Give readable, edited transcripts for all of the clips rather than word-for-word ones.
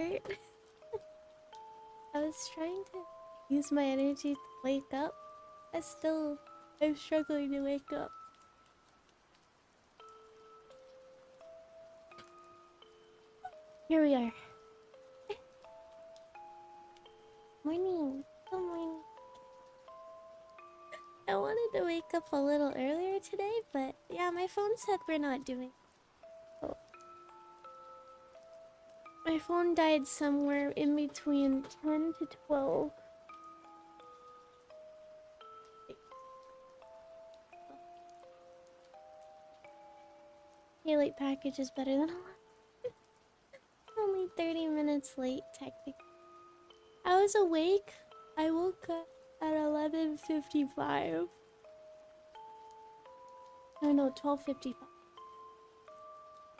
alert. I was trying to use my energy to wake up. I'm struggling to wake up. Here we are. Morning. Good morning. I wanted to wake up a little earlier today, but yeah, my phone said we're not doing it. So my phone died somewhere in between 10 to 12. Okay, late package is better than only 30 minutes late, technically. I was awake. I woke up at 11:55. No, 12:55.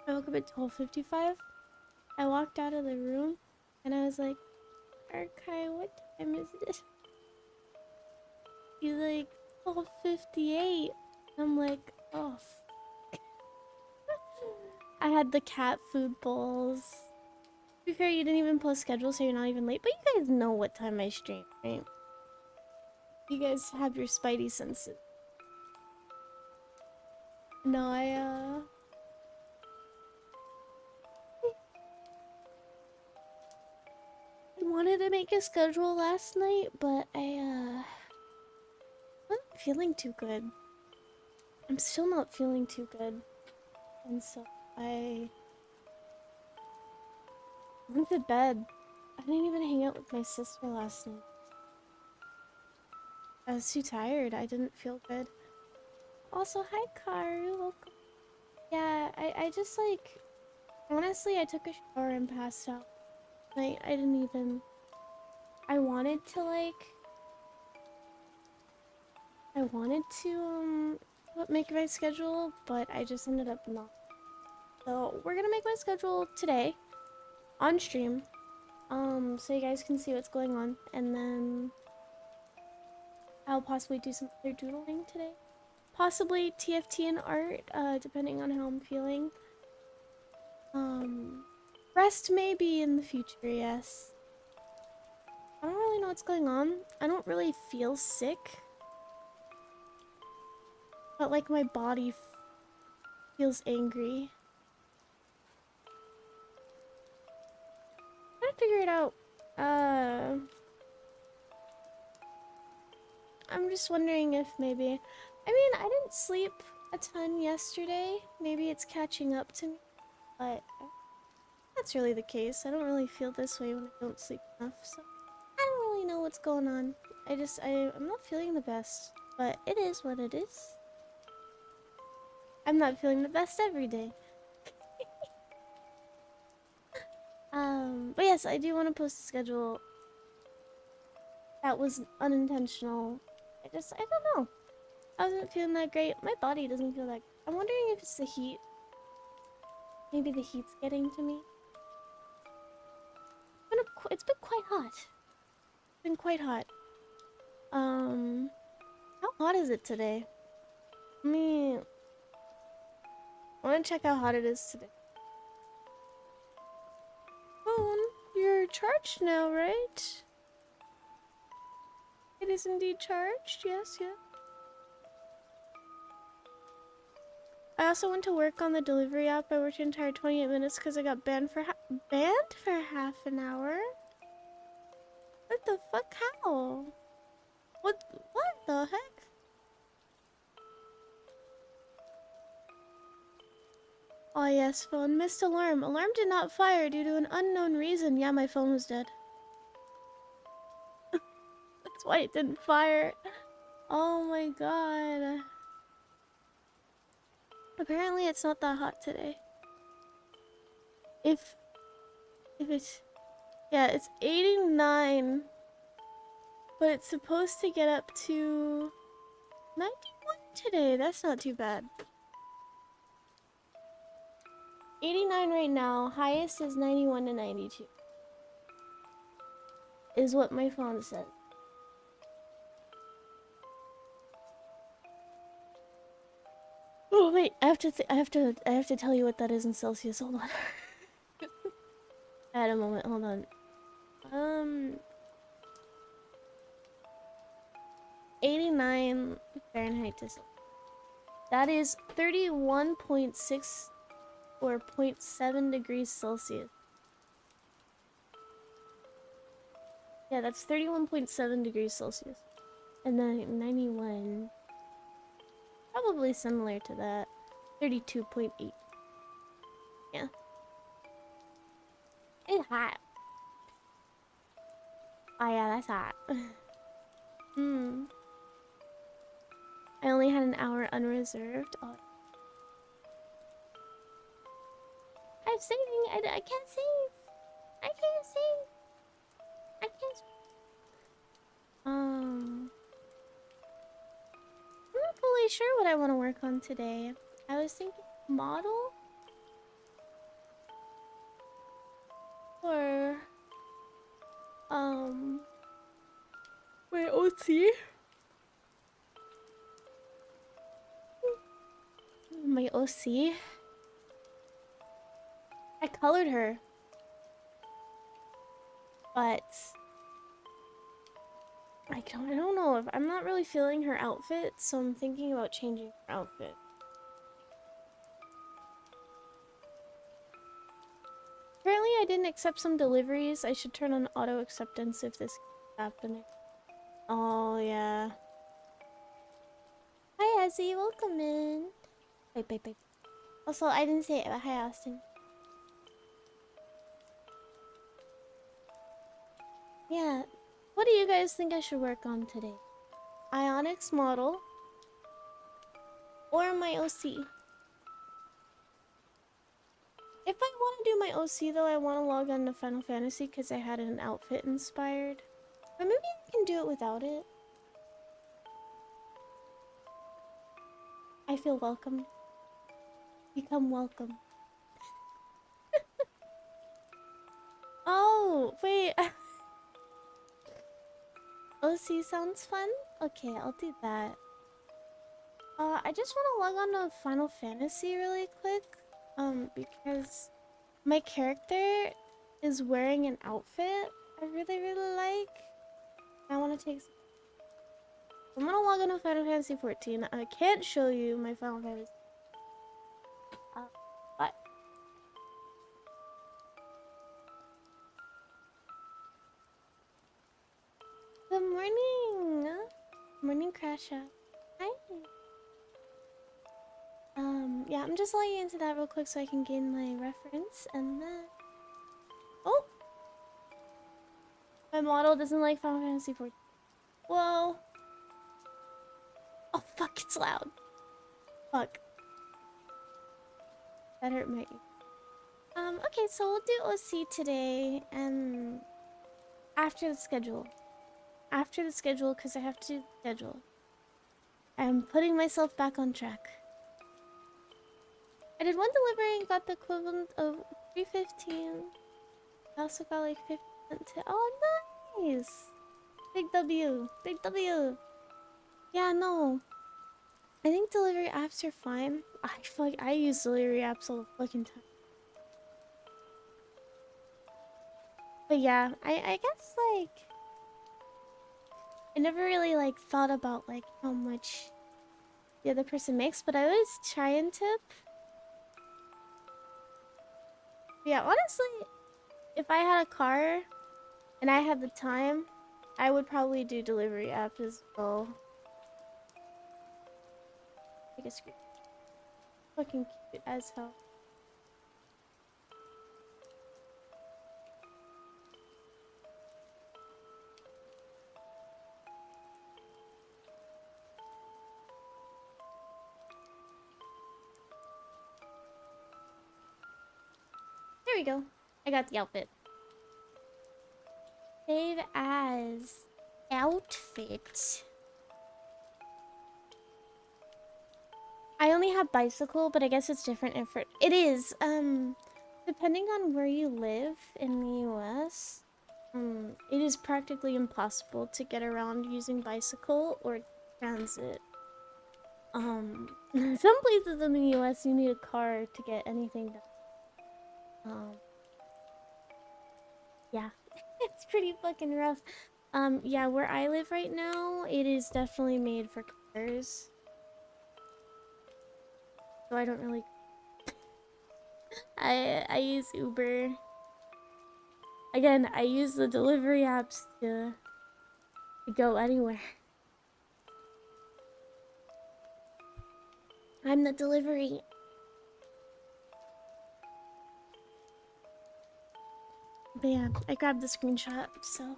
I woke up at 12:55. I walked out of the room and I was like, Arkai, what time is it? He's like, 12:58. I'm like, oh. I had the cat food bowls. To be fair, you didn't even post schedule, so you're not even late. But you guys know what time I stream, right? You guys have your spidey senses. No, I wanted to make a schedule last night, but I wasn't feeling too good. I'm still not feeling too good. And so I went to bed. I didn't even hang out with my sister last night. I was too tired. I didn't feel good. Also, hi Karu, welcome. Yeah, I just like, honestly, I took a shower and passed out. Like, I didn't even, I wanted to make my schedule, but I just ended up not. So we're gonna make my schedule today on stream, so you guys can see what's going on, and then I'll possibly do some other doodling today. Possibly TFT and art, depending on how I'm feeling. Rest maybe in the future, yes. I don't really know what's going on. I don't really feel sick. But like my body feels angry. I'm trying to figure it out. I'm just wondering if maybe... I mean, I didn't sleep a ton yesterday. Maybe it's catching up to me. But that's really the case. I don't really feel this way when I don't sleep enough. So I don't really know what's going on. I'm not feeling the best. But it is what it is. I'm not feeling the best every day. But yes, I do want to post a schedule. That was unintentional. I don't know. I wasn't feeling that great. My body doesn't feel that. I'm wondering if it's the heat. Maybe the heat's getting to me. It's been quite hot. It's been quite hot. How hot is it today? I want to check how hot it is today. Phone, you're charged now, right? It is indeed charged. Yes, yes. I also went to work on the delivery app. I worked an entire 28 minutes because I got banned for half an hour. What the fuck? How? What the heck? Oh yes, phone. Missed alarm. Alarm did not fire due to an unknown reason. Yeah, my phone was dead. That's why it didn't fire. Oh my god. Apparently it's not that hot today. If it's... Yeah, it's 89. But it's supposed to get up to 91 today. That's not too bad. 89 right now. Highest is 91 to 92. Is what my phone said. Oh wait, I have to tell you what that is in Celsius. Hold on. At a moment, hold on. 89 Fahrenheit to Celsius. That is 31.6 or 0.7 degrees Celsius. Yeah, that's 31.7 degrees Celsius. And then 91, probably similar to that. 32.8. Yeah. It's hot. Oh yeah, that's hot. Hmm. I only had an hour unreserved. Oh. I'm saving. I can't save. I can't save. I can't. I'm not fully sure what I want to work on today. I was thinking model or wait, OT. My OC. I colored her, but I don't know if I'm not really feeling her outfit, so I'm thinking about changing her outfit. Apparently I didn't accept some deliveries. I should turn on auto acceptance if this keeps happening. Oh yeah. Hi Ezzy, welcome in. Wait. Also, I didn't say it, but hi Austin. Yeah. What do you guys think I should work on today? Ionics model or my OC? If I want to do my OC though, I want to log on to Final Fantasy because I had an outfit inspired. But maybe I can do it without it. I feel welcome. Become welcome. Oh, wait. OC sounds fun? Okay, I'll do that. I just want to log on to Final Fantasy really quick. Because my character is wearing an outfit I really like. I want to take some. I'm gonna log on to Final Fantasy 14. I can't show you my Final Fantasy. But good morning. Morning, Crasha. Hi. Yeah, I'm just logging into that real quick so I can gain my reference and then. Oh! My model doesn't like Final Fantasy 14. Whoa. Oh, fuck, it's loud. Fuck. That hurt my ear. Okay, so we'll do OC today and after the schedule. After the schedule, because I have to do the schedule. I'm putting myself back on track. I did one delivery and got the equivalent of 315. I also got like 50% to. Oh, nice! Big W. Big W. Yeah, no. I think delivery apps are fine. I use delivery apps all the fucking time. But yeah, I guess like I never really like thought about like how much the other person makes, but I always try and tip. But yeah, honestly, if I had a car and I had the time, I would probably do delivery apps as well. Take a screen. Fucking cute as hell. There we go. I got the outfit. Save as outfit. I only have bicycle, but I guess it's different if it is. Depending on where you live in the US, it is practically impossible to get around using bicycle or transit. Some places in the US you need a car to get anything done. Yeah, it's pretty fucking rough. Yeah, where I live right now, it is definitely made for cars. So I don't really. I use Uber. Again, I use the delivery apps to go anywhere. I'm the delivery. But yeah, I grabbed the screenshot, so.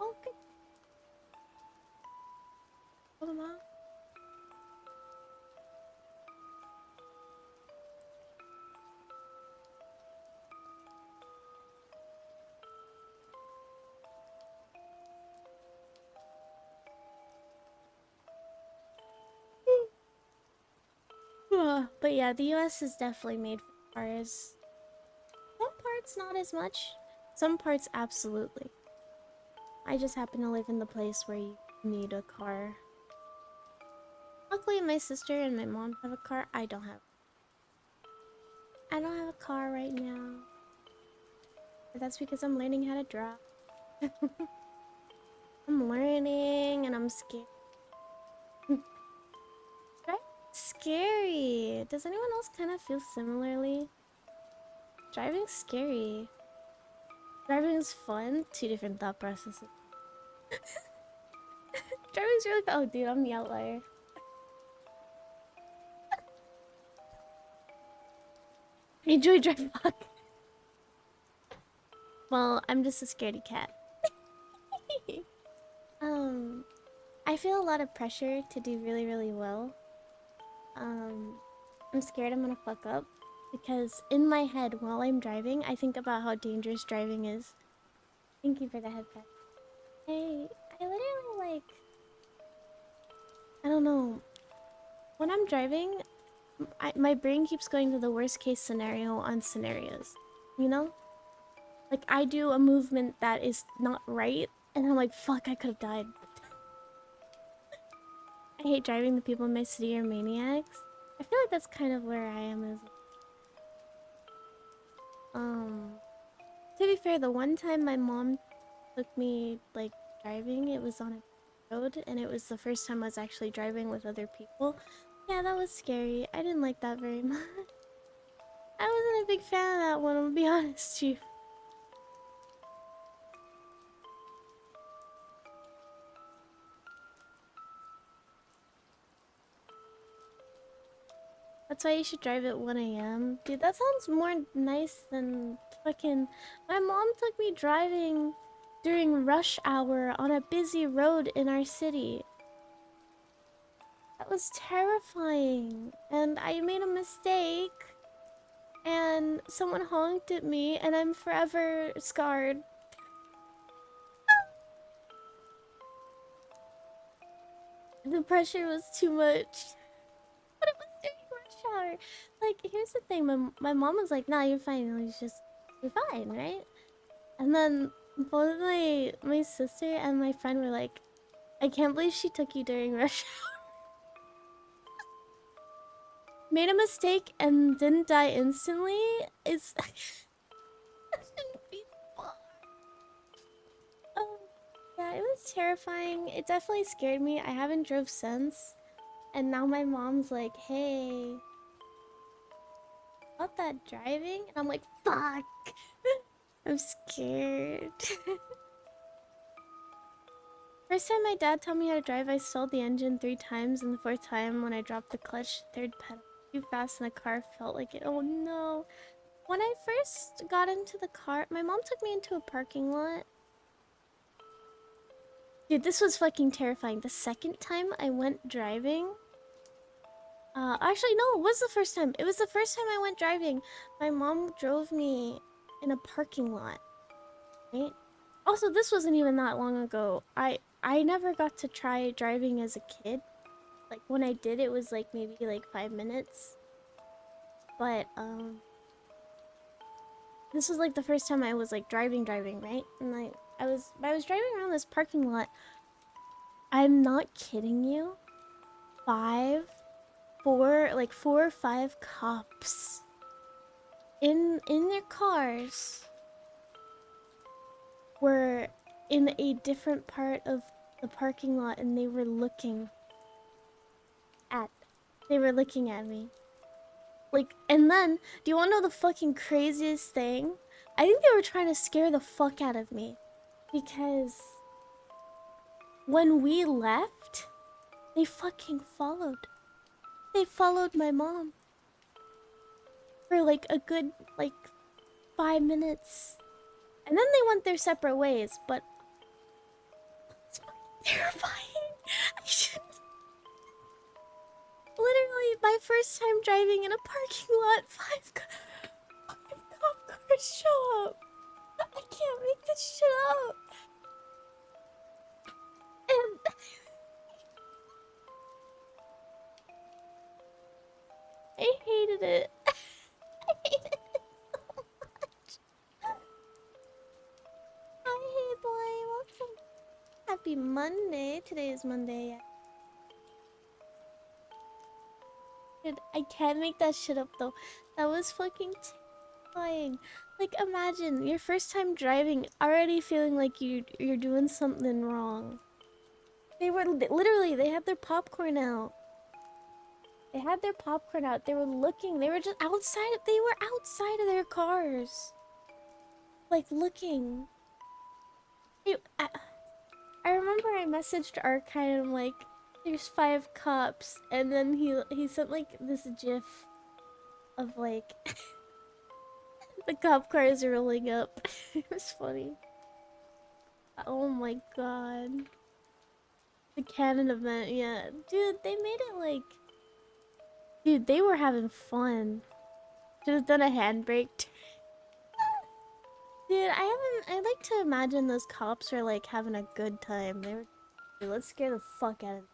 Oh, good. Oh, mom. But yeah, the US is definitely made for cars. Some parts not as much. Some parts absolutely. I just happen to live in the place where you need a car. Luckily, my sister and my mom have a car. I don't have. I don't have a car right now. But that's because I'm learning how to drive. I'm learning and I'm scared. Driving's scary. Does anyone else kind of feel similarly? Driving's scary. Driving's fun. Two different thought processes. Driving's really fun. Oh, dude, I'm the outlier. I enjoy driving. Well, I'm just a scaredy cat. I feel a lot of pressure to do really, really well. I'm scared I'm gonna fuck up because in my head while I'm driving, I think about how dangerous driving is. Thank you for the head pat. I literally like, I don't know. When I'm driving, my brain keeps going to the worst case scenario on scenarios. You know? Like I do a movement that is not right and I'm like, fuck, I could have died. I hate driving. The people in my city are maniacs. I feel like that's kind of where I am as to be fair, the one time my mom took me like driving, it was on a road and it was the first time I was actually driving with other people. Yeah, that was scary. I didn't like that very much. I wasn't a big fan of that one, I'm gonna be honest, Chief. That's why you should drive at 1 a.m. Dude, that sounds more nice than fucking... My mom took me driving during rush hour on a busy road in our city. That was terrifying. And I made a mistake. And someone honked at me and I'm forever scarred. The pressure was too much. But it was during rush hour. Like, here's the thing. My mom was like, nah, you're fine. It was just, you're fine, right? And then both my sister and my friend were like, I can't believe she took you during rush hour. Made a mistake and didn't die instantly. It's that shouldn't be fun. Oh, yeah, it was terrifying. It definitely scared me. I haven't drove since. And now my mom's like, hey, about that driving? And I'm like, fuck. I'm scared. First time my dad taught me how to drive, I stalled the engine 3 times, and the fourth time when I dropped the clutch, third pedal too fast and the car felt like it. Oh no. When I first got into the car, my mom took me into a parking lot. Dude, this was fucking terrifying. The second time I went driving, actually no, it was the first time. It was the first time I went driving. My mom drove me in a parking lot, right? Also, this wasn't even that long ago. I never got to try driving as a kid. Like when I did, it was like maybe like 5 minutes. But this was like the first time I was like driving, right? And I was driving around this parking lot. I'm not kidding you. Four or five cops in their cars, were in a different part of the parking lot and they were looking at me. Like, and then, do you want to know the fucking craziest thing? I think they were trying to scare the fuck out of me. Because when we left, they fucking followed. They followed my mom. For like a good, like, 5 minutes. And then they went their separate ways, but it's fucking terrifying. I shouldn't. Literally, my first time driving in a parking lot, five cop cars show up. I can't make this shit up. And I hated it. I hated it so much. Hi, hey boy, welcome. Happy Monday. Today is Monday. Dude, I can't make that shit up though. That was fucking terrifying. Like, imagine your first time driving, already feeling like you're doing something wrong. They were literally, they had their popcorn out. They had their popcorn out. They were looking. They were just outside. They were outside of their cars, like looking. I remember I messaged Archive and I'm like, "There's 5 cops," and then he sent like this GIF of like the cop cars rolling up. It was funny. Oh my god. The canon event, yeah. Dude, they made it like... Dude, they were having fun. Should have done a handbrake. Dude, I like to imagine those cops are like having a good time. They were... Dude, let's scare the fuck out of...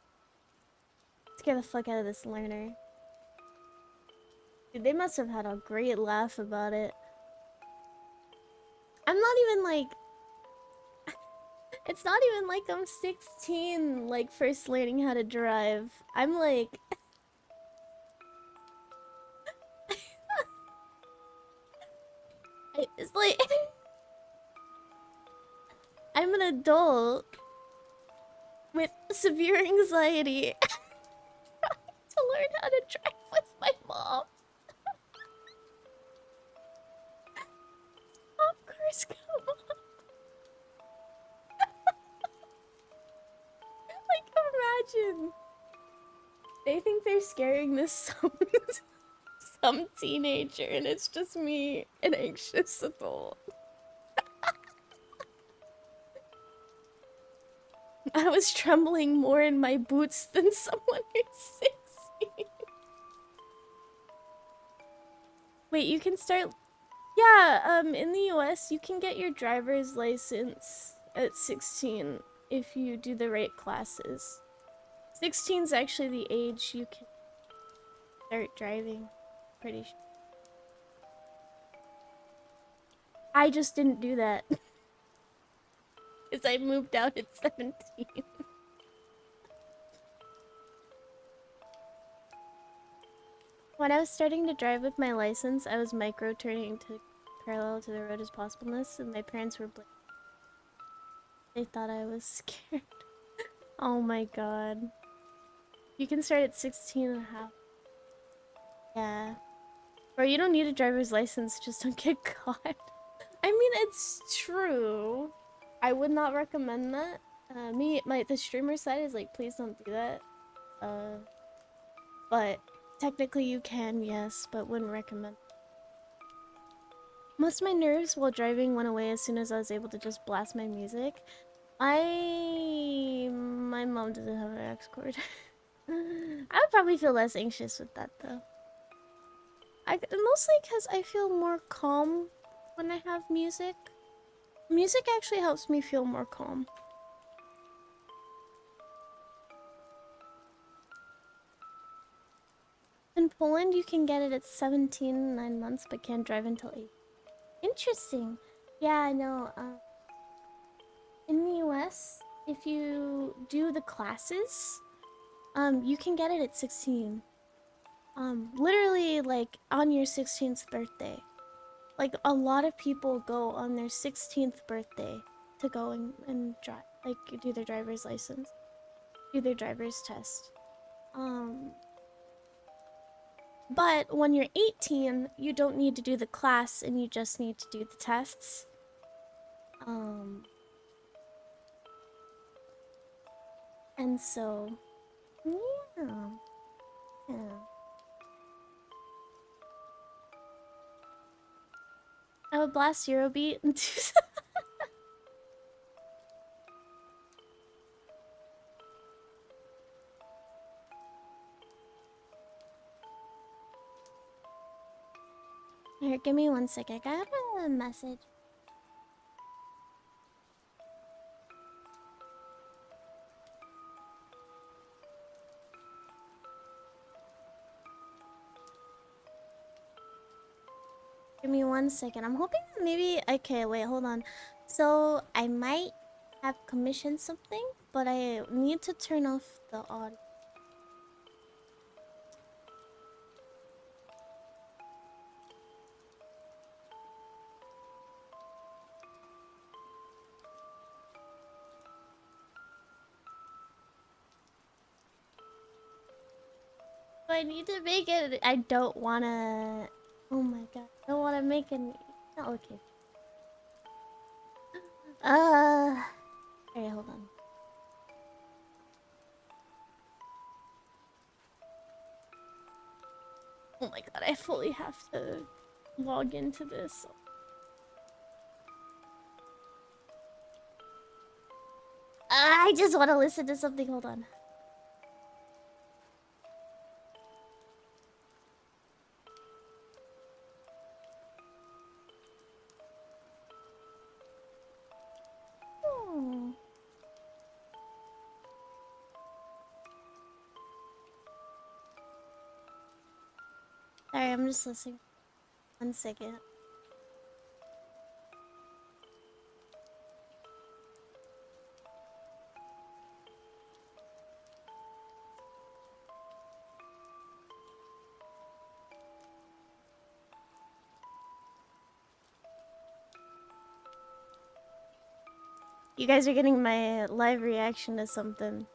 Scare the fuck out of this learner. Dude, they must have had a great laugh about it. I'm not even like... It's not even like I'm 16, like, first learning how to drive. I'm like... It's like... I'm an adult with severe anxiety to learn how to drive with my mom. Of course, come on. Like, imagine. They think they're scaring this some teenager, and it's just me, an anxious adult. I was trembling more in my boots than someone who's 16. Wait, you can start... Yeah, in the US, you can get your driver's license at 16 if you do the right classes. 16 is actually the age you can start driving, pretty sure. I just didn't do that. Because I moved out at 17. When I was starting to drive with my license, I was micro-turning to parallel to the road as possibleness, and my parents were blaming. They thought I was scared. Oh my god. You can start at 16 and a half. Yeah. Bro, you don't need a driver's license, just don't get caught. I mean, it's true. I would not recommend that. The streamer side is like, please don't do that. But technically you can, yes, but wouldn't recommend. Most of my nerves while driving went away as soon as I was able to just blast my music. My mom doesn't have an aux cord. I would probably feel less anxious with that though. Mostly because I feel more calm when I have music. Music actually helps me feel more calm. In Poland, you can get it at 17, 9 months, but can't drive until 8. Interesting. Yeah, I know. In the US, if you do the classes, you can get it at 16. Literally, like, on your 16th birthday. Like, a lot of people go on their 16th birthday to go and drive, like do their driver's license, do their driver's test. But when you're 18, you don't need to do the class and you just need to do the tests. And so, yeah. Yeah. I would blast Eurobeat into. Here, give me 1 second. I got a message. Give me 1 second. I'm hoping that maybe... Okay, wait, hold on. So, I might have commissioned something, but I need to turn off the audio. I need to make it... I don't wanna... Oh my god. I don't wanna make it... Oh, okay. Alright, hold on. Oh my god, I fully have to log into this. I just want to listen to something. Hold on. Oh. Sorry, I'm just listening. 1 second. You guys are getting my live reaction to something.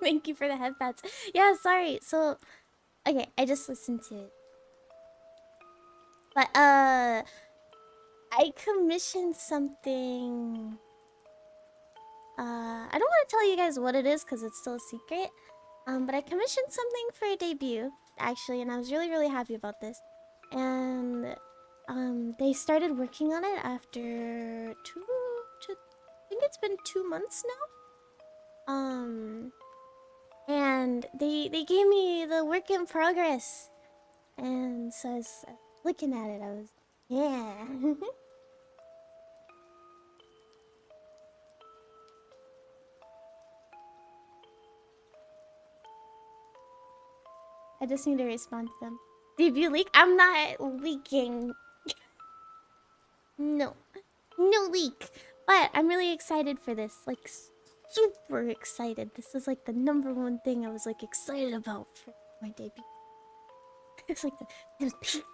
Thank you for the headpats. Yeah, sorry. So, okay, I just listened to it. But, I commissioned something. I don't want to tell you guys what it is because it's still a secret. But I commissioned something for a debut, actually, and I was really, really happy about this. And, they started working on it after I think it's been 2 months now. And they gave me the work in progress. And so I was looking at it, I was, yeah. I just need to respond to them. Debut leak? I'm not leaking. No. No leak. But I'm really excited for this. Like, super excited. This is like the #1 thing I was like excited about for my debut. It's like the peak.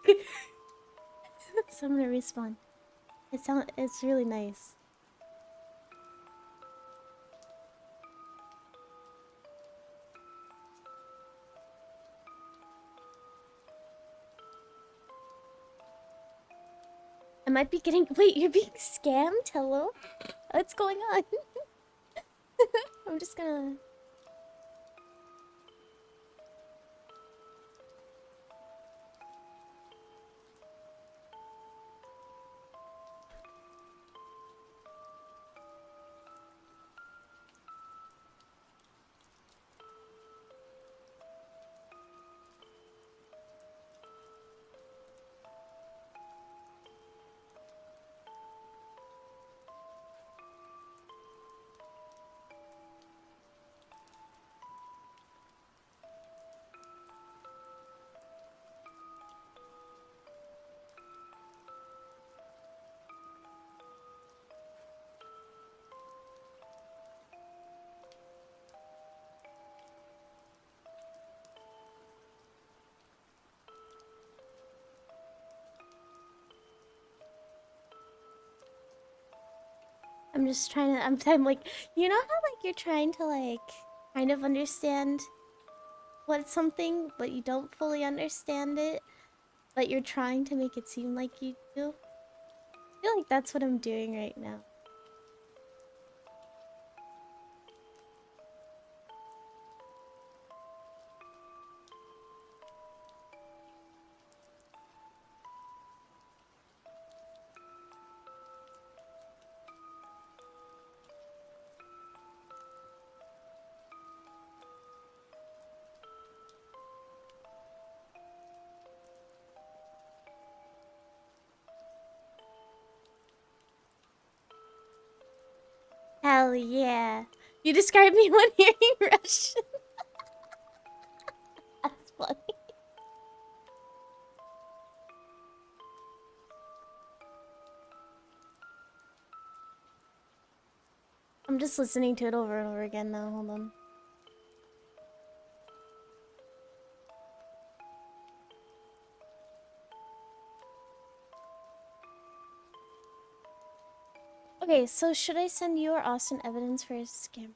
So I'm gonna respond. It's really nice. I might be getting... Wait, you're being scammed? Hello? What's going on? I'm just gonna... I'm just trying to. I'm like, you know how like you're trying to like kind of understand what something, but you don't fully understand it, but you're trying to make it seem like you do. I feel like that's what I'm doing right now. Hell yeah! You described me when hearing Russian. That's funny. I'm just listening to it over and over again now. Hold on. Okay, so should I send you or Austin evidence for a scam?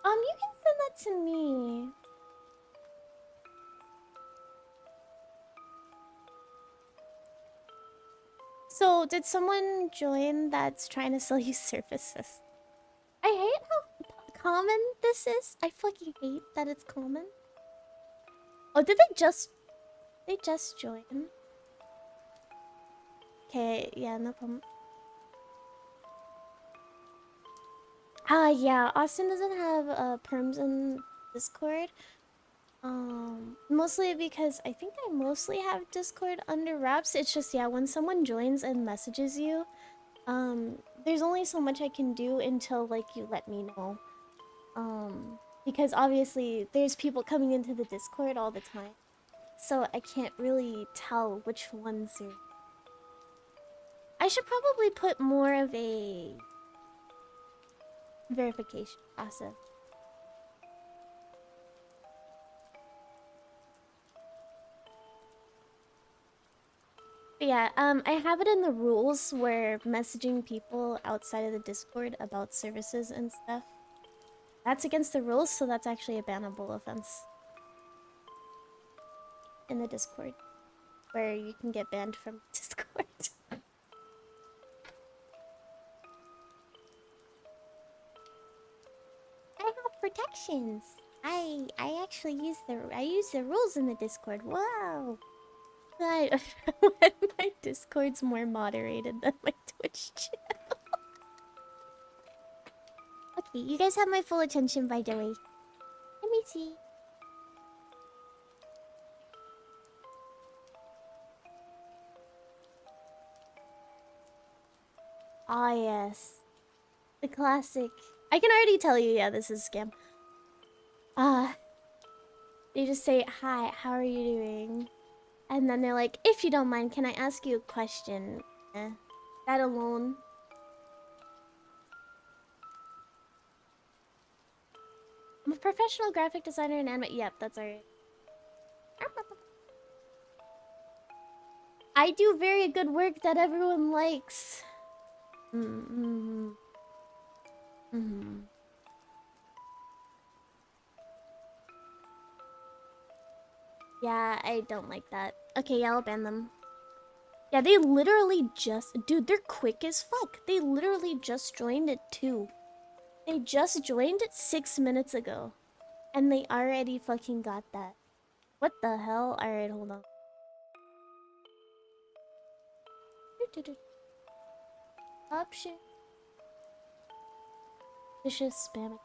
You can send that to me. So, did someone join that's trying to sell you services? I hate how common this is. I fucking hate that it's common. Oh, did they just... They just join? Okay, yeah, no problem. Yeah, Austin doesn't have perms in Discord. Mostly because I think I mostly have Discord under wraps. It's just, yeah, when someone joins and messages you, there's only so much I can do until, like, you let me know. Because obviously there's people coming into the Discord all the time. So I can't really tell which ones are... I should probably put more of a verification process. But yeah, I have it in the rules where messaging people outside of the Discord about services and stuff, that's against the rules, so that's actually a bannable offense in the Discord, where you can get banned from Discord. I have protections. I actually use the rules in the Discord. Wow. I, my Discord's more moderated than my Twitch channel. Okay, you guys have my full attention, by the way. Let me see. Ah, yes. The classic. I can already tell you, yeah, this is a scam. They just say, hi, how are you doing? And then they're like, if you don't mind, can I ask you a question? That alone. I'm a professional graphic designer and anime. Yep, that's alright. I do very good work that everyone likes. Mm-hmm. Mm-hmm. Yeah, I don't like that. Okay, yeah, I'll ban them. Yeah, they literally just... Dude, they're quick as fuck. They literally just joined it too. They just joined it 6 minutes ago. And they already fucking got that. What the hell? Alright, hold on. Option. Vicious spam.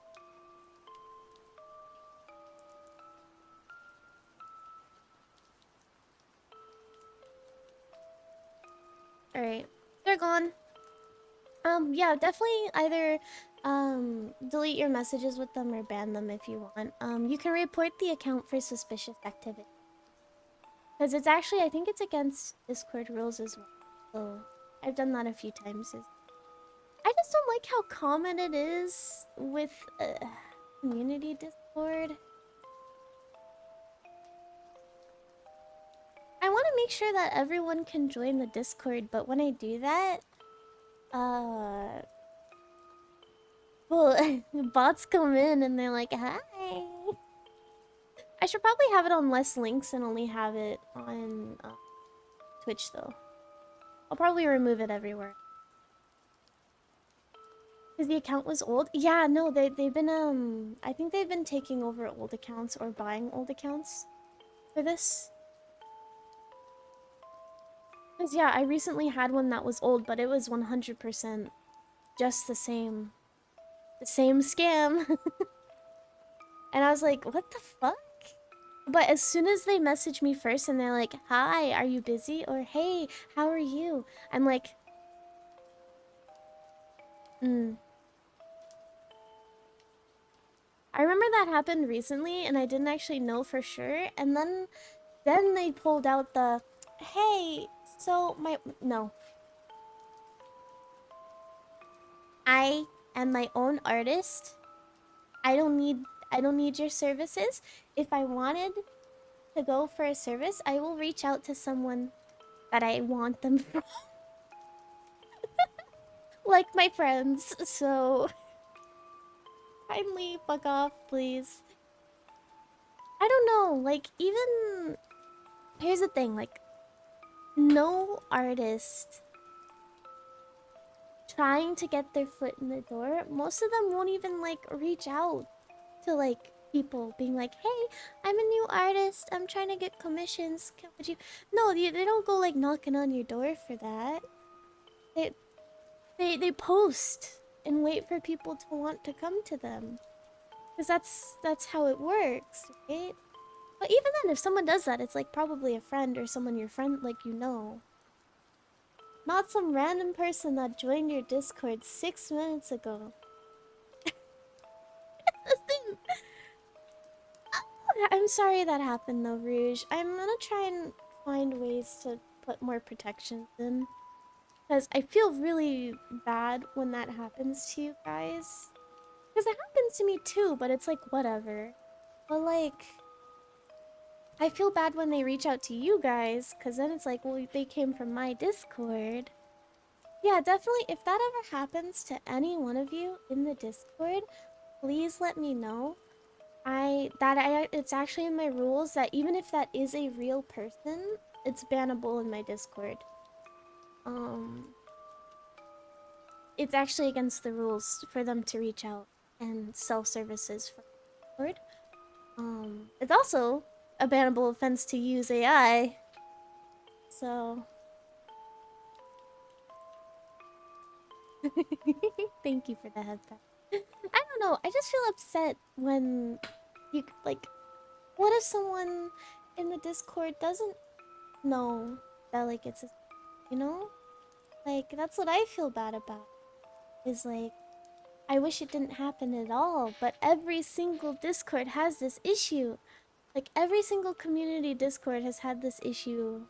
Alright. They're gone. Yeah, definitely either delete your messages with them or ban them if you want. You can report the account for suspicious activity. Because it's actually, I think it's against Discord rules as well. So I've done that a few times. I just don't like how common it is with community Discord. I want to make sure that everyone can join the Discord, but when I do that, Uh, well, bots come in and they're like, hi. I should probably have it on less links and only have it on Twitch though. I'll probably remove it everywhere. Because the account was old? Yeah, no, they've been I think they've been taking over old accounts or buying old accounts for this. Because yeah, I recently had one that was old, but it was 100% just the same. The same scam. And I was like, what the fuck? But as soon as they message me first and they're like, hi, are you busy? Or hey, how are you? I'm like, I remember that happened recently and I didn't actually know for sure. And then they pulled out the, hey, so no. I am my own artist. I don't need your services. If I wanted to go for a service, I will reach out to someone that I want them from. Like my friends. So kindly fuck off, please. I don't know, like even here's the thing, like no artist trying to get their foot in the door, most of them won't even like reach out to like people being like, hey, I'm a new artist, I'm trying to get commissions, would you? No, they don't go like knocking on your door for that. They they post and wait for people to want to come to them. Because that's how it works, right? But even then, if someone does that, it's like probably a friend or someone your friend, like, you know. Not some random person that joined your Discord 6 minutes ago. I'm sorry that happened though, Rouge. I'm gonna try and find ways to put more protections in. Because I feel really bad when that happens to you guys. Because it happens to me too, but it's like, whatever. But like, I feel bad when they reach out to you guys, because then it's like, well, they came from my Discord. Yeah, definitely, if that ever happens to any one of you in the Discord, please let me know. It's actually in my rules that even if that is a real person, it's bannable in my Discord. It's actually against the rules for them to reach out and sell services from Discord. It's also a bannable offense to use AI. So thank you for the heads up. I don't know. I just feel upset when you like. What if someone in the Discord doesn't know that like it's a, you know? Like that's what I feel bad about. Is like I wish it didn't happen at all, but every single Discord has this issue. Like every single community Discord has had this issue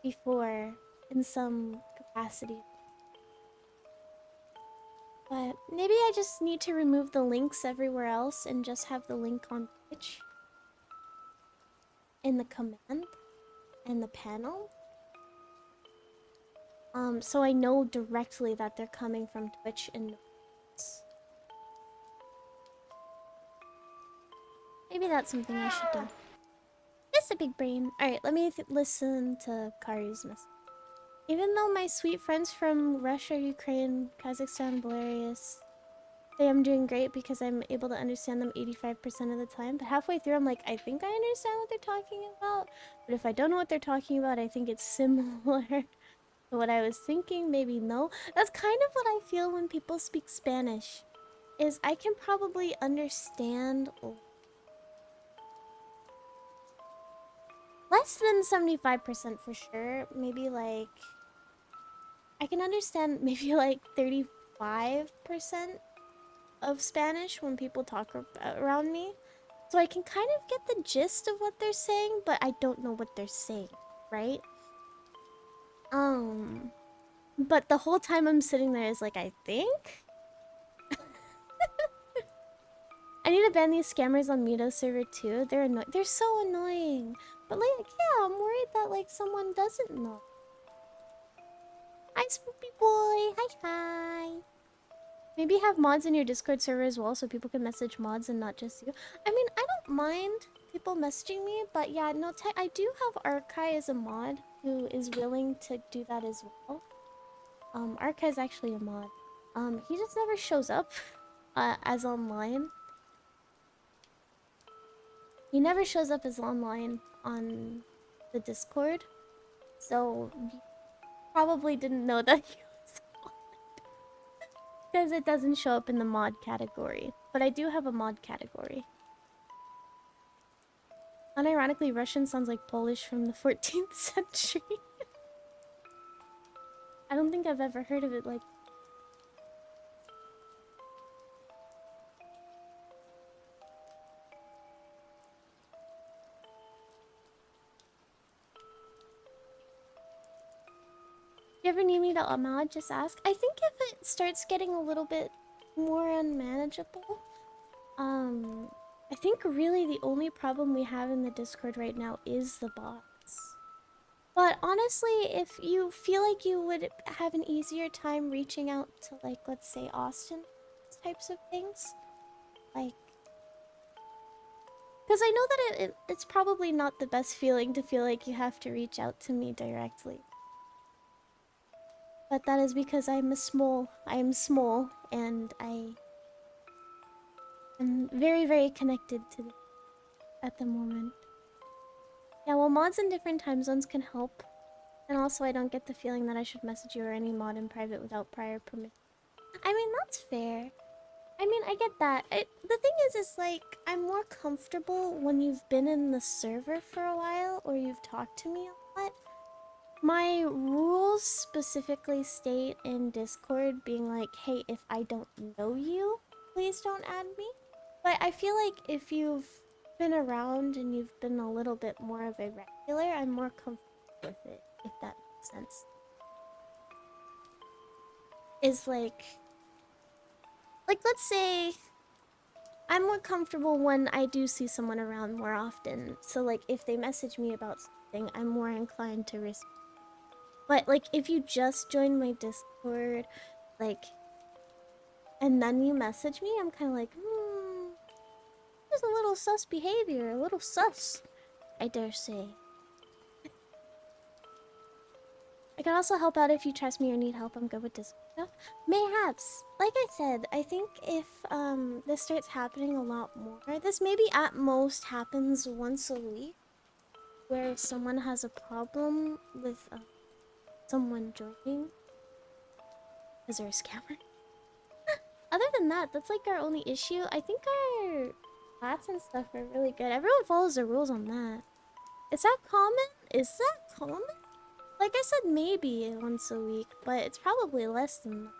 before in some capacity. But maybe I just need to remove the links everywhere else and just have the link on Twitch in the command and the panel. So I know directly that they're coming from Twitch and notes. Maybe that's something I should do. Just a big brain. Alright, let me listen to Karu's message. Even though my sweet friends from Russia, Ukraine, Kazakhstan, Belarus say I'm doing great because I'm able to understand them 85% of the time, but halfway through I'm like, I think I understand what they're talking about, but if I don't know what they're talking about, I think it's similar to what I was thinking, maybe no. That's kind of what I feel when people speak Spanish, is I can probably understand less than 75% for sure, maybe like I can understand maybe like 35% of Spanish when people talk around me. So I can kind of get the gist of what they're saying, but I don't know what they're saying, right? But the whole time I'm sitting there is like, I think? I need to ban these scammers on Mito server too. They're so annoying. But like, yeah, I'm worried that like someone doesn't know. Hi, Spoopy Boy. Hi, hi. Maybe have mods in your Discord server as well so people can message mods and not just you. I mean, I don't mind people messaging me, but yeah, no, I do have Arkai as a mod who is willing to do that as well. Arkai is actually a mod. He just never shows up as online. He never shows up as online on the Discord, so you probably didn't know that he was because it doesn't show up in the mod category. But I do have a mod category. Unironically, Russian sounds like Polish from the 14th century. I don't think I've ever heard of it like. If you ever need me to mod, just ask. I think if it starts getting a little bit more unmanageable, I think really the only problem we have in the Discord right now is the bots. But honestly, if you feel like you would have an easier time reaching out to, like, let's say Austin types of things, like, because I know that it's probably not the best feeling to feel like you have to reach out to me directly. But that is because I am small, and I am very, very connected to this at the moment. Yeah, well, mods in different time zones can help. And also, I don't get the feeling that I should message you or any mod in private without prior permission. I mean, that's fair. I mean, I get that. The thing is like, I'm more comfortable when you've been in the server for a while or you've talked to me a lot. My rules specifically state in Discord being like, hey, if I don't know you, please don't add me. But I feel like if you've been around and you've been a little bit more of a regular, I'm more comfortable with it, if that makes sense. Is like, let's say I'm more comfortable when I do see someone around more often. So like if they message me about something, I'm more inclined to respond. But like if you just join my Discord, like, and then you message me, I'm kind of like, there's a little sus behavior, a little sus, I dare say. I can also help out if you trust me or need help. I'm good with Discord stuff. Mayhaps. Like I said, I think if this starts happening a lot more, this maybe at most happens once a week, where someone has a problem with someone joining because they're a scammer. Other than that, that's like our only issue. I think our chats and stuff are really good. Everyone follows the rules on that. Is that common? Is that common? Like I said, maybe once a week, but it's probably less than that.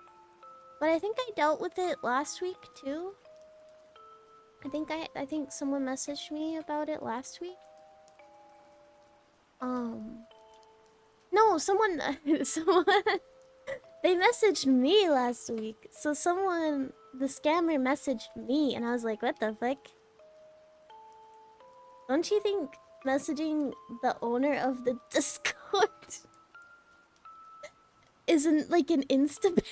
But I think I dealt with it last week too. I think someone messaged me about it last week. No, someone someone they messaged me last week. So the scammer messaged me and I was like, what the fuck? Don't you think messaging the owner of the Discord isn't like an insta ban?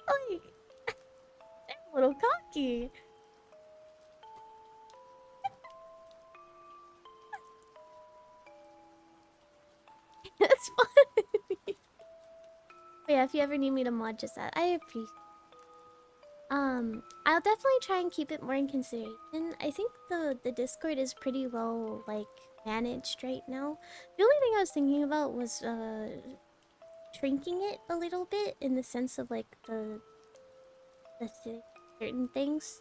Like, they're a little cocky. That's funny. But yeah, if you ever need me to mod just that, I appreciate. I'll definitely try and keep it more in consideration. I think the Discord is pretty well like managed right now. The only thing I was thinking about was shrinking it a little bit in the sense of like certain things.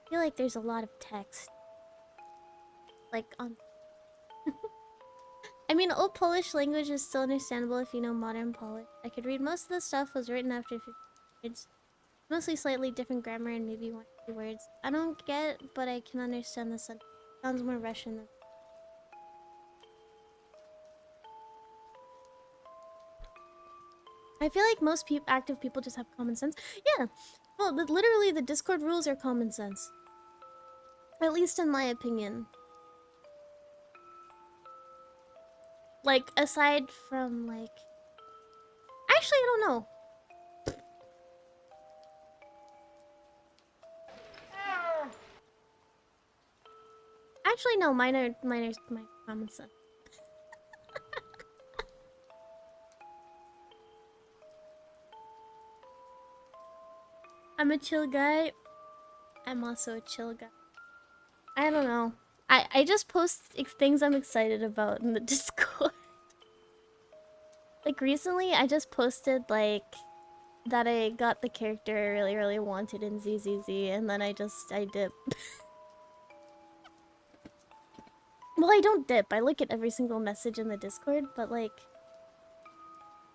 I feel like there's a lot of text like on. I mean, Old Polish language is still understandable if you know modern Polish. I could read most of the stuff was written after 50 words. Mostly slightly different grammar and maybe one or two words. I don't get, but I can understand the sentence. Sounds more Russian than. I feel like most active people just have common sense. Yeah, well, literally the Discord rules are common sense. At least in my opinion. Like, aside from, like... Actually, I don't know. Actually, no, mine are my common sense. I'm a chill guy. I'm also a chill guy. I don't know. I just post things I'm excited about in the Discord. Like recently, I just posted like that I got the character I really wanted in ZZZ, and then I dip. Well, I don't dip. I look at every single message in the Discord, but like,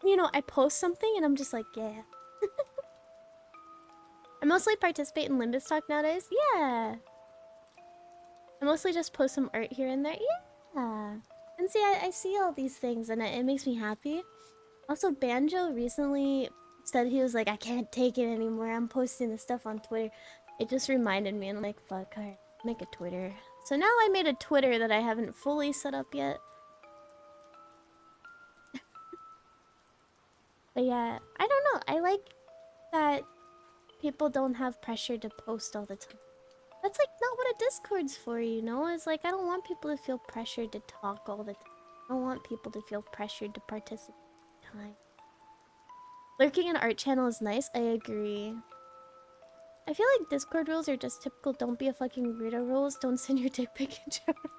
you know, I post something and I'm just like, yeah. I mostly participate in Limbus Talk nowadays. Yeah. I mostly just post some art here and there. Yeah. And see, I see all these things and it makes me happy. Also, Banjo recently said he was like, I can't take it anymore. I'm posting this stuff on Twitter. It just reminded me and I'm like, fuck, alright, make a Twitter. So now I made a Twitter that I haven't fully set up yet. But yeah, I don't know. I like that people don't have pressure to post all the time. That's like not what a Discord's for, you know? It's like I don't want people to feel pressured to talk all the time. I don't want people to feel pressured to participate all the time. Lurking an art channel is nice, I agree. I feel like Discord rules are just typical don't be a fucking weirdo rules. Don't send your dick pic in general.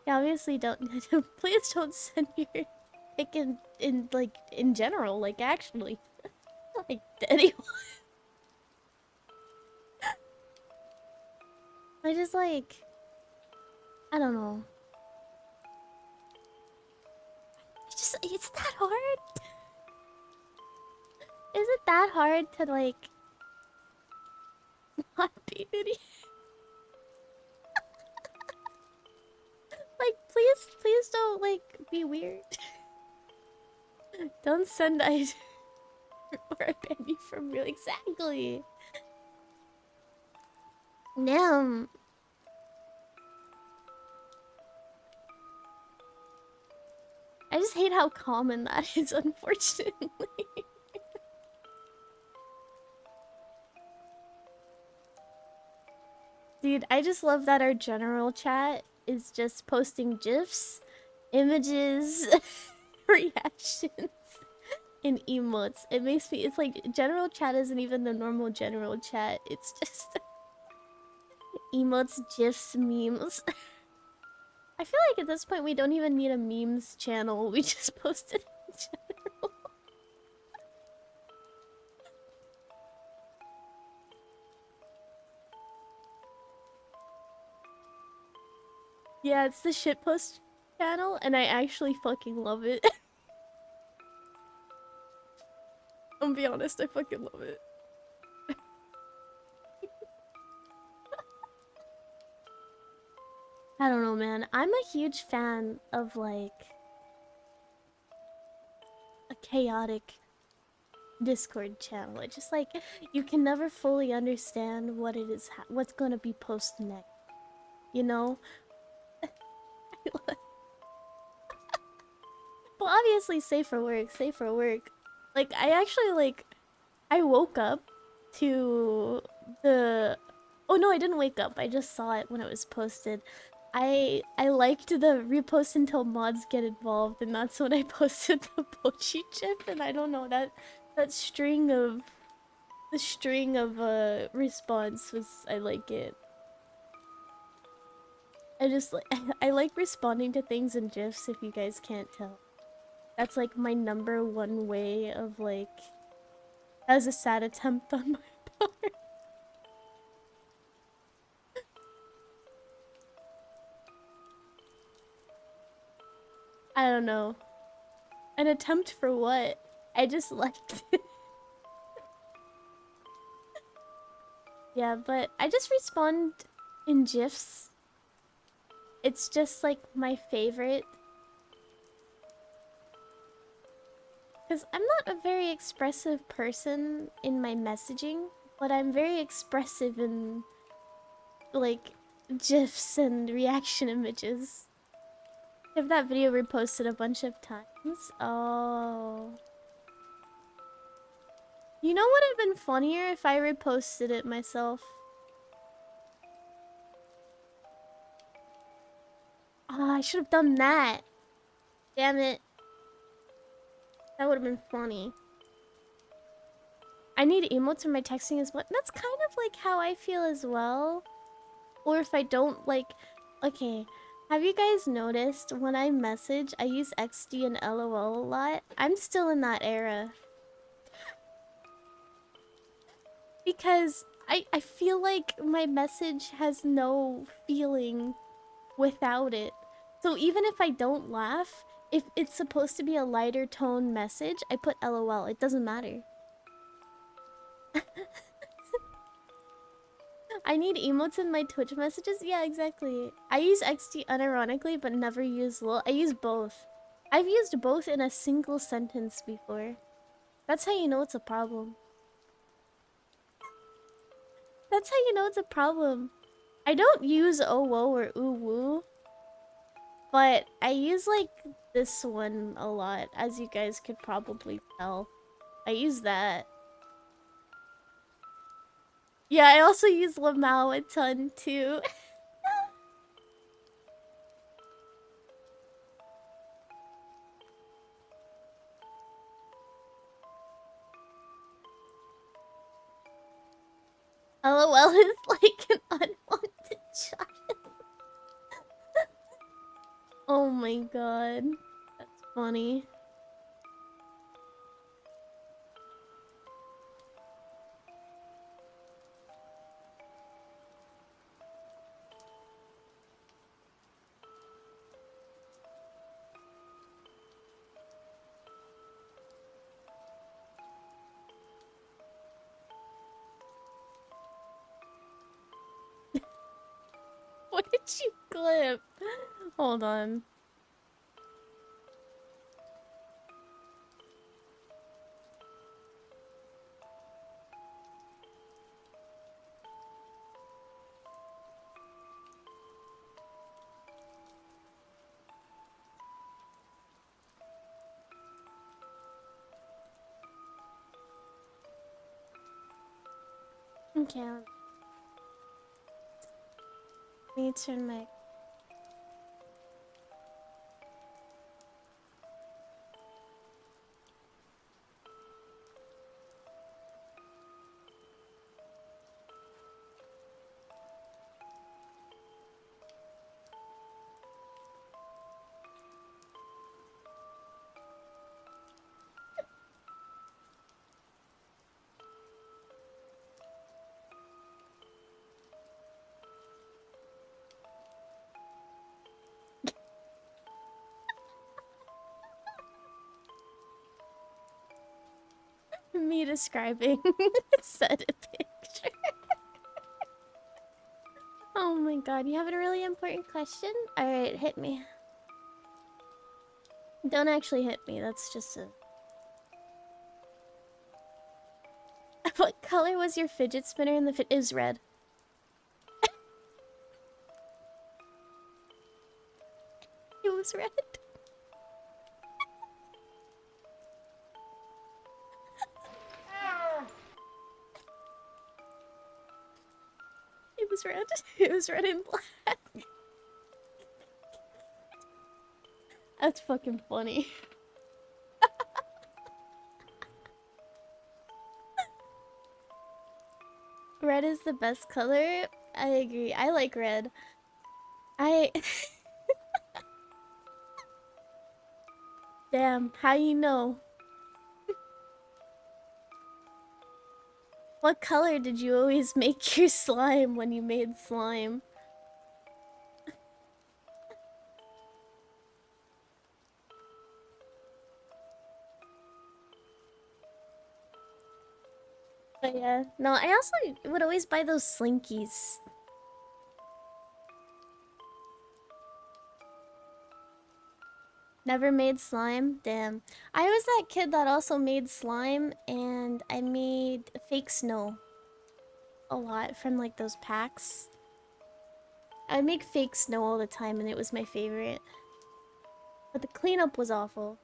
Yeah, obviously don't. Please don't send your pic in general, like actually. Like anyone. I just like, I don't know. It's that hard? Is it that hard to like not be an idiot? Like, please don't like be weird. Don't send I or I ban you from real exactly. Damn. I just hate how common that is, unfortunately. Dude, I just love that our general chat is just posting GIFs, images, reactions, and emotes. It makes me, it's like, general chat isn't even the normal general chat. It's just emotes, GIFs, memes. I feel like at this point we don't even need a memes channel. We just post it in general. Yeah, it's the shitpost channel, and I actually fucking love it. I'm gonna be honest, I fucking love it. I don't know, man. I'm a huge fan of, like, a chaotic Discord channel. It's just like, you can never fully understand what it is, what's gonna be posted next. You know? Well, obviously, safe for work, safe for work. Like, I actually, like, I woke up to the... Oh no, I didn't wake up. I just saw it when it was posted. I liked the repost until mods get involved, and that's when I posted the Pochi chip, and I don't know, that string of... The string of response was... I like it. I just like... I like responding to things in GIFs, if you guys can't tell. That's like my #1 way of like... That was a sad attempt on my part. I don't know. An attempt for what? I just liked it. Yeah, but I just respond in GIFs. It's just like my favorite. Because I'm not a very expressive person in my messaging, but I'm very expressive in like GIFs and reaction images. If that video reposted a bunch of times. Oh. You know what would have been funnier if I reposted it myself? Oh, I should have done that. Damn it. That would have been funny. I need emotes in my texting as well. That's kind of like how I feel as well. Or if I don't like... Okay, have you guys noticed when I message, I use XD and LOL a lot? I'm still in that era. Because I feel like my message has no feeling without it. So even if I don't laugh, if it's supposed to be a lighter tone message, I put LOL. It doesn't matter. I need emotes in my Twitch messages? Yeah, exactly. I use XD unironically, but never use LOL. I use both. I've used both in a single sentence before. That's how you know it's a problem. That's how you know it's a problem. I don't use oh whoa or ooh woo, but I use like this one a lot, as you guys could probably tell. I use that. Yeah, I also use Lamau a ton too. LOL is like an unwanted child. Oh my god. That's funny. What did you clip? Hold on. Okay, let me turn my... Me describing said a picture. Oh my god, you have a really important question? Alright, hit me. Don't actually hit me, that's just a... What color was your fidget spinner in the fit? It was red. It was red. It was red. It was red and black. That's fucking funny. Red is the best color. I agree. I like red. I... Damn, how you know? What color did you always make your slime when you made slime? But yeah, no, I also would always buy those slinkies. Never made slime? Damn. I was that kid that also made slime, and I made fake snow a lot from like those packs. I would make fake snow all the time, and it was my favorite. But the cleanup was awful.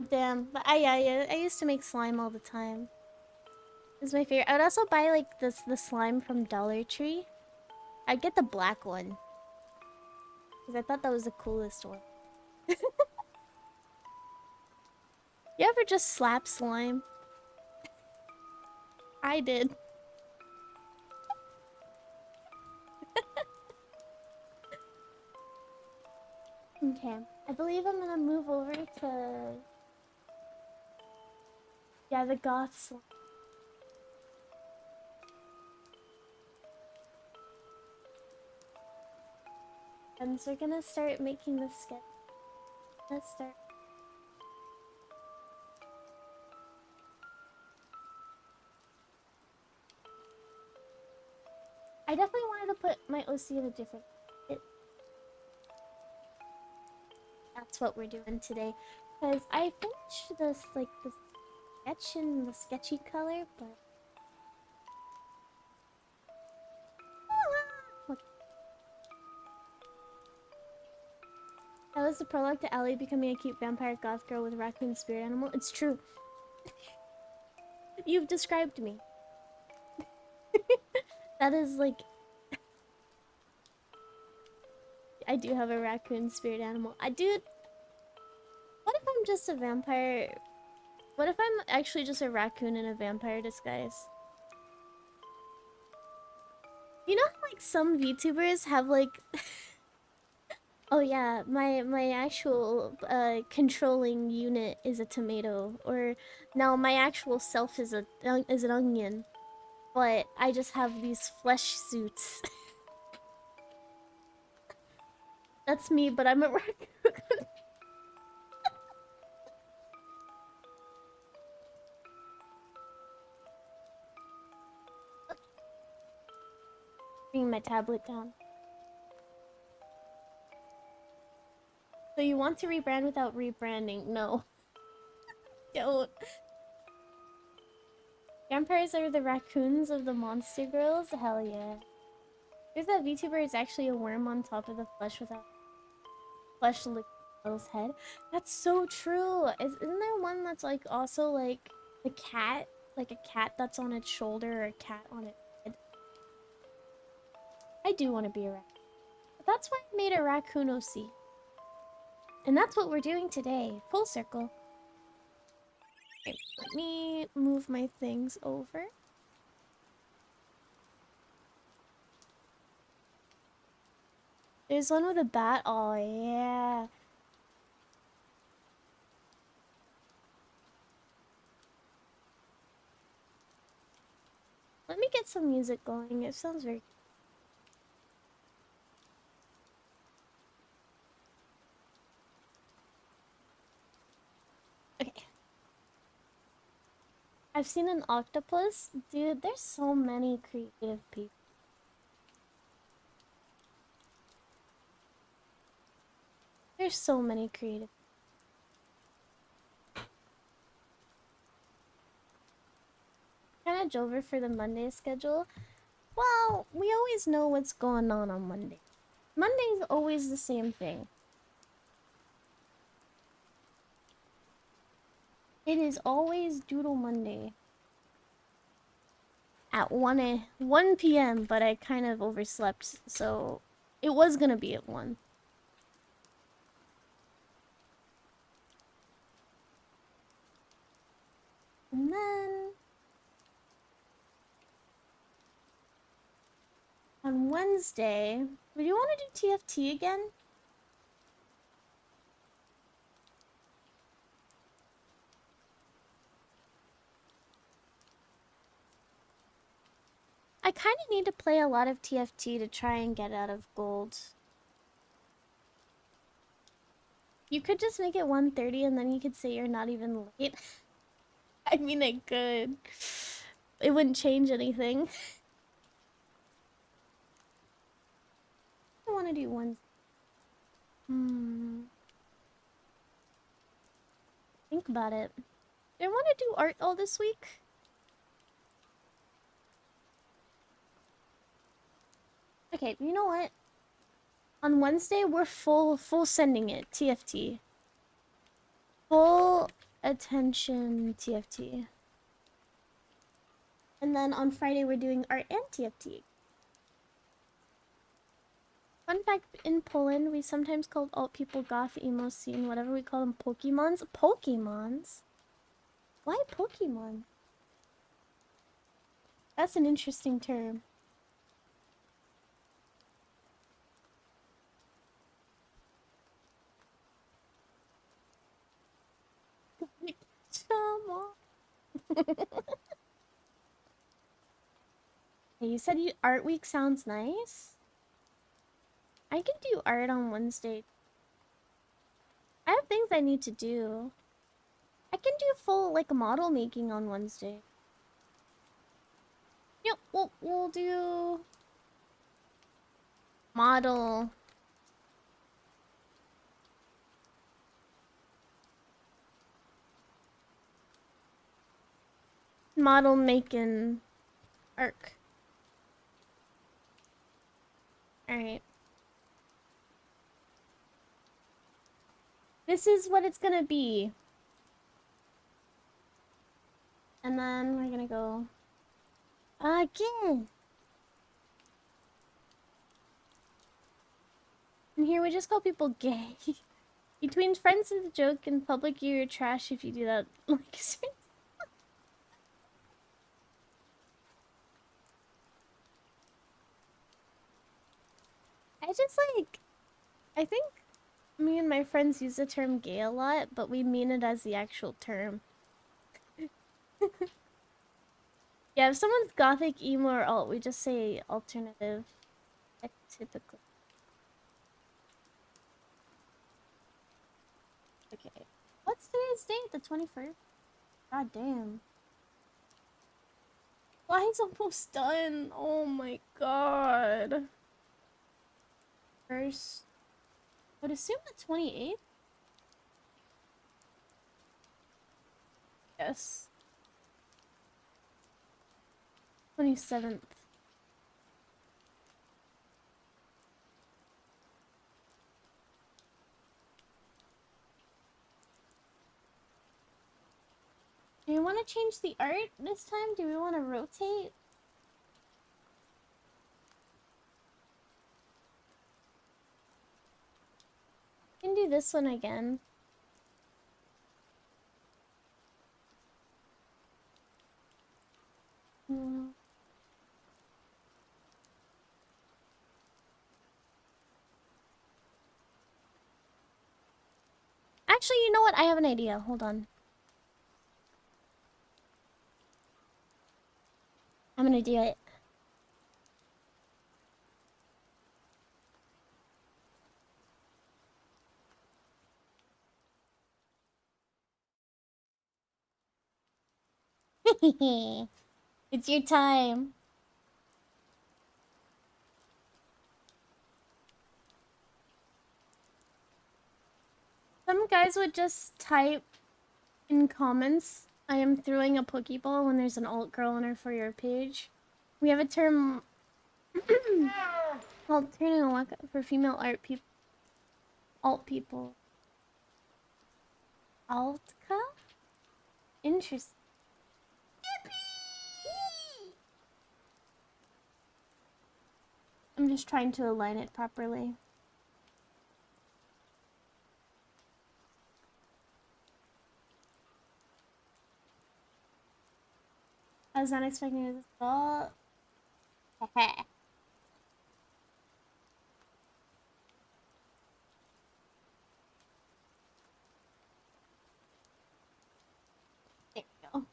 Damn, but I used to make slime all the time. It's my favorite. I would also buy like the slime from Dollar Tree. I'd get the black one because I thought that was the coolest one. You ever just slap slime? I did. Okay, I believe I'm gonna move over to yeah the goth slime. And so we're gonna start making the sketch. Let's start. I definitely wanted to put my OC in a different. That's what we're doing today, because I finished this like the sketch in the sketchy color, but look, that was the prologue to Ellie becoming a cute vampire goth girl with a raccoon spirit animal. It's true. You've described me. That is like I do have a raccoon spirit animal. I do. What if I'm just a vampire? What if I'm actually just a raccoon in a vampire disguise? You know how like some VTubers have like oh yeah, my actual controlling unit is a tomato, or no, my actual self is an onion, but I just have these flesh suits. That's me, but I'm a raccoon. Bring my tablet down. So you want to rebrand without rebranding? No, don't. Vampires are the raccoons of the monster girls? Hell yeah. There's that VTuber is actually a worm on top of the flesh without flesh licking girl's head. That's so true. Isn't there one that's like also like the cat? Like a cat that's on its shoulder or a cat on its head? I do want to be a raccoon. But that's why I made a raccoon OC. And that's what we're doing today. Full circle. Okay, let me move my things over. There's one with a bat. Oh, yeah. Let me get some music going. It sounds very... Okay. I've seen an octopus. Dude, there's so many creative people. There's so many creative. Kind of over for the Monday schedule. Well, we always know what's going on Monday. Monday's always the same thing. It is always Doodle Monday. At 1 p.m., but I kind of overslept, so it was gonna be at 1. And then on Wednesday, would you want to do TFT again? I kind of need to play a lot of TFT to try and get out of gold. You could just make it 1:30 and then you could say you're not even late. I mean, I could. It wouldn't change anything. I want to do one. Think about it. Do I want to do art all this week? Okay, you know what? On Wednesday, we're full sending it. TFT. Full attention TFT. And then on Friday, we're doing art and TFT. Fun fact, in Poland, we sometimes called alt people goth, emo, scene, whatever we call them, Pokemons. Pokemons? Why Pokemon? That's an interesting term. Hey, you said art week sounds nice? I can do art on Wednesday. I have things I need to do. I can do full, like, model making on Wednesday. Yep, we'll do model. Model making arc. Alright. This is what it's gonna be. And then we're gonna go again. And here we just call people gay. Between friends it's a joke, in public you're trash if you do that. Like, I just like, I think me and my friends use the term gay a lot, but we mean it as the actual term. Yeah, if someone's gothic, emo, or alt, we just say alternative. Like, typically. Okay. What's today's date? The 21st? God damn. Line's almost done. Oh my god. First, I would assume the 28th? Yes. 27th. Do we want to change the art this time? Do we want to rotate? We can do this one again. Actually, you know what? I have an idea. Hold on. I'm gonna do it. It's your time. Some guys would just type in comments, I am throwing a Pokeball when there's an alt girl on our For Your page. We have a term called turning a walk for female alt people. Altka? Interesting. I'm just trying to align it properly. I was not expecting this at all. There we go.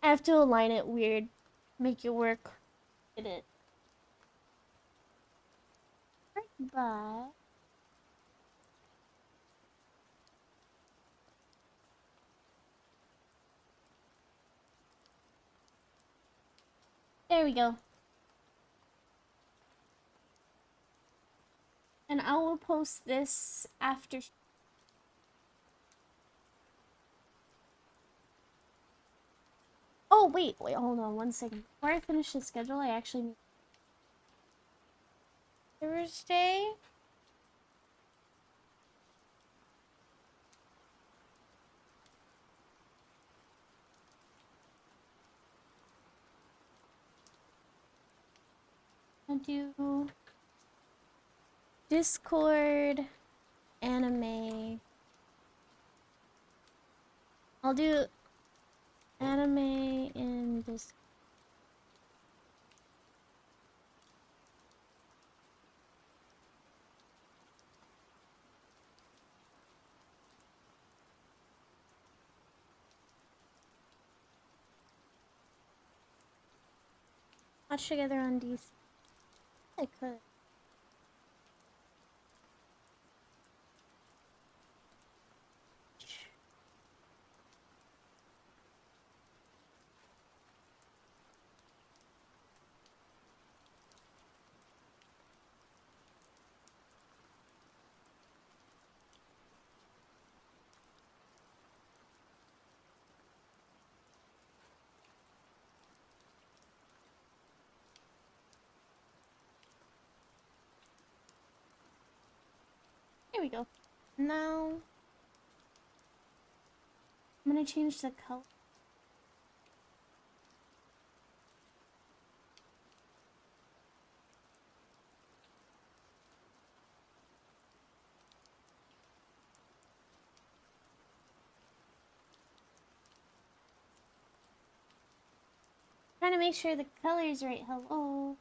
I have to align it weird make it work. Get it. But there we go. And I will post this after. Oh, wait, hold on 1 second. Before I finish the schedule, I actually need Thursday. I'll do Discord, anime. I'll do anime in Discord. Watch together on DC. I could. Here we go. Now I'm gonna change the color. Trying to make sure the color is right. Hello.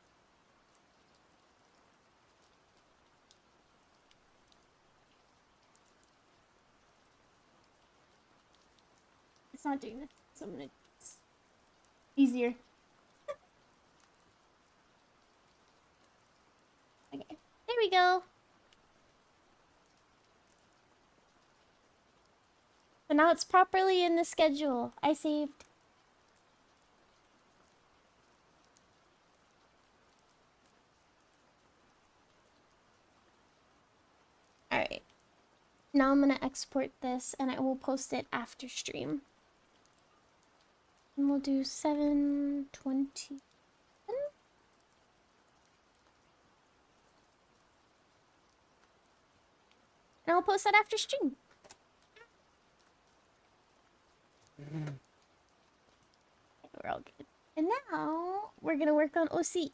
It's not doing this, so I'm gonna. It's easier. Okay. There we go. So now it's properly in the schedule. I saved. Alright. Now I'm gonna export this and I will post it after stream. And we'll do 7:20. And I'll post that after stream. We're all good. And now we're gonna work on OC.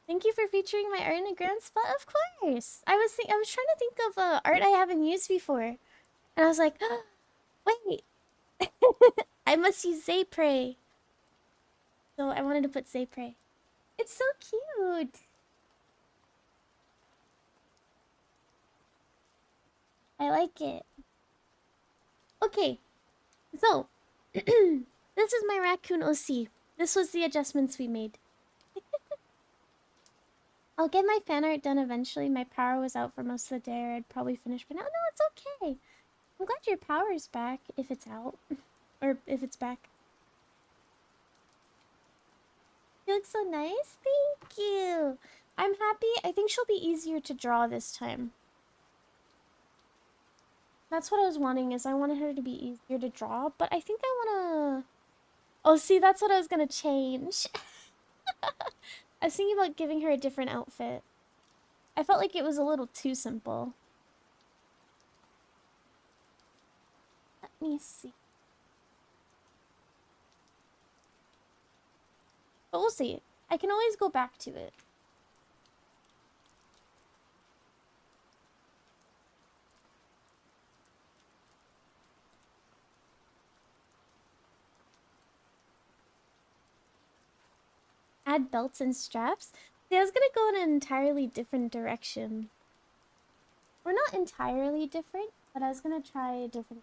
Thank you for featuring my art in a grand spot. Of course. I was trying to think of art I haven't used before, and I was like, oh, wait, I must use Zaypray. So I wanted to put Zaypray. It's so cute. I like it. Okay, so this is my raccoon OC. This was the adjustments we made. I'll get my fan art done eventually. My power was out for most of the day, or I'd probably finish by now. No, it's okay. I'm glad your power's back, if it's out. Or if it's back. You look so nice. Thank you. I'm happy. I think she'll be easier to draw this time. That's what I was wanting, is I wanted her to be easier to draw, but I think I wanna... Oh, see, that's what I was gonna change. I was thinking about giving her a different outfit. I felt like it was a little too simple. Let me see. But we'll see. I can always go back to it. Add belts and straps? See, I was gonna go in an entirely different direction. We're not entirely different, but I was gonna try a different...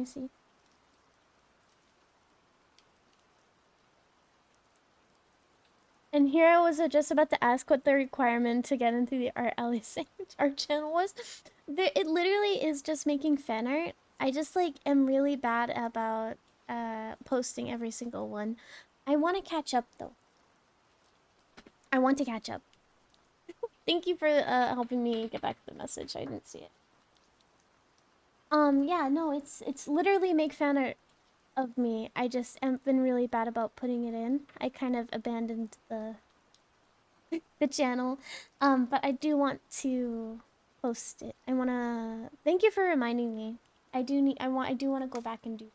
me see. And here I was just about to ask what the requirement to get into the Art Alley art channel was. It literally is just making fan art. I just like am really bad about posting every single one. I want to catch up though. I want to catch up. Thank you for helping me get back to the message. I didn't see it. Yeah, no, it's literally make fan art of me. I just have been really bad about putting it in. I kind of abandoned the channel. But I do want to post it. I wanna thank you for reminding me. I do want to go back and do.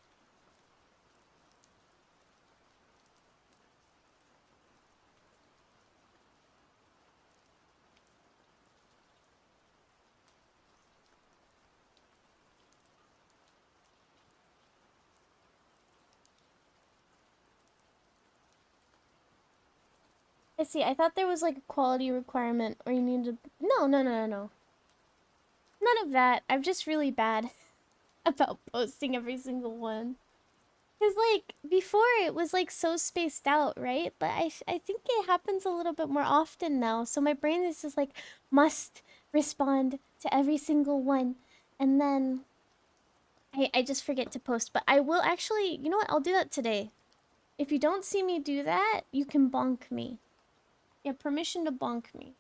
I see. I thought there was like a quality requirement or you needed to... No, no, no, no, no. None of that. I'm just really bad about posting every single one. Because, like, before it was, like, so spaced out, right? But I think it happens a little bit more often now. So my brain is just, like, must respond to every single one. And then I just forget to post. But I will actually... You know what? I'll do that today. If you don't see me do that, you can bonk me. You have permission to bonk me.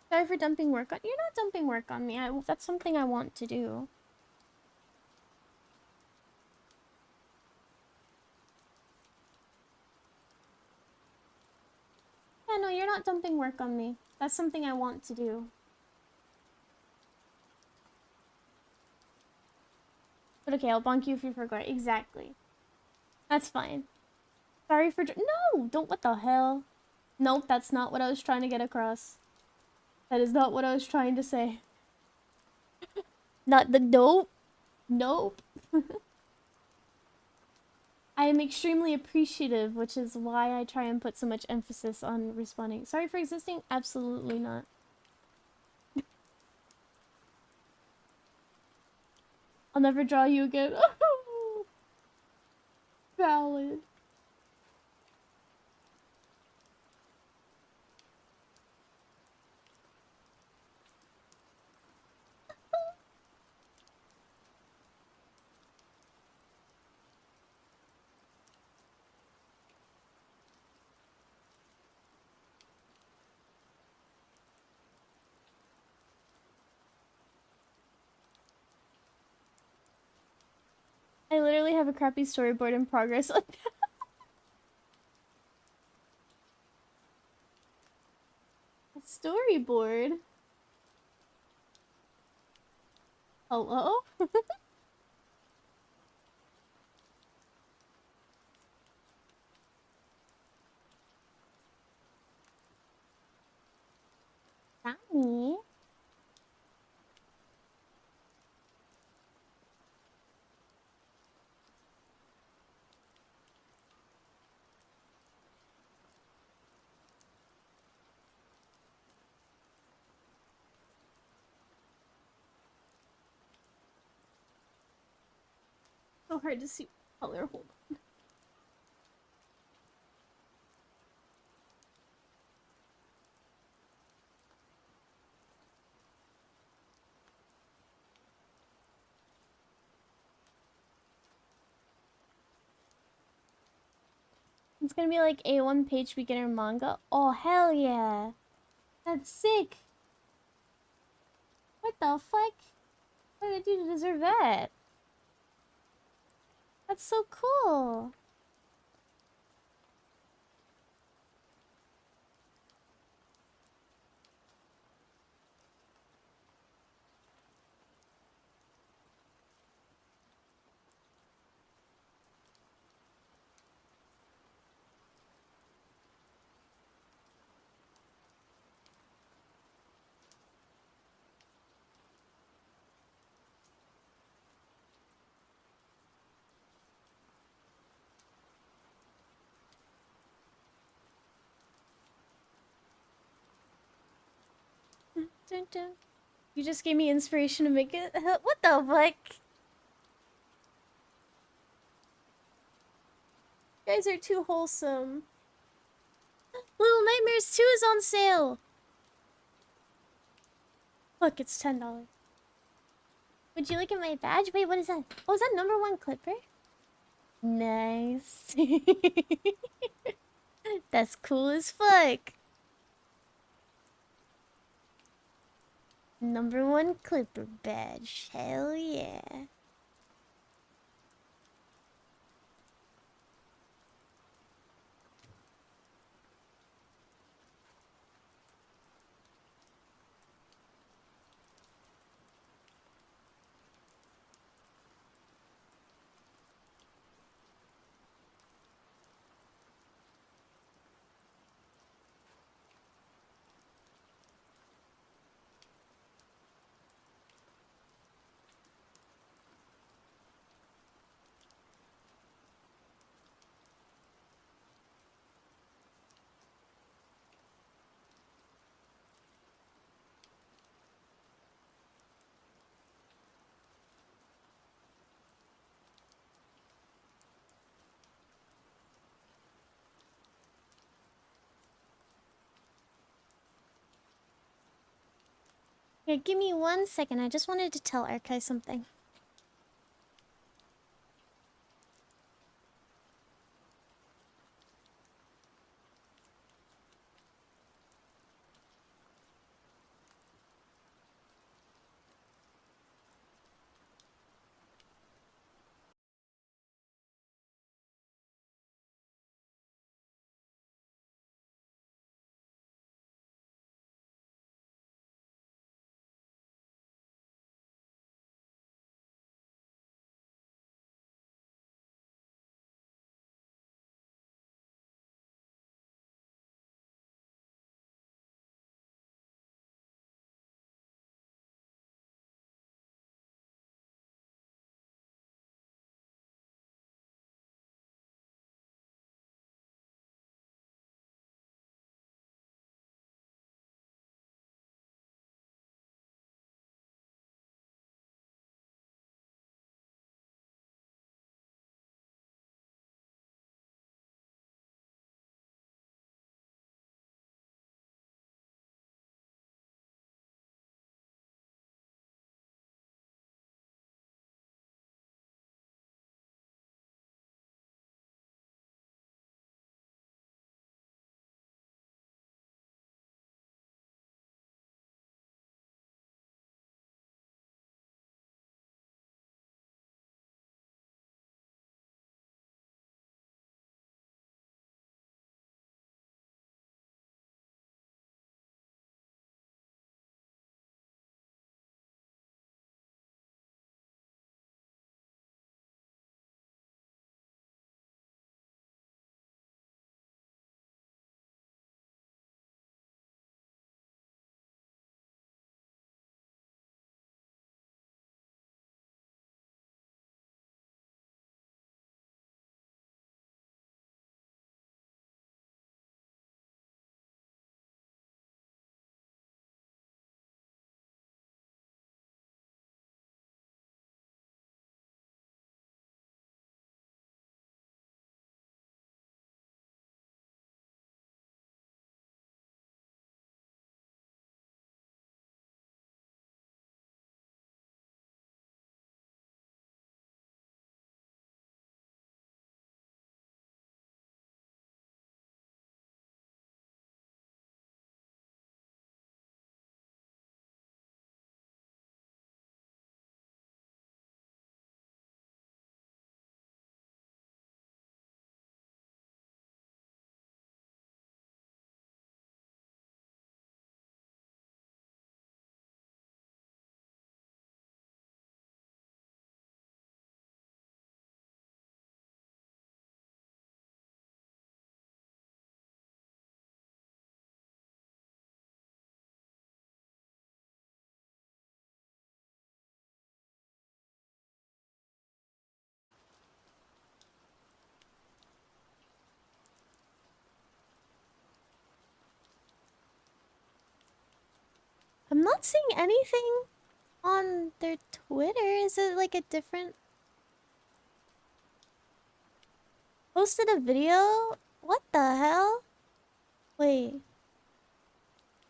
Sorry for dumping work on... You're not dumping work on me. That's something I want to do. Yeah, no, you're not dumping work on me. That's something I want to do. But okay, I'll bonk you if you forgot. Exactly. That's fine. Sorry for... No! Don't... What the hell? Nope, that's not what I was trying to get across. That is not what I was trying to say. Not the... Nope. Nope. I am extremely appreciative, which is why I try and put so much emphasis on responding. Sorry for existing? Absolutely not. I'll never draw you again. Valid. I literally have a crappy storyboard in progress. A storyboard? Hello? Nani? So hard to see color. Hold on. It's gonna be like a one-page beginner manga. Oh, hell yeah. That's sick. What the fuck? What did I do to deserve that? That's so cool. dun, dun. You just gave me inspiration to make it. What the fuck? You guys are too wholesome. Little Nightmares 2 is on sale. Look, it's $10. Would you look at my badge? Wait, what is that? Oh, is that #1 Clipper? Nice. That's cool as fuck. #1 Clipper badge. Hell yeah. Here, give me 1 second. I just wanted to tell Archive something. I'm not seeing anything on their Twitter. Is it like a different... Posted a video? What the hell? Wait.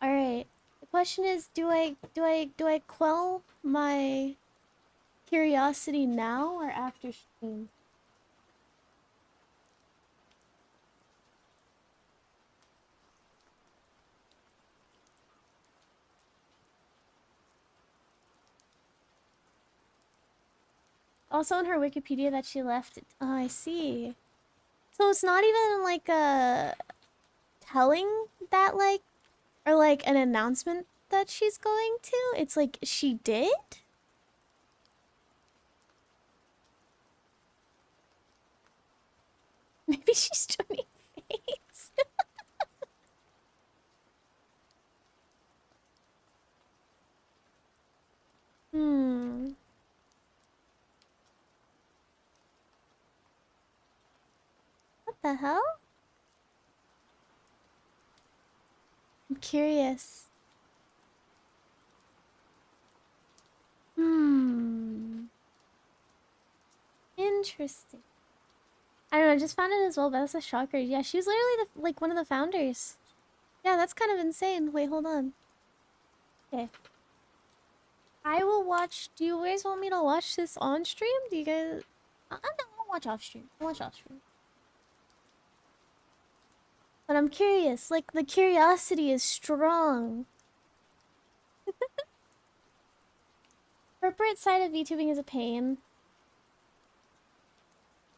Alright. The question is, do I quell my curiosity now or after stream? Also in her Wikipedia that she left. Oh, I see. So it's not even like a telling that like, or like an announcement that she's going to. It's like she did? Maybe she's joining face. Hmm. What the hell? I'm curious. Hmm. Interesting. I don't know, I just found it as well, but that's a shocker. Yeah, she's literally the, like one of the founders. Yeah, that's kind of insane. Wait, hold on. Okay. I will watch. Do you guys want me to watch this on stream? Do you guys? No, I'll watch off stream. I'll watch off stream. But I'm curious. Like, the curiosity is strong. Corporate side of VTubing is a pain.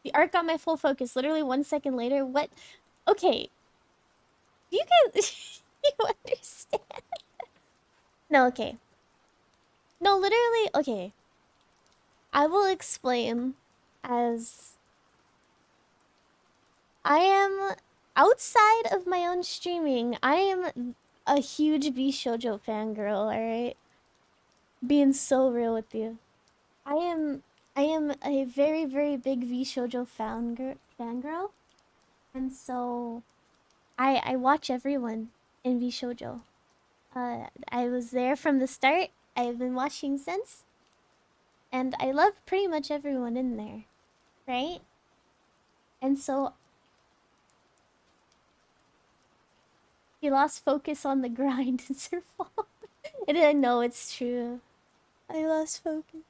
The art got my full focus literally 1 second later. What? Okay. You guys... you understand? No, okay. No, literally, okay. I will explain as... I am... Outside of my own streaming, I am a huge V Shoujo fangirl, alright? Being so real with you. I am... I am a very, very big V Shoujo fangirl. And so... I watch everyone in V Shoujo. I was there from the start. I've been watching since. And I love pretty much everyone in there. Right? And so he lost focus on the grind. It's her fault. And I know it's true. I lost focus.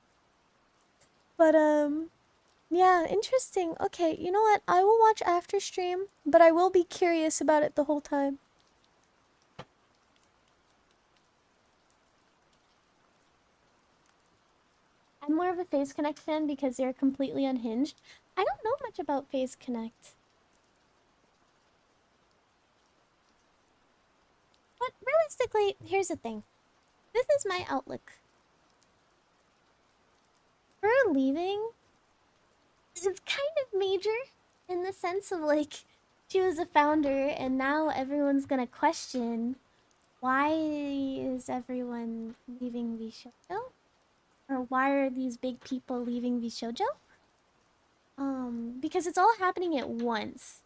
But yeah, interesting. Okay, you know what? I will watch after stream, but I will be curious about it the whole time. I'm more of a Phase Connect fan because they're completely unhinged. I don't know much about Phase Connect. But realistically, here's the thing. This is my outlook. Her leaving is kind of major in the sense of like she was a founder and now everyone's gonna question why is everyone leaving Vishojo? Or why are these big people leaving Vishojo? Because it's all happening at once.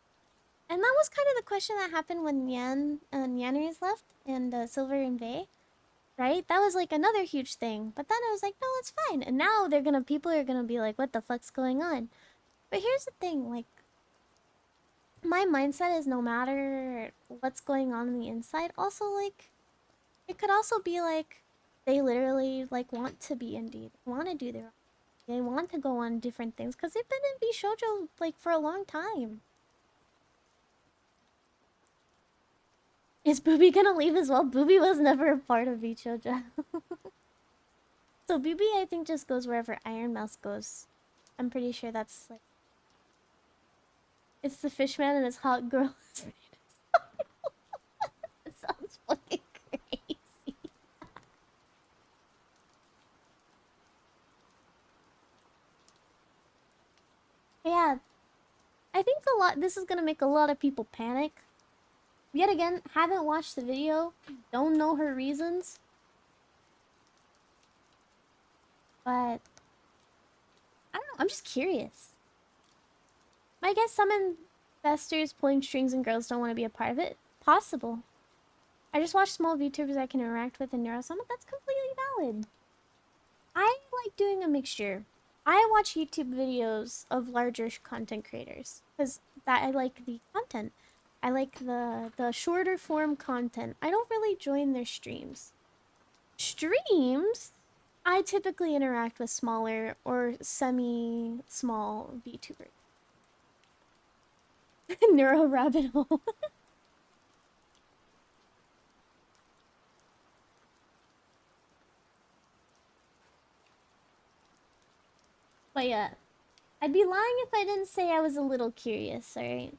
And that was kind of the question that happened when Nyaners left and Silver and Vey, right? That was like another huge thing. But then I was like, no, it's fine. And now people are gonna be like, what the fuck's going on? But here's the thing, like, my mindset is no matter what's going on the inside, also, like, it could also be like, they literally, like, want to be indie. They want to do their own. They want to go on different things, because they've been in V-Shoujo, like, for a long time. Is Booby gonna leave as well? Booby was never a part of V-Shoujo. So Booby, I think, just goes wherever Iron Mouse goes. I'm pretty sure that's, like... It's the Fishman and his hot girl. It sounds fucking crazy. Yeah, I think this is gonna make a lot of people panic. Yet again, haven't watched the video, don't know her reasons. But, I don't know, I'm just curious. I guess some investors pulling strings and girls don't want to be a part of it. Possible. I just watch small VTubers I can interact with in Neurosummit. That's completely valid. I like doing a mixture. I watch YouTube videos of larger content creators because that I like the content. I like the shorter form content. I don't really join their streams. Streams, I typically interact with smaller or semi-small VTubers. Neuro rabbit hole. But yeah, I'd be lying if I didn't say I was a little curious, alright?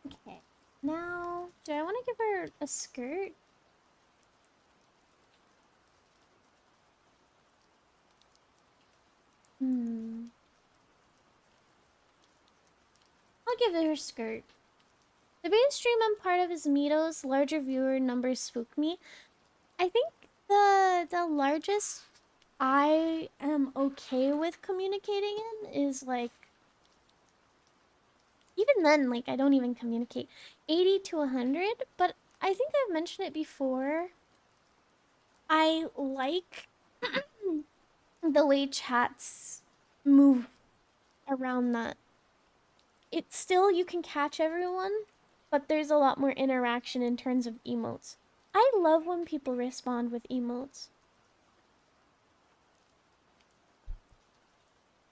Okay. Now, do I want to give her a skirt? Hmm. I'll give her a skirt. The mainstream I'm part of is Mito's. Larger viewer numbers spook me. I think the largest I am okay with communicating in is like, even then, like I don't even communicate. 80 to 100, but I think I've mentioned it before. I like the way chats move around that. It's still, you can catch everyone, but there's a lot more interaction in terms of emotes. I love when people respond with emotes.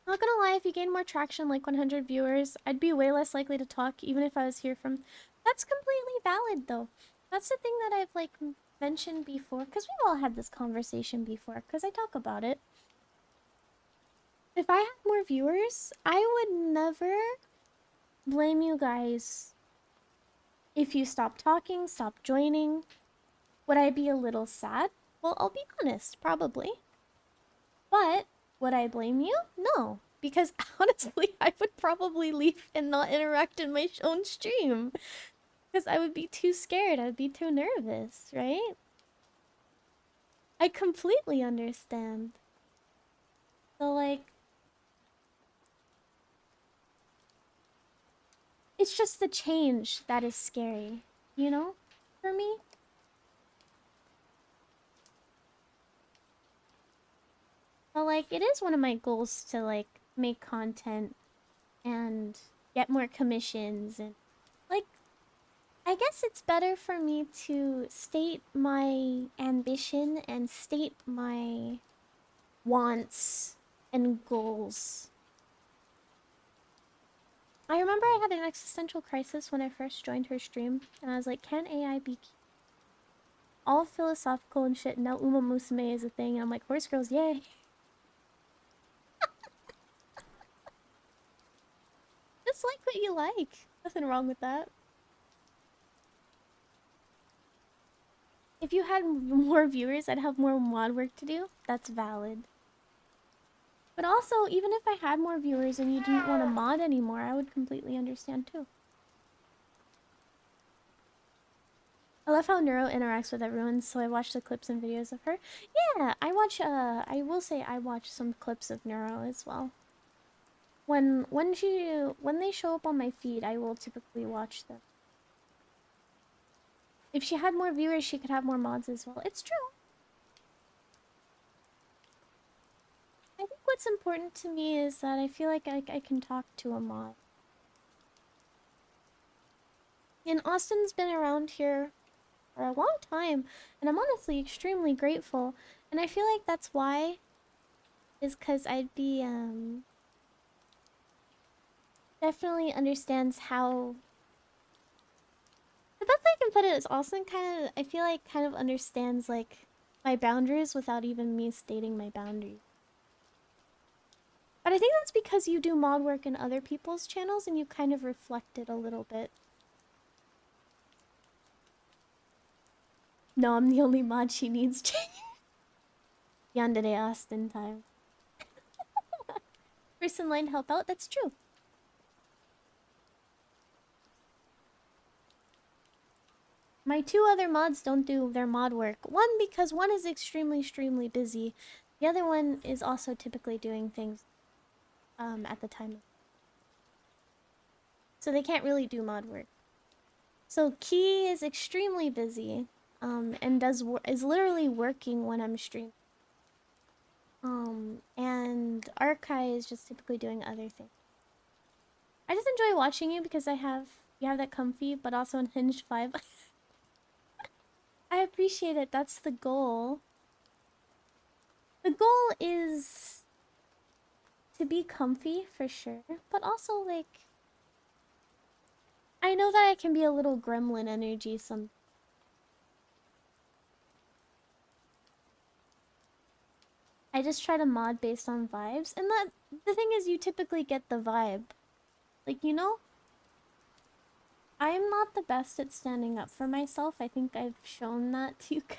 Not gonna lie, if you gain more traction, like 100 viewers, I'd be way less likely to talk, even if I was here from... That's completely valid, though. That's the thing that I've, like, mentioned before, because we've all had this conversation before, because I talk about it. If I had more viewers, I would never blame you guys if you stop talking, stop joining. Would I be a little sad? Well, I'll be honest, probably. But would I blame you? No. Because honestly, I would probably leave and not interact in my own stream. Because I would be too scared. I'd be too nervous, right? I completely understand. So, like, it's just the change that is scary, you know? For me. But, like, it is one of my goals to, like, make content and get more commissions and, like, I guess it's better for me to state my ambition and state my wants and goals. I remember I had an existential crisis when I first joined her stream, and I was like, can AI be all philosophical and shit? Now Uma Musume is a thing, and I'm like, horse girls, yay. Just like what you like. Nothing wrong with that. If you had more viewers, I'd have more mod work to do. That's valid. But also, even if I had more viewers and you didn't want to mod anymore, I would completely understand too. I love how Neuro interacts with everyone, so I watch the clips and videos of her. Yeah, I will say I watch some clips of Neuro as well. When they show up on my feed, I will typically watch them. If she had more viewers, she could have more mods as well. It's true. I think what's important to me is that I feel like I can talk to a mod. And Austin's been around here for a long time, and I'm honestly extremely grateful. And I feel like that's why, is because I'd be, definitely understands how... The best I can put it is Austin kind of, I feel like, kind of understands, like, my boundaries without even me stating my boundaries. But I think that's because you do mod work in other people's channels and you kind of reflect it a little bit. No, I'm the only mod she needs. Yandere Austin time. First in line help out, that's true. My two other mods don't do their mod work. One, because one is extremely busy. The other one is also typically doing things. at the time. So they can't really do mod work. So Key is extremely busy, and is literally working when I'm streaming. And Arkai is just typically doing other things. I just enjoy watching you because you have that comfy but also unhinged vibe. I appreciate it. That's the goal. The goal is to be comfy for sure, but also like I know that I can be a little gremlin energy some. I just try to mod based on vibes, and the thing is you typically get the vibe. Like, you know, I'm not the best at standing up for myself. I think I've shown that to you guys.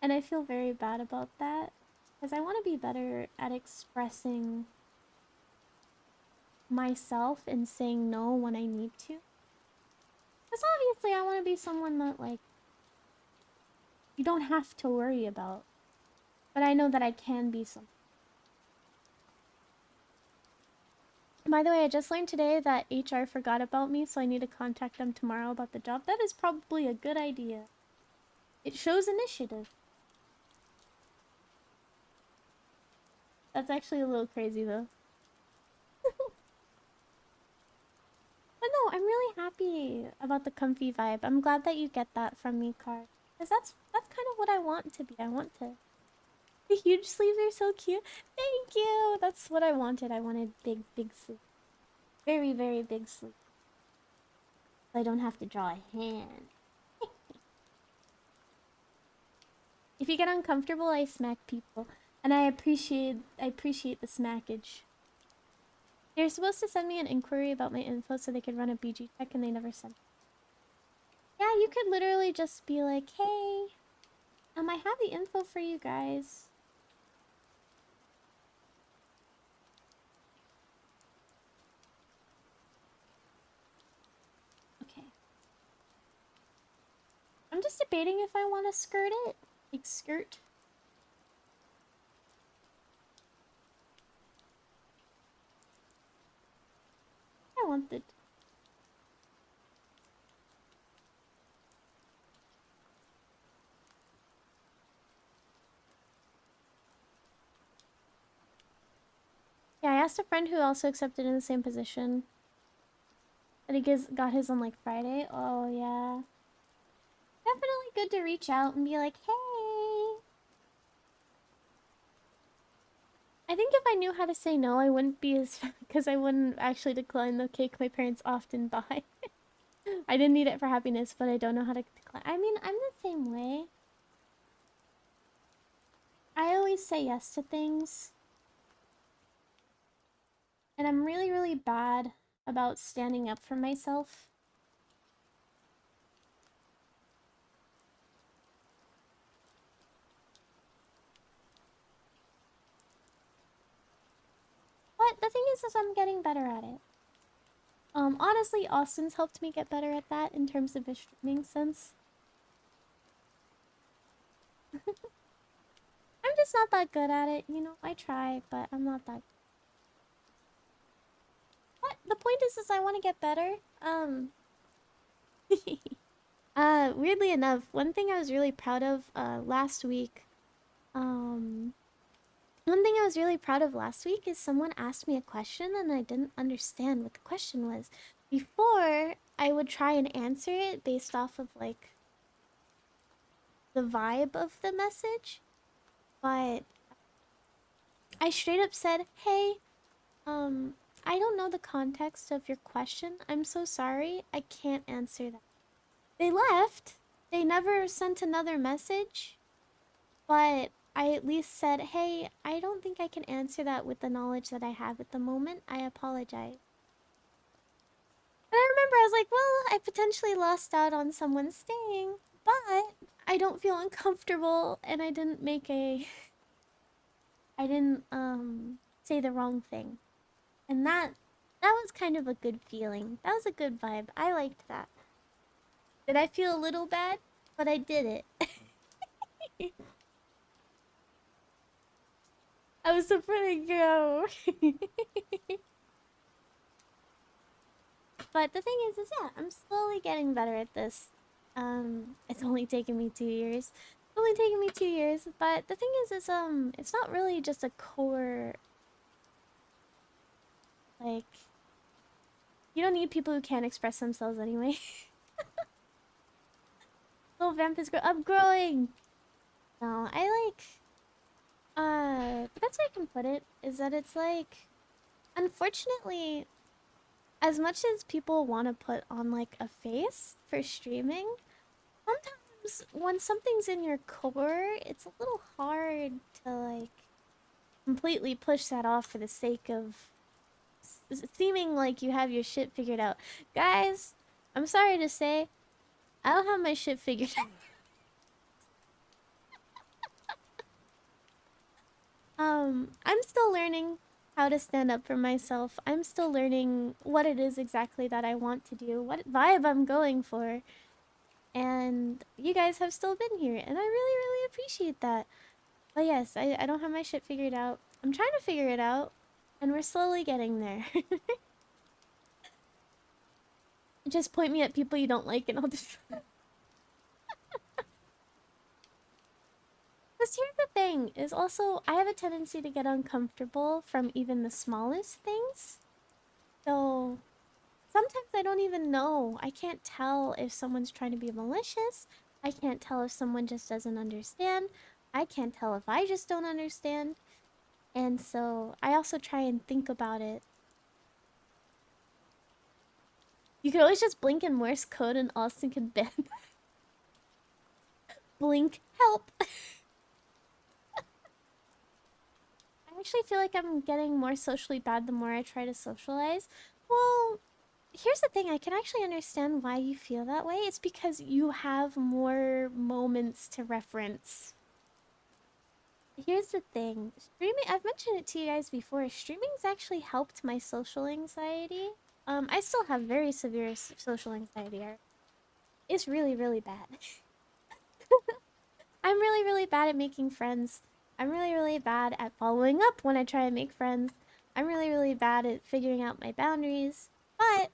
And I feel very bad about that because I want to be better at expressing myself and saying no when I need to. Because obviously I want to be someone that, like, you don't have to worry about. But I know that I can be some. By the way, I just learned today that HR forgot about me, so I need to contact them tomorrow about the job. That is probably a good idea. It shows initiative. That's actually a little crazy, though. But no, I'm really happy about the comfy vibe. I'm glad that you get that from me, Car. Because that's kind of what I want to be. I want to... The huge sleeves are so cute. Thank you! That's what I wanted. I wanted big, big sleeves. Very, very big sleeves. So I don't have to draw a hand. If you get uncomfortable, I smack people. And I appreciate the smackage. They're supposed to send me an inquiry about my info so they could run a BG check and they never sent. Yeah, you could literally just be like, hey, I have the info for you guys. Okay. I'm just debating if I want to skirt it. Like, skirt. I want the... Yeah, I asked a friend who also accepted in the same position. That got his on like Friday. Oh, yeah. Definitely good to reach out and be like, hey. I think if I knew how to say no, I wouldn't be as... Because I wouldn't actually decline the cake my parents often buy. I didn't need it for happiness, but I don't know how to decline. I mean, I'm the same way. I always say yes to things. And I'm really, really bad about standing up for myself. But the thing is I'm getting better at it. Honestly, Austin's helped me get better at that in terms of his streaming sense. I'm just not that good at it, you know? I try, but I'm not that... But the point is I want to get better. Weirdly enough, one thing I was really proud of, last week, one thing I was really proud of last week is someone asked me a question and I didn't understand what the question was. Before, I would try and answer it based off of, like, the vibe of the message. But I straight up said, hey, I don't know the context of your question. I'm so sorry. I can't answer that. They left. They never sent another message. But I at least said, hey, I don't think I can answer that with the knowledge that I have at the moment. I apologize. And I remember I was like, well, I potentially lost out on someone staying, but I don't feel uncomfortable and I didn't make a... I didn't, say the wrong thing. And that was kind of a good feeling. That was a good vibe. I liked that. Did I feel a little bad? But I did it. I was so pretty go. But the thing is yeah, I'm slowly getting better at this. It's only taken me 2 years. It's only taken me 2 years, but the thing is it's not really just a core, like, you don't need people who can't express themselves anyway. Little vamp is I'm growing. No, I like, the best way I can put it is that it's like, unfortunately, as much as people want to put on like a face for streaming, sometimes when something's in your core, it's a little hard to like completely push that off for the sake of seeming like you have your shit figured out. Guys, I'm sorry to say, I don't have my shit figured out. I'm still learning how to stand up for myself. I'm still learning what it is exactly that I want to do, what vibe I'm going for. And you guys have still been here, and I really, really appreciate that. But yes, I don't have my shit figured out. I'm trying to figure it out, and we're slowly getting there. Just point me at people you don't like, and I'll just. Because here's the thing: is also I have a tendency to get uncomfortable from even the smallest things. So sometimes I don't even know. I can't tell if someone's trying to be malicious. I can't tell if someone just doesn't understand. I can't tell if I just don't understand. And so I also try and think about it. You could always just blink in Morse code and Austin can bend. Blink, help! I actually feel like I'm getting more socially bad the more I try to socialize. Well, here's the thing, I can actually understand why you feel that way. It's because you have more moments to reference. Here's the thing, streaming, I've mentioned it to you guys before, streaming's actually helped my social anxiety. I still have very severe social anxiety. It's really, really bad. I'm really, really bad at making friends. I'm really, really bad at following up when I try and make friends. I'm really, really bad at figuring out my boundaries. But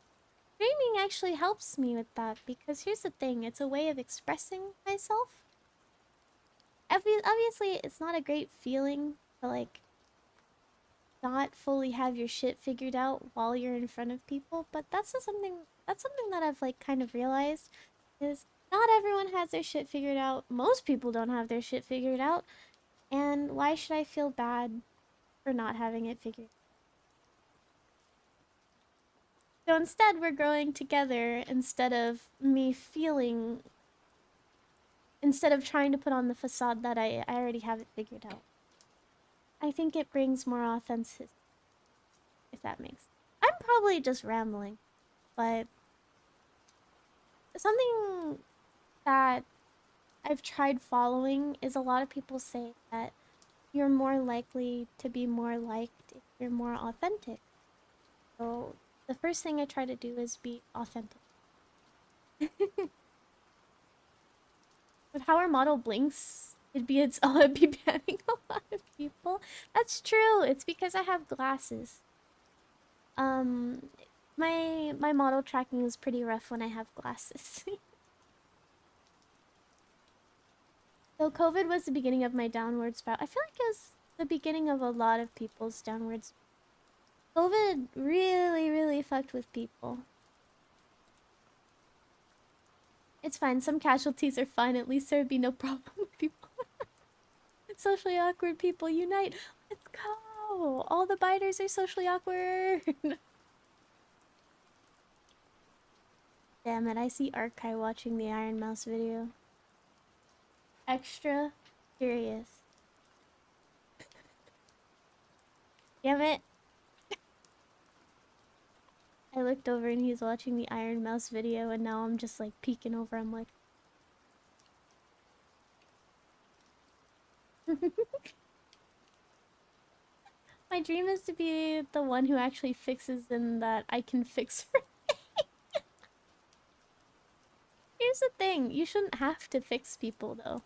streaming actually helps me with that because here's the thing, it's a way of expressing myself. Obviously, it's not a great feeling to like not fully have your shit figured out while you're in front of people, but that's something that I've like kind of realized is not everyone has their shit figured out. Most people don't have their shit figured out. And why should I feel bad for not having it figured out? So instead, we're growing together instead of trying to put on the facade that I already have it figured out. I think it brings more authenticity, if that makes sense. I'm probably just rambling, but something that I've tried following is a lot of people say that you're more likely to be more liked if you're more authentic. So the first thing I try to do is be authentic. With how our model blinks, it'd be banning a lot of people. That's true. It's because I have glasses. Um, my model tracking is pretty rough when I have glasses. So COVID was the beginning of my downward spiral. I feel like it was the beginning of a lot of people's downwards. COVID really, really fucked with people. It's fine. Some casualties are fine. At least there would be no problem with people. Socially awkward people unite. Let's go. All the biters are socially awkward. Damn it, I see Arkai watching the Iron Mouse video. Extra curious. Damn it. I looked over and he's watching the Iron Mouse video and now I'm just like peeking over. I'm like... My dream is to be the one who actually fixes and that I can fix her. Here's the thing, you shouldn't have to fix people though.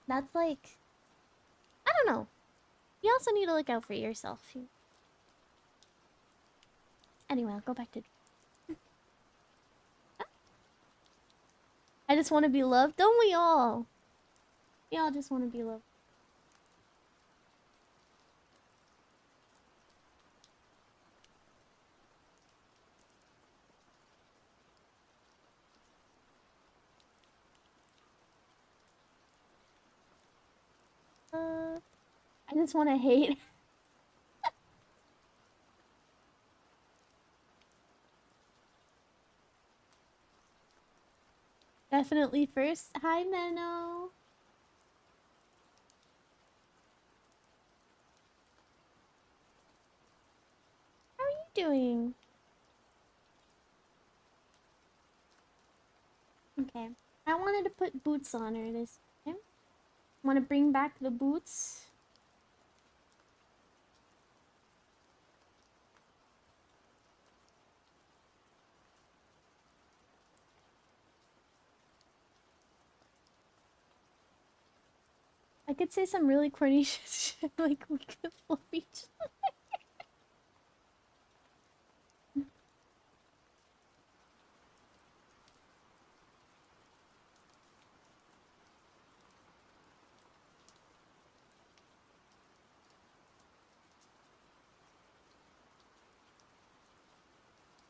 That's like... I don't know. You also need to look out for yourself. Anyway, I'll go back to... I just want to be loved. Don't we all? We all just want to be loved. I just want to hate. Definitely first. Hi, Menno. How are you doing? Okay. I wanted to put boots on her this time. Want to bring back the boots? I could say some really corny shit, like we could love each other.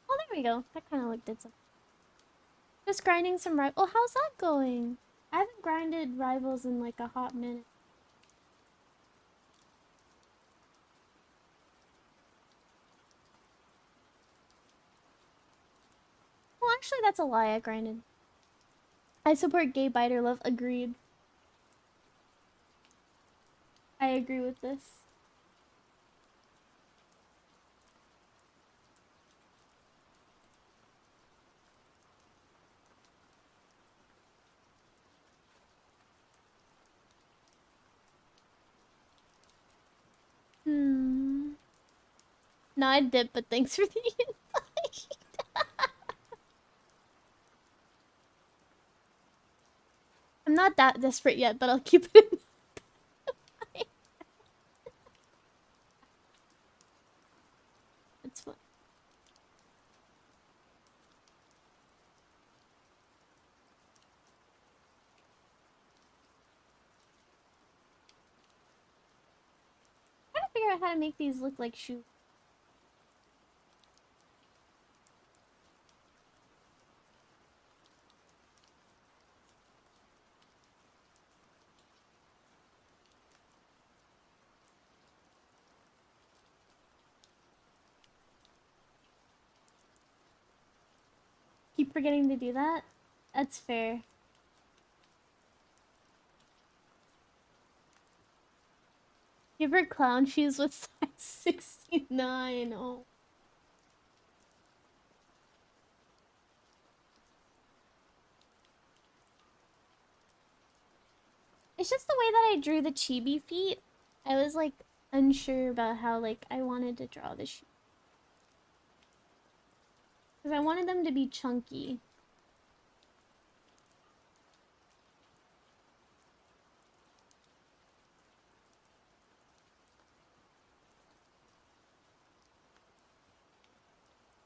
Oh, there we go. That kind of looked at some. Just grinding some Oh, how's that going? I haven't grinded rivals in like a hot minute. Well, actually, that's a lie. I grinded. I support gay biter love. Agreed. I agree with this. No, I did, but thanks for the invite. I'm not that desperate yet, but I'll keep it in mind. It's fun. I'm trying to figure out how to make these look like shoes. Keep forgetting to do that? That's fair. Give her clown shoes with size 69. Oh. It's just the way that I drew the chibi feet. I was like unsure about how like I wanted to draw the shoe. Because I wanted them to be chunky.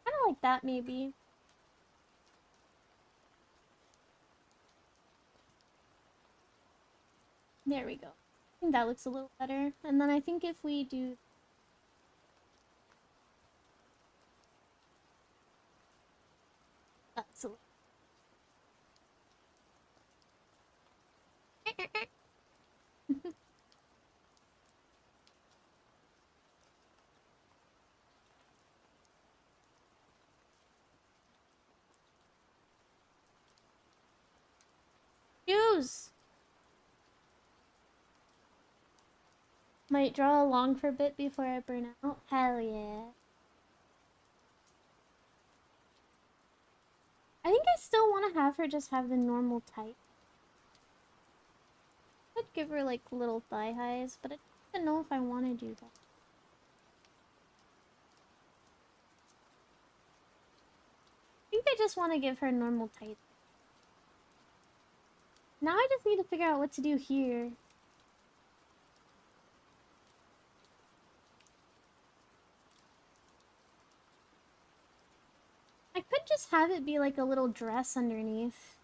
Kind of like that maybe. There we go. I think that looks a little better. And then I think if we do... That's a little... Shoes! Might draw along for a bit before I burn out. Hell yeah. I think I still want to have her just have the normal type. I'd give her like little thigh highs, but I don't know if I want to do that. I think I just want to give her normal type. Now I just need to figure out what to do here. just have it be like a little dress underneath.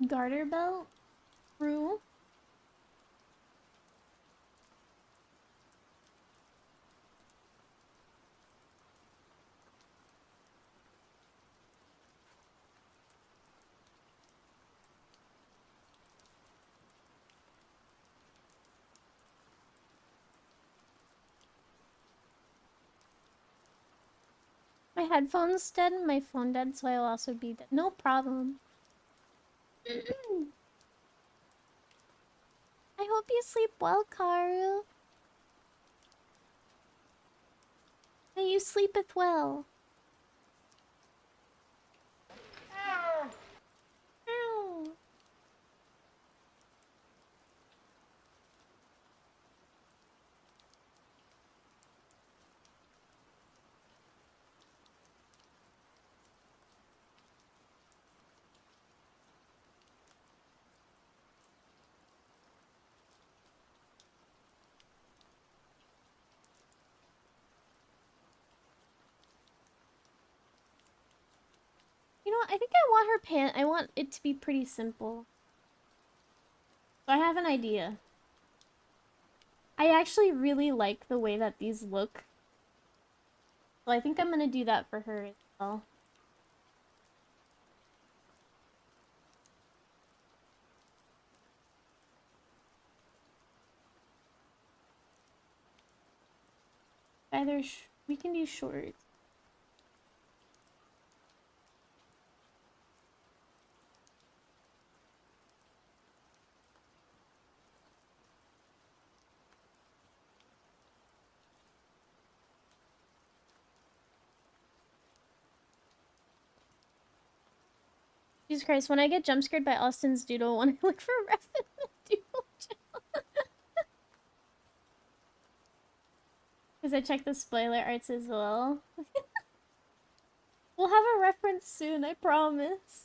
Garter belt? True. My headphones dead and my phone dead, so I'll also be dead. No problem. I hope you sleep well, Karu. May you sleepeth well. Ow. You know what? I think I want her I want it to be pretty simple. So I have an idea. I actually really like the way that these look. So I think I'm gonna do that for her as well. Either we can do shorts. Jesus Christ, when I get jump scared by Austin's doodle, when I look for ref in the doodle channel. Because I checked the spoiler arts as well. We'll have a reference soon, I promise.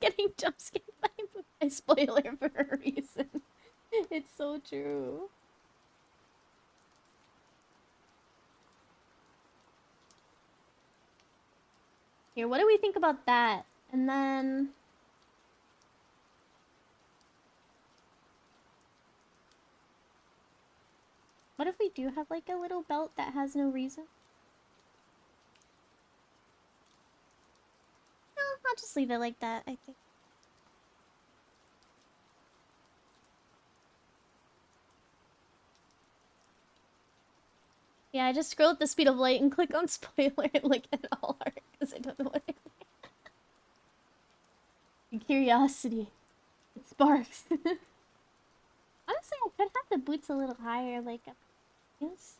Getting jump scared by a spoiler for a reason. It's so true. Here, what do we think about that? And then... what if we do have like a little belt that has no reason? No, I'll just leave it like that, I think. Yeah, I just scroll at the speed of light and click on spoiler and look at all art because I don't know what it is. Curiosity. It sparks. Honestly, I could have the boots a little higher, like yes.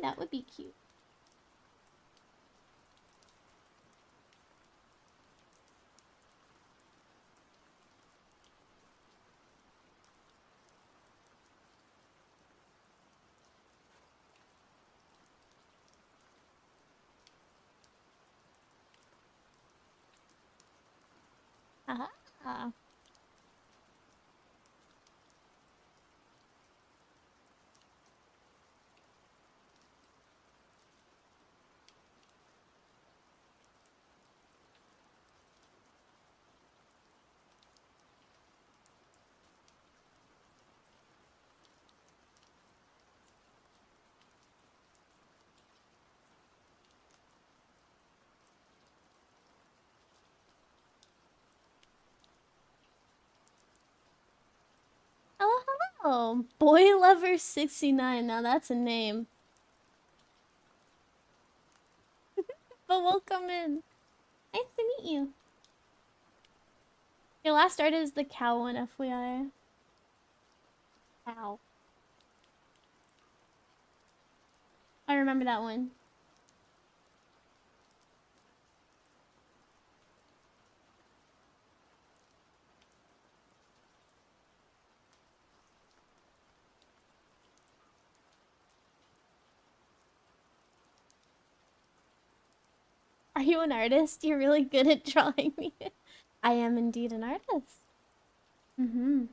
That would be cute. Aha. Hello, hello. Boy Lover 69. Now that's a name. But welcome in. Nice to meet you. Your last art is the cow one, FYI. Cow. I remember that one. Are you an artist? You're really good at drawing me. I am indeed an artist. Mm-hmm.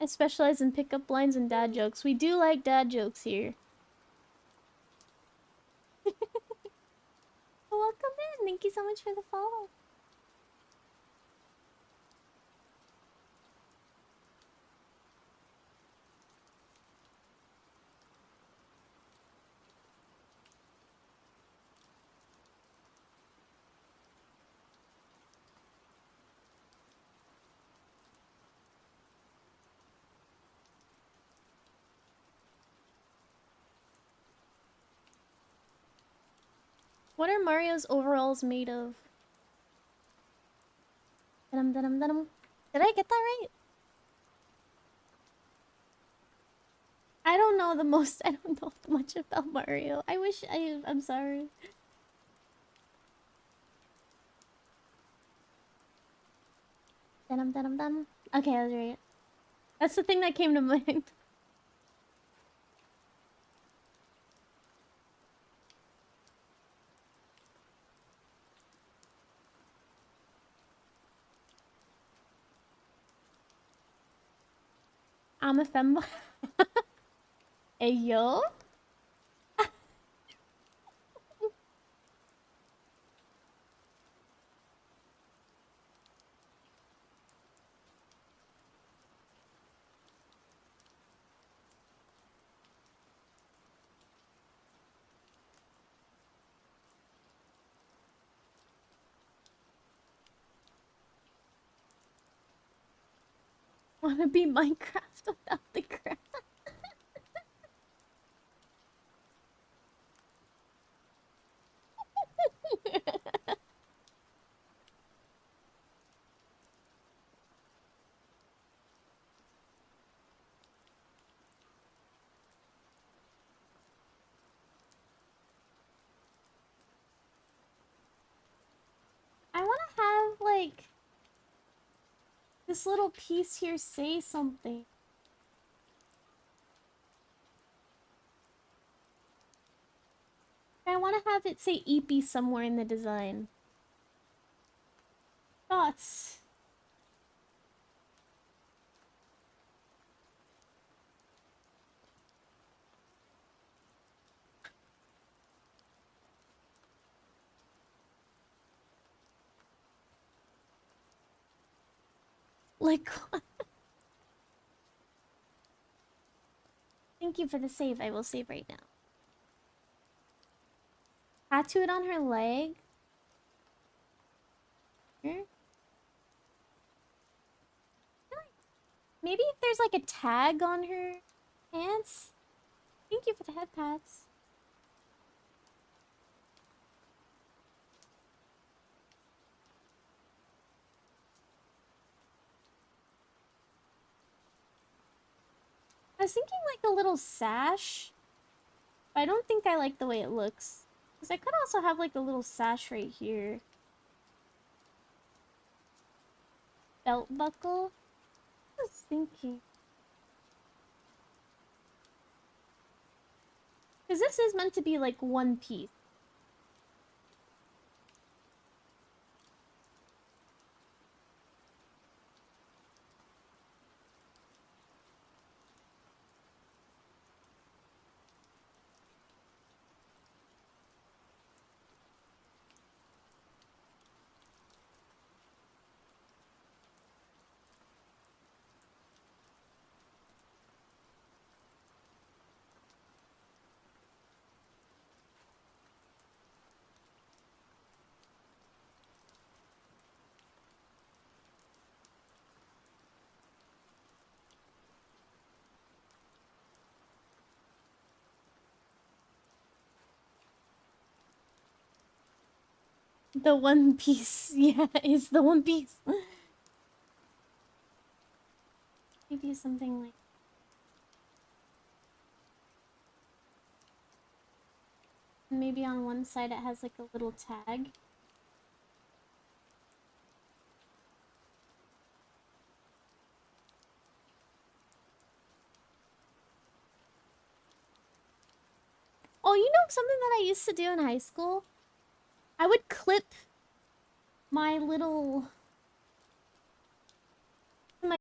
I specialize in pickup lines and dad jokes. We do like dad jokes here. Welcome in. Thank you so much for the follow. What are Mario's overalls made of? Dum dum dum. Did I get that right? I don't know the most. I don't know much about Mario. I wish I. I'm sorry. Dum dum dum. Okay, I was right. That's the thing that came to mind. I'm a femboy. Hey yo. Wanna be Minecraft without the crap? I wanna have like this little piece here say something. I wanna have it say Eepy somewhere in the design. Thoughts? Like, thank you for the save. I will save right now. Tattoo it on her leg. Here. Maybe if there's like a tag on her pants. Thank you for the head pats. I was thinking like a little sash. But I don't think I like the way it looks. Because I could also have like a little sash right here. Belt buckle? I was thinking. Because this is meant to be like one piece. The One Piece. Yeah, it's the One Piece. Maybe something like... Maybe on one side it has like a little tag. Oh, you know something that I used to do in high school? I would clip my little... My...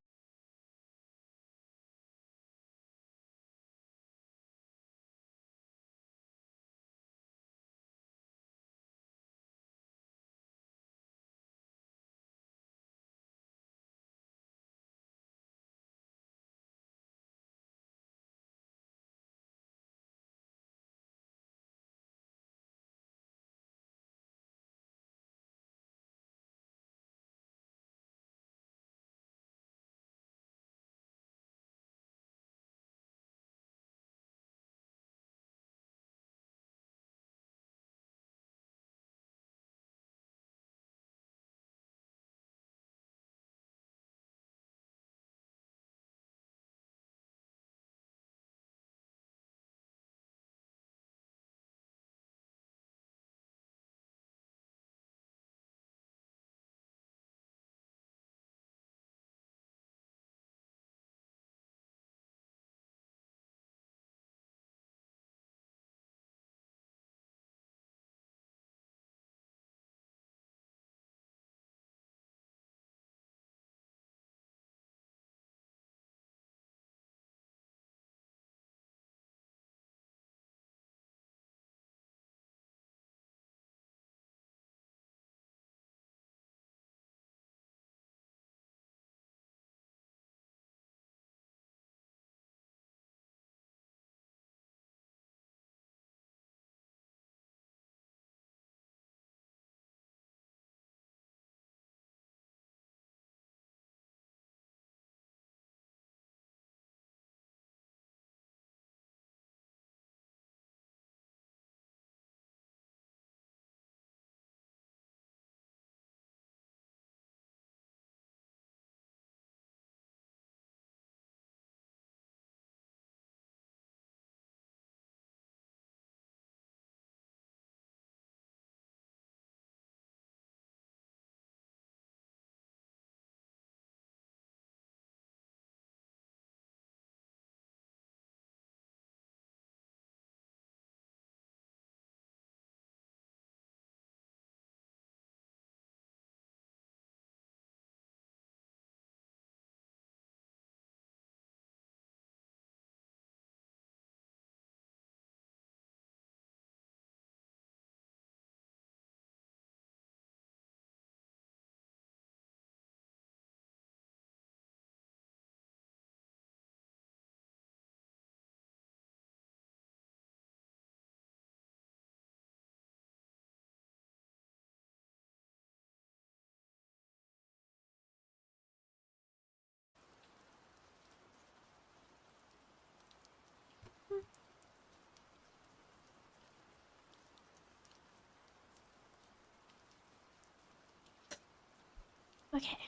Okay.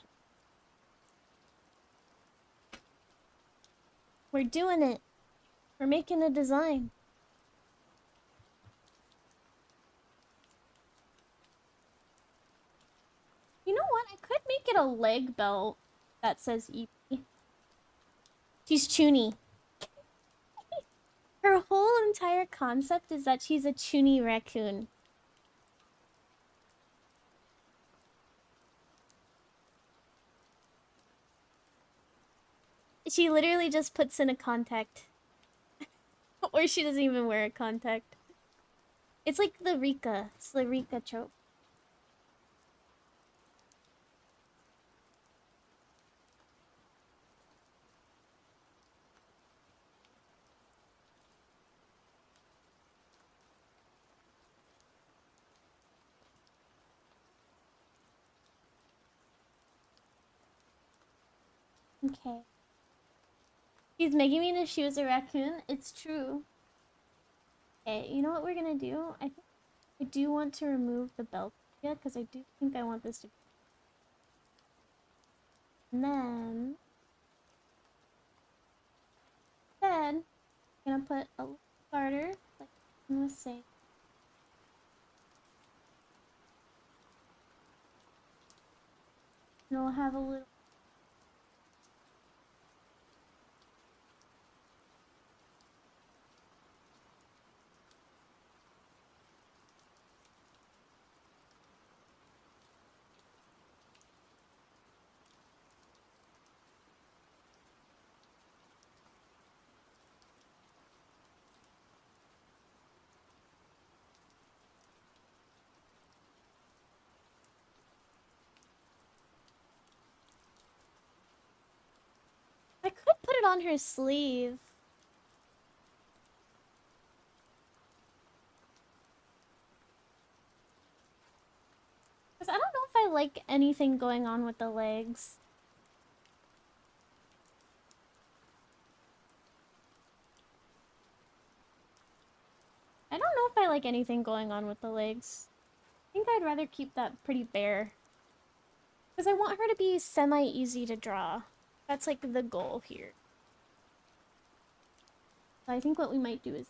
We're doing it. We're making a design. You know what? I could make it a leg belt that says EP. She's Chuny. Her whole entire concept is that she's a Chuny raccoon. She literally just puts in a contact. Or she doesn't even wear a contact. It's like the Rika. It's the Rika trope. Okay. She's making me as if she was a raccoon. It's true. Okay, you know what we're gonna do? I think I do want to remove the belt. Yeah, because I do think I want this to be. And then I'm gonna put a little garter, like I was saying. And we'll have a little. I could put it on her sleeve. Because I don't know if I like anything going on with the legs. I don't know if I like anything going on with the legs. I think I'd rather keep that pretty bare. Because I want her to be semi-easy to draw. That's like the goal here. So I think what we might do is...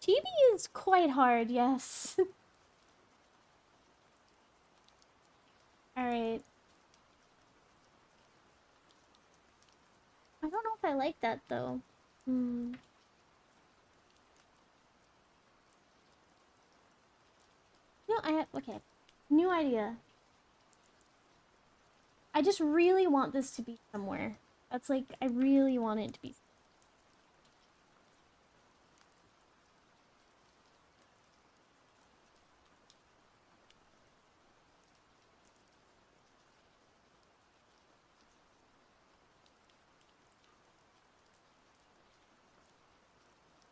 Chibi is quite hard, yes. Alright. I don't know if I like that, though. No, okay. New idea. I just really want this to be somewhere. That's like, I really want it to be.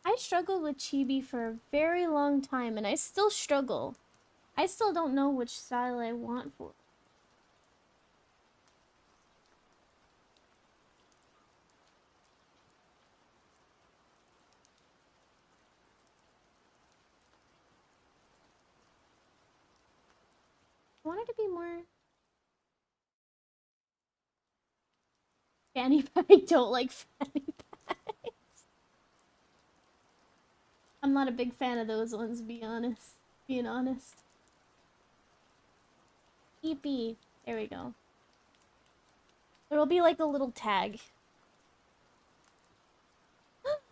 I struggled with chibi for a very long time, and I still struggle. I still don't know which style I want for. I want it to be more fanny pack. I don't like fanny packs. I'm not a big fan of those ones, being honest. EP. There we go. There'll be like a little tag.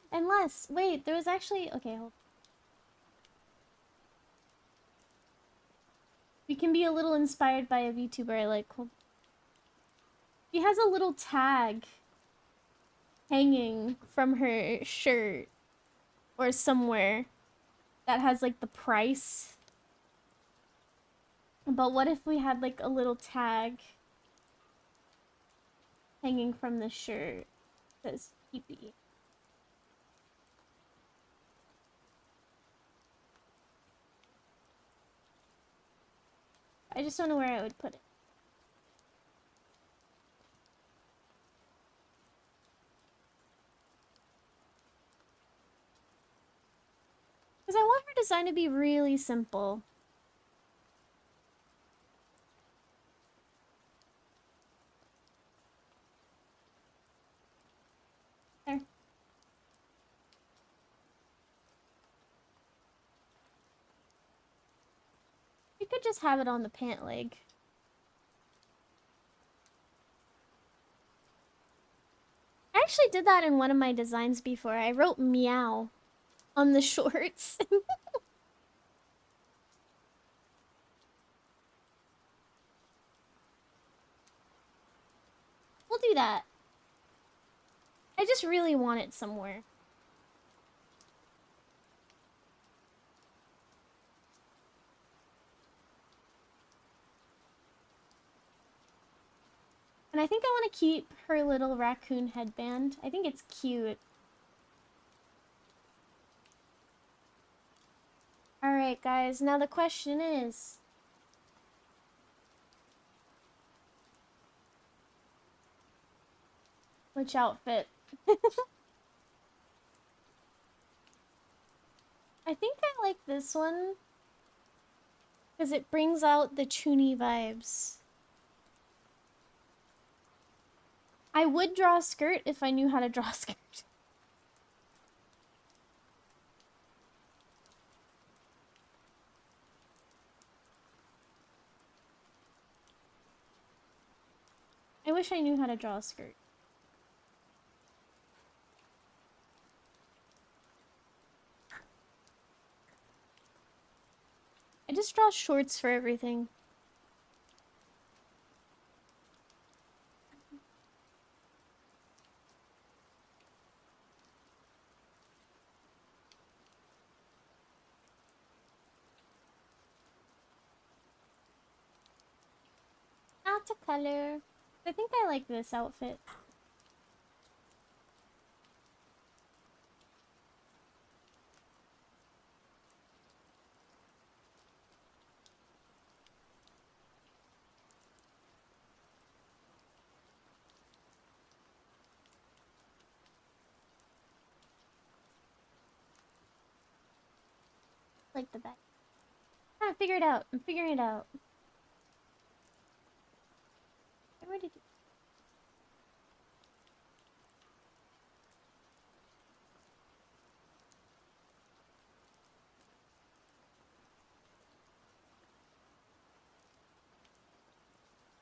Unless, wait, there was actually, okay, hold on. We can be a little inspired by a VTuber I like. She has a little tag hanging from her shirt or somewhere that has like the price. But what if we had like a little tag hanging from the shirt that says PP? I just don't know where I would put it. Because I want her design to be really simple. There. You could just have it on the pant leg. I actually did that in one of my designs before. I wrote meow on the shorts. We'll do that. I just really want it somewhere. And I think I want to keep her little raccoon headband. I think it's cute. Alright, guys. Now the question is... which outfit? I think I like this one because it brings out the toony vibes. I would draw a skirt if I knew how to draw a skirt. I wish I knew how to draw a skirt. I just draw shorts for everything. Not to color. I think I like this outfit. Like the back. Ah, figure it out. I'm figuring it out. Where did you...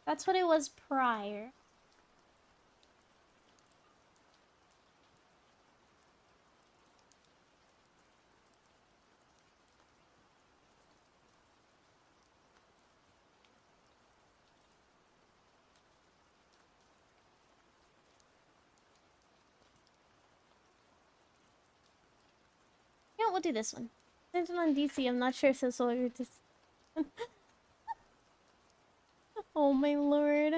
That's what it was prior. Yeah, we'll do this one. Since I'm on DC, I'm not sure if this will just... Oh my lord.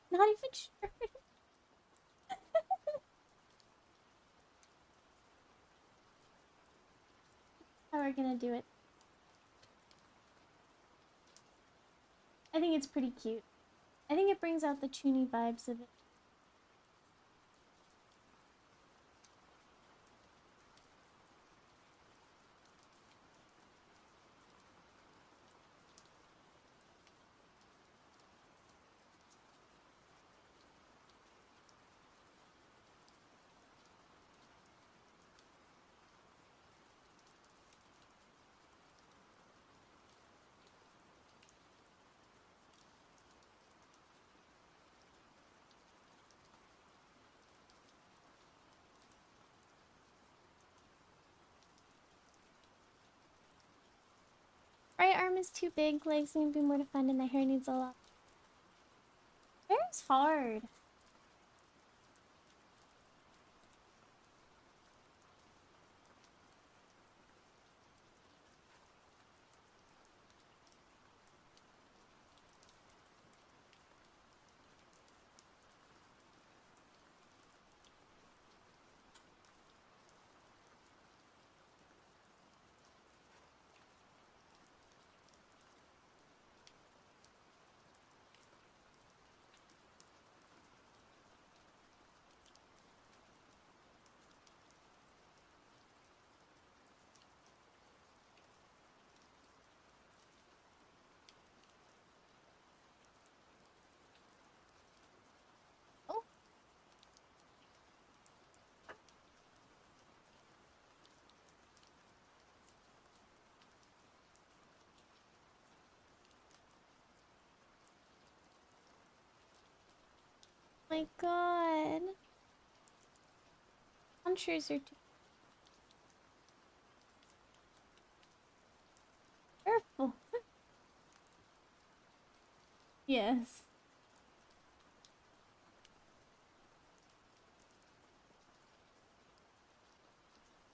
Not even sure. How we're gonna do it. I think it's pretty cute. I think it brings out the toony vibes of it. Right arm is too big, legs need to be more defined, and the hair needs a lot. Hair is hard. Oh my god. Contours are too careful. Yes.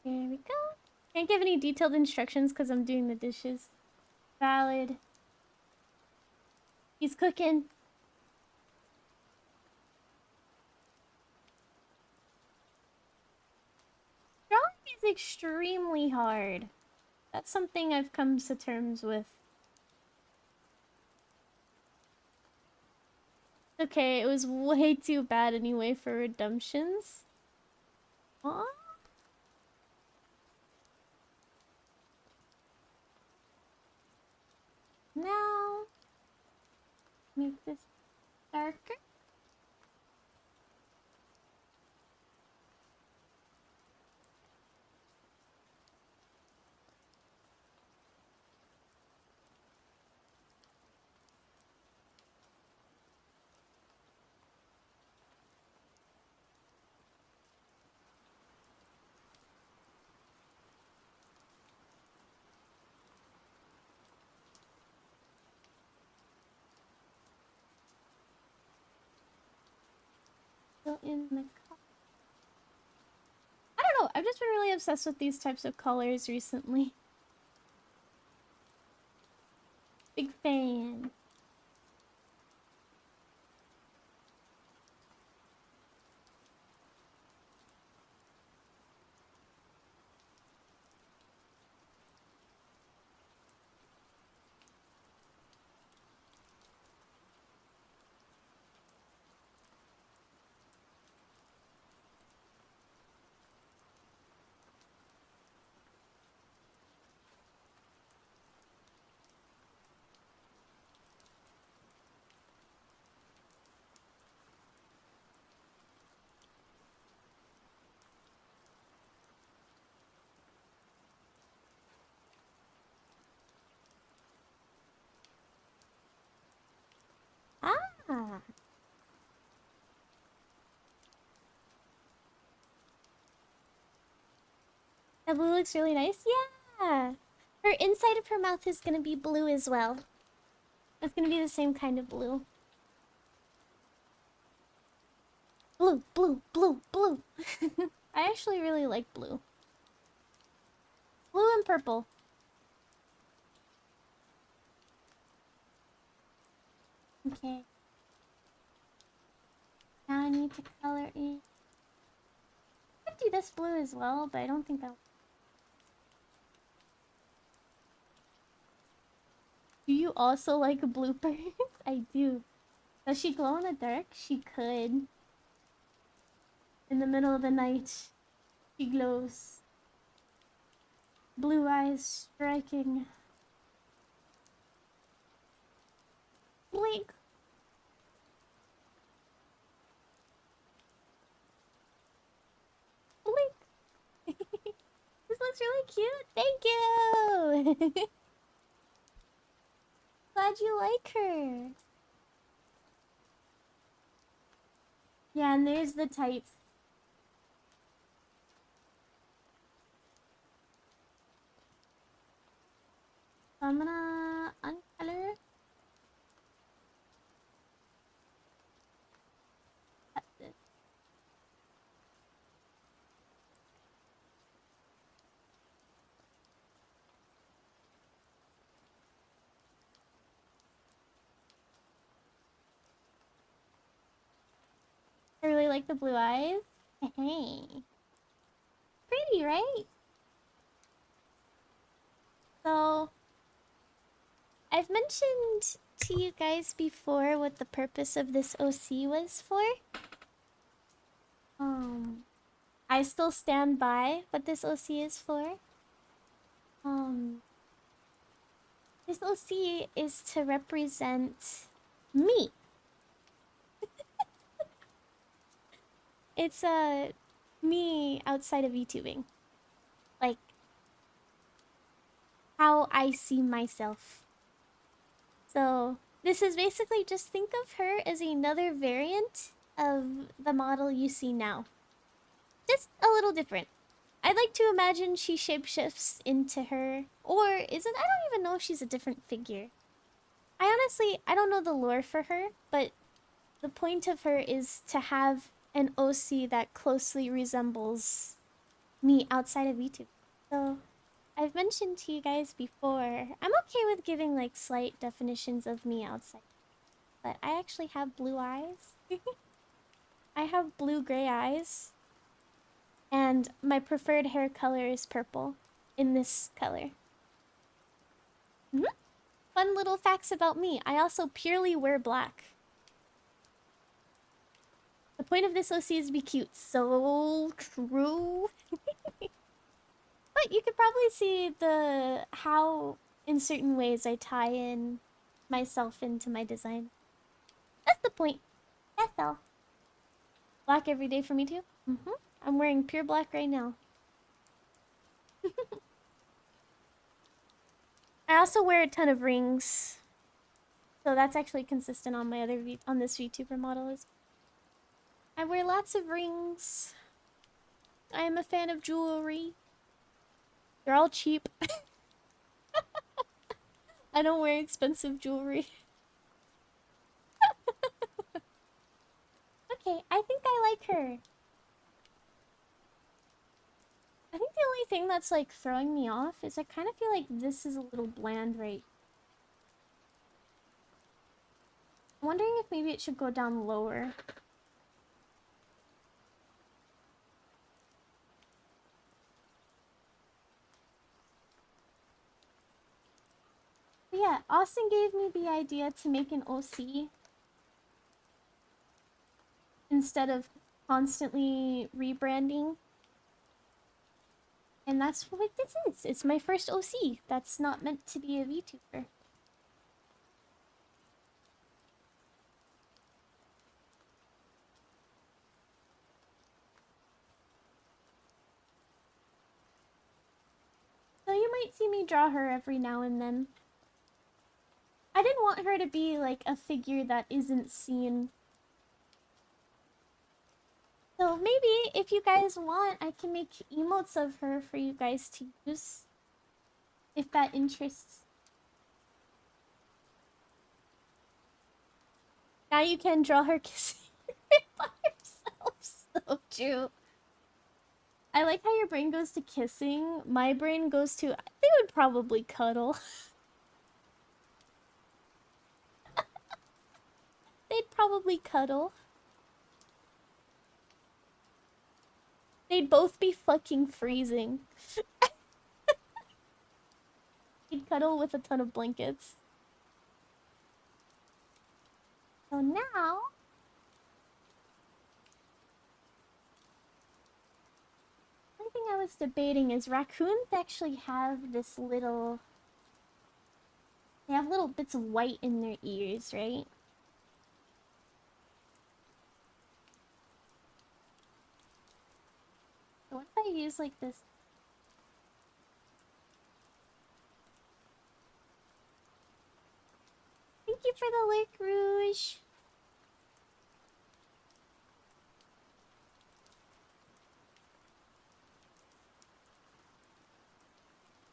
Here we go. Can't give any detailed instructions because I'm doing the dishes. Valid. He's cooking. Drawing is extremely hard. That's something I've come to terms with. Okay, it was way too bad anyway for redemptions. Aw. Now, make this darker. Fill in the color. I don't know, I've just been really obsessed with these types of colors recently. Big fan. Ah, that blue looks really nice. Yeah. Her inside of her mouth is gonna be blue as well. It's gonna be the same kind of blue. Blue, blue, blue, blue. I actually really like blue. Blue and purple. Okay. Now I need to color in. I could do this blue as well, but I don't think that. Do you also like bloopers? I do. Does she glow in the dark? She could. In the middle of the night, she glows. Blue eyes striking. Blink. Blink. This looks really cute. Thank you. Glad you like her. Yeah, and there's the tights. So I'm gonna uncolor. Cut this. I really like the blue eyes. Hey. Pretty, right? So, I've mentioned to you guys before what the purpose of this OC was for. I still stand by what this OC is for. This OC is to represent me. It's me outside of YouTubing. Like how I see myself. So this is basically just think of her as another variant of the model you see now. Just a little different. I'd like to imagine she shapeshifts into her. Or is it? I don't even know if she's a different figure. I don't know the lore for her, but the point of her is to have an OC that closely resembles me outside of YouTube. So I've mentioned to you guys before, I'm okay with giving like slight definitions of me outside, but I actually have blue eyes. I have blue-gray eyes, and my preferred hair color is purple in this color. Mhm. Fun little facts about me. I also purely wear black. The point of this OC is to be cute. So true. But you could probably see the how in certain ways I tie in myself into my design. That's the point. That's all. Black every day for me too. I'm wearing pure black right now. I also wear a ton of rings. So that's actually consistent on my on this VTuber model as well. I wear lots of rings. I am a fan of jewelry. They're all cheap. I don't wear expensive jewelry. Okay, I think I like her. I think the only thing that's like throwing me off is I kind of feel like this is a little bland, right? I'm wondering if maybe it should go down lower. But yeah, Austin gave me the idea to make an OC instead of constantly rebranding. And that's what this is. It's my first OC. That's not meant to be a VTuber. So you might see me draw her every now and then. I didn't want her to be like a figure that isn't seen. So maybe if you guys want, I can make emotes of her for you guys to use. If that interests. Now you can draw her kissing by herself. So true. I like how your brain goes to kissing. My brain goes to, they would probably cuddle. They'd probably cuddle. They'd both be fucking freezing. They'd cuddle with a ton of blankets. So now, one thing I was debating is raccoons actually have this little... They have little bits of white in their ears, right? So what if I use like this? Thank you for the Lurk Rouge.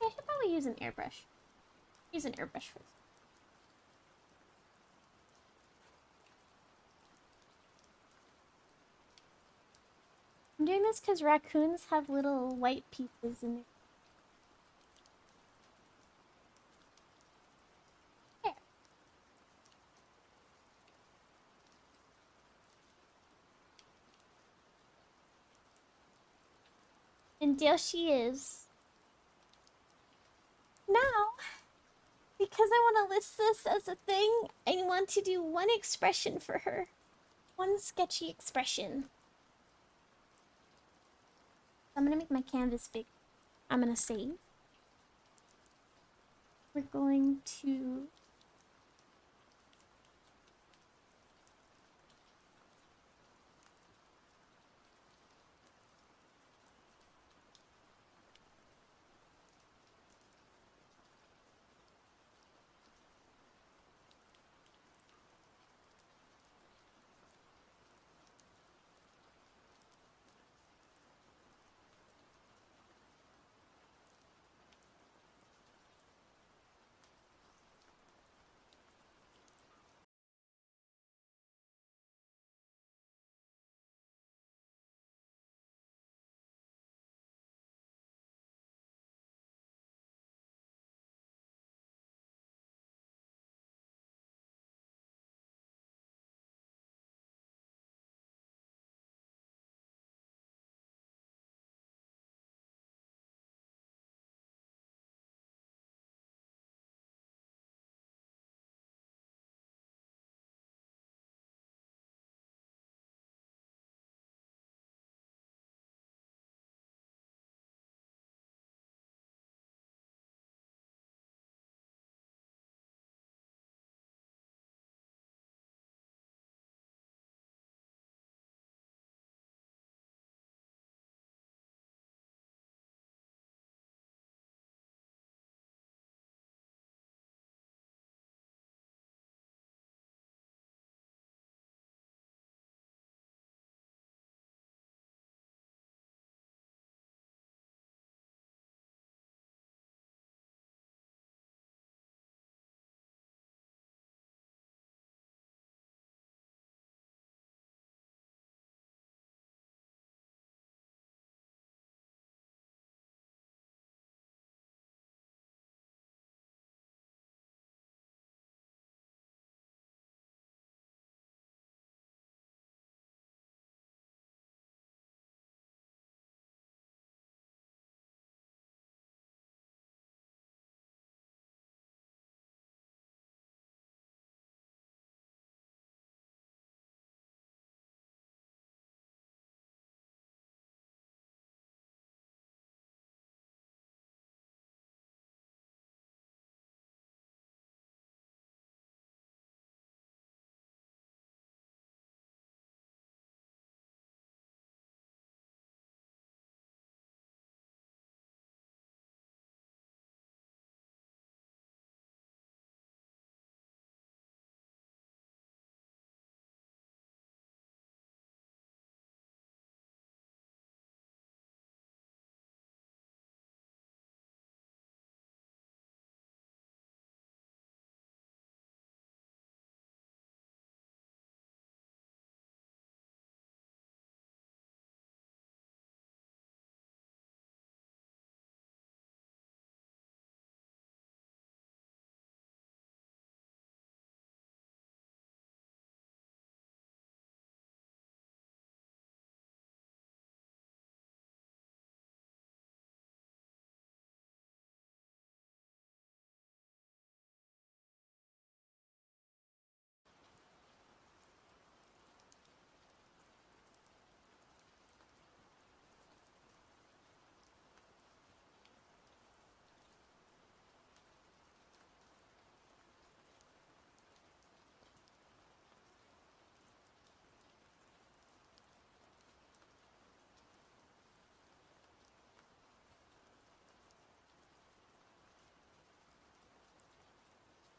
Yeah, I should probably use an airbrush. Use an airbrush first. I'm doing this because raccoons have little white pieces in their hair. And there she is. Now, because I want to list this as a thing, I want to do one expression for her. One sketchy expression. I'm gonna make my canvas big. I'm gonna save. We're going to...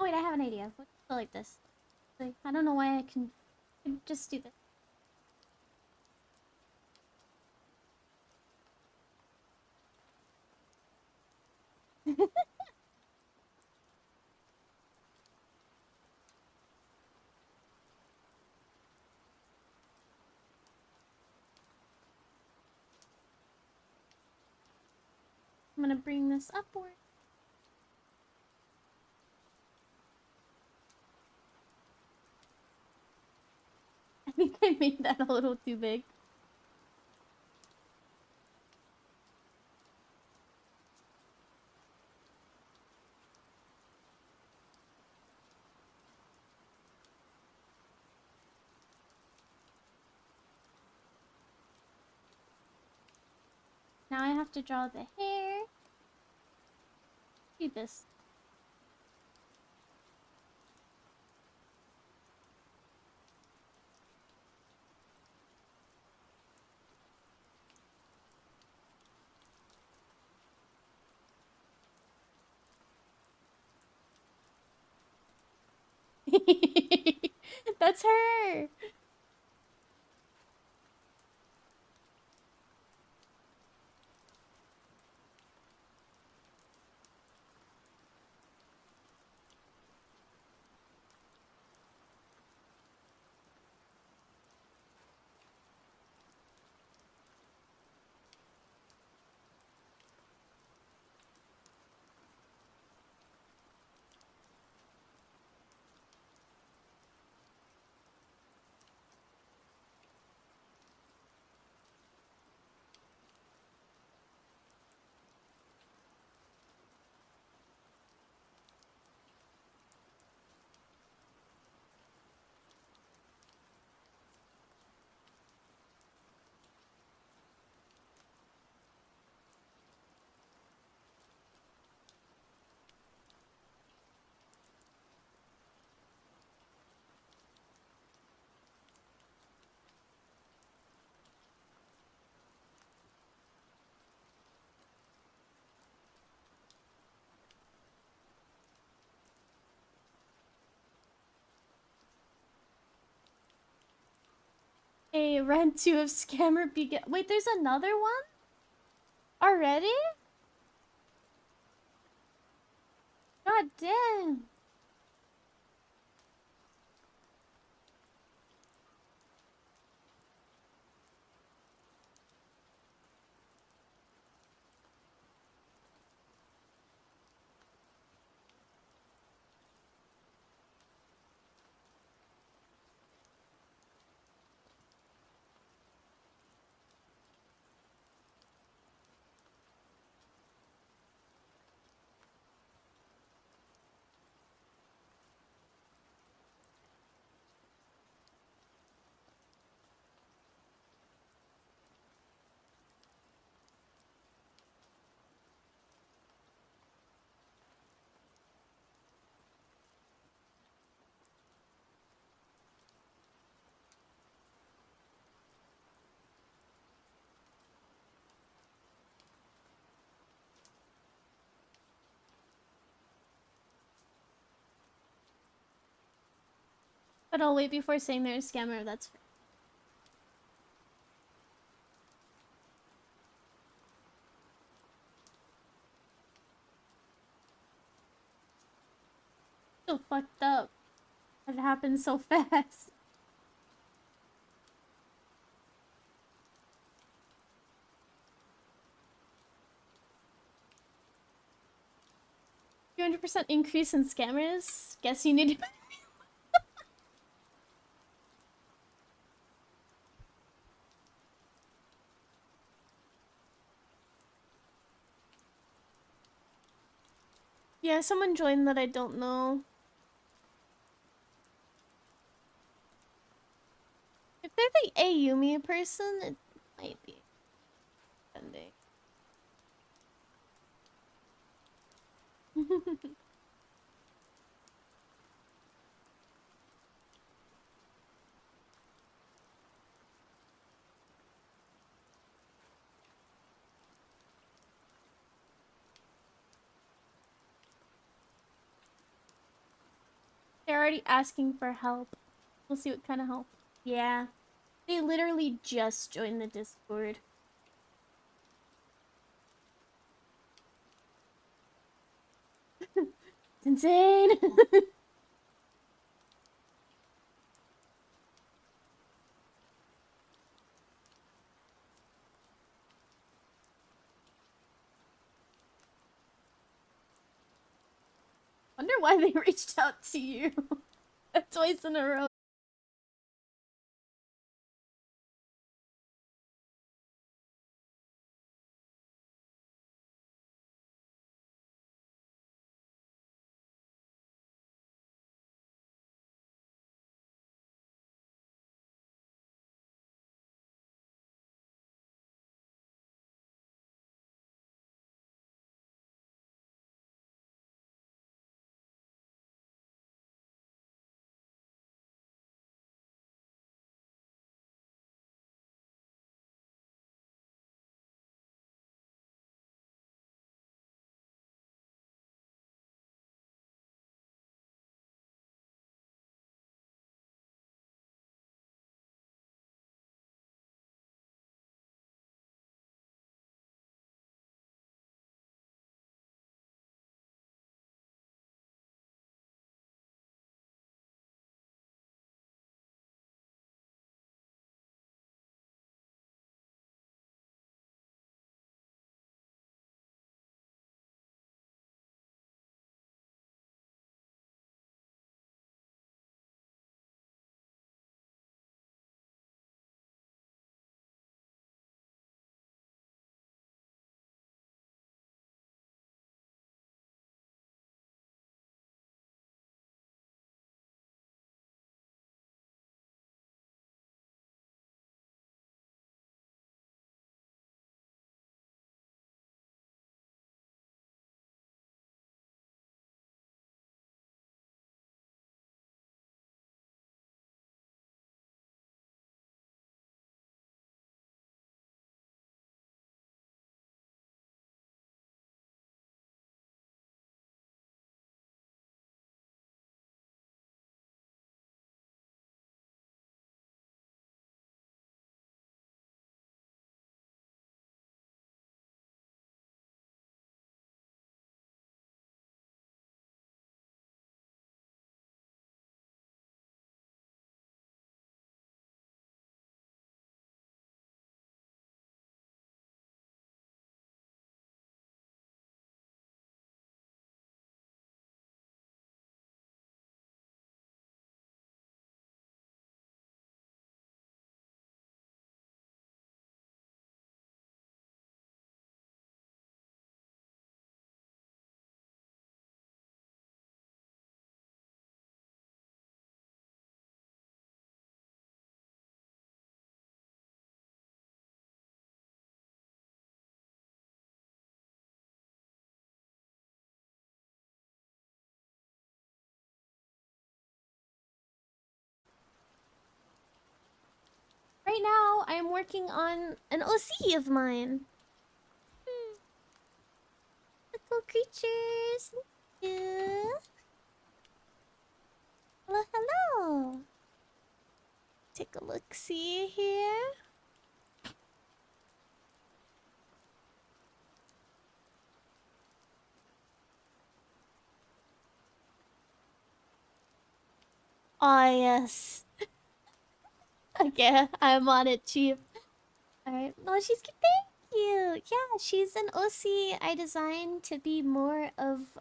wait, I have an idea. Let's go like this. Like, I don't know why I can just do this. I'm gonna bring this upward. I think I made that a little too big. Now I have to draw the hair. Do this. That's her. A round 2 of Scammer begin. Wait, there's another one? Already? God damn. But I'll wait before saying there's a Scammer, that's fair. So fucked up. It happened so fast. 200% increase in scammers? Guess you need to. Yeah, someone joined that I don't know. If they're the Ayumi person, it might be ending. They're already asking for help. We'll see what kind of help. Yeah. They literally just joined the Discord. It's insane. Wonder why they reached out to you twice in a row. Right now, I'm working on an OC of mine. Little creatures. Thank you. Hello, hello. Take a look, see here. Ah, yes. Okay, I'm on it, Chief. Alright. Oh, she's cute. Thank you. Yeah, she's an OC I designed to be more of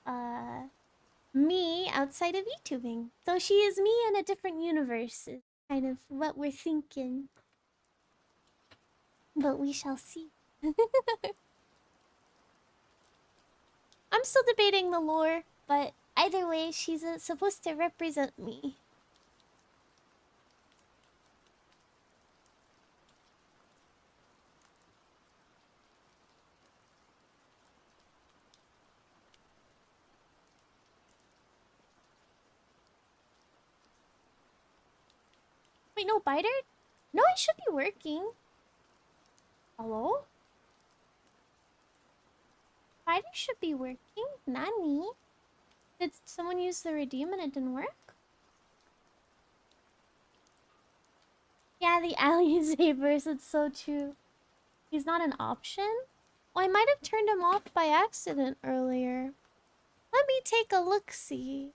me outside of YouTubing. So she is me in a different universe, is kind of what we're thinking. But we shall see. I'm still debating the lore, but either way, she's supposed to represent me. Wait, no, Biter? No, I should be working. Hello? Biter should be working. Nani? Did someone use the redeem and it didn't work? Yeah, the alley sabers, it's so true. He's not an option? Well, I might have turned him off by accident earlier. Let me take a look-see.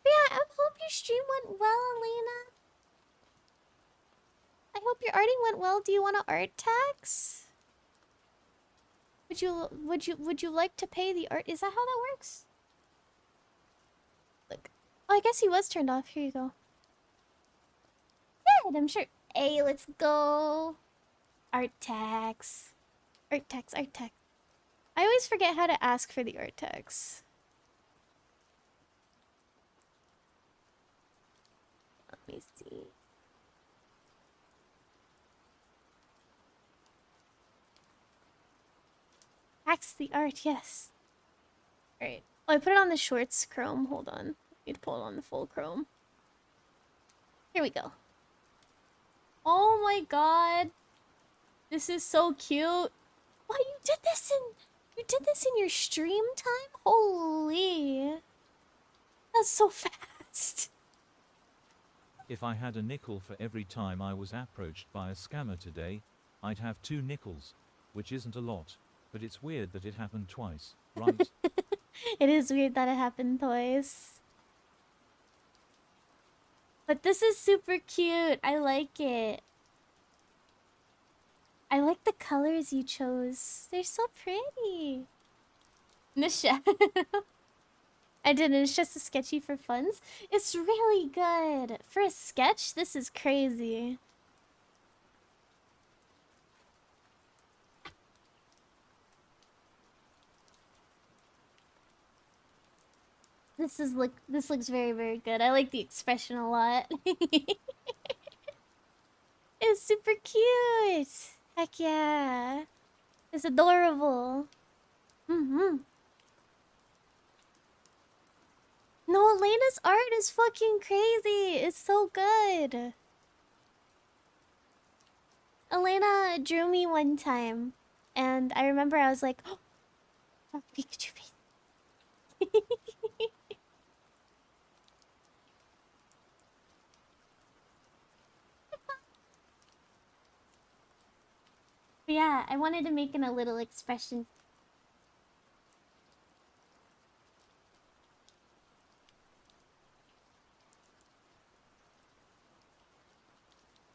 Yeah, I hope your stream went well, Elena. I hope your arting went well. Do you want to art tax? Would you like to pay the art? Is that how that works? Look. Oh, I guess he was turned off. Here you go. Good, I'm sure. Hey, let's go. Art tax. Art tax, art tax. I always forget how to ask for the art tax. Let me see. Tax the art, yes. Alright. Oh, I put it on the shorts chrome. Hold on. I need to pull it on the full chrome. Here we go. Oh my god. This is so cute. What, you did this in your stream time? Holy. That's so fast. If I had a nickel for every time I was approached by a scammer today, I'd have 2 nickels, which isn't a lot, but it's weird that it happened twice, right? It is weird that it happened twice. But this is super cute. I like it. I like the colors you chose. They're so pretty. Nisha. I didn't. It's just a sketchy for funs. It's really good. For a sketch, this is crazy. This looks very, very good. I like the expression a lot. It's super cute. Heck yeah. It's adorable. Mm-hmm. No, Elena's art is fucking crazy. It's so good. Elena drew me one time, and I remember I was like, oh, Pikachu face. But yeah, I wanted to make in a little expression.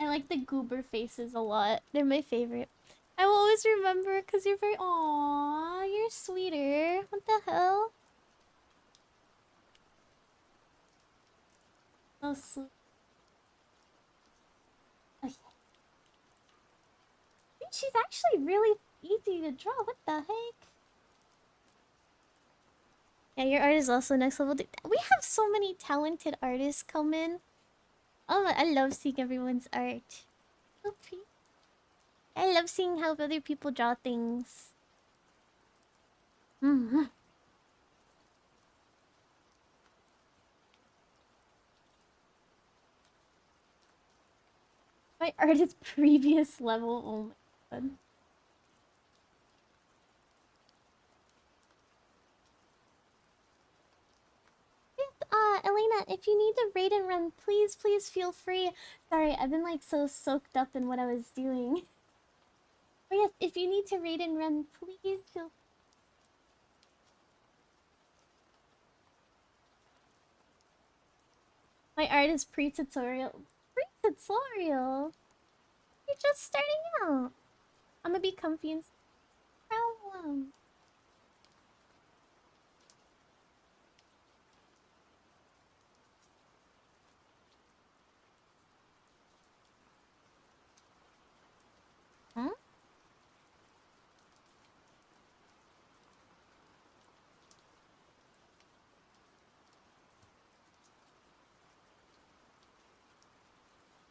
I like the goober faces a lot. They're my favorite. I will always remember because you're very. Aww, you're sweeter. What the hell? So sweet. Okay. She's actually really easy to draw. What the heck? Yeah, your art is also next level. We have so many talented artists come in. Oh, I love seeing everyone's art. So pretty. I love seeing how other people draw things. Mm-hmm. My art is previous level. Oh my god. Elena, if you need to raid and run, please, please feel free. Sorry, I've been like so soaked up in what I was doing. But yes, if you need to raid and run, please feel. My art is pre-tutorial. Pre-tutorial? You're just starting out. I'm gonna be comfy and problem. Huh?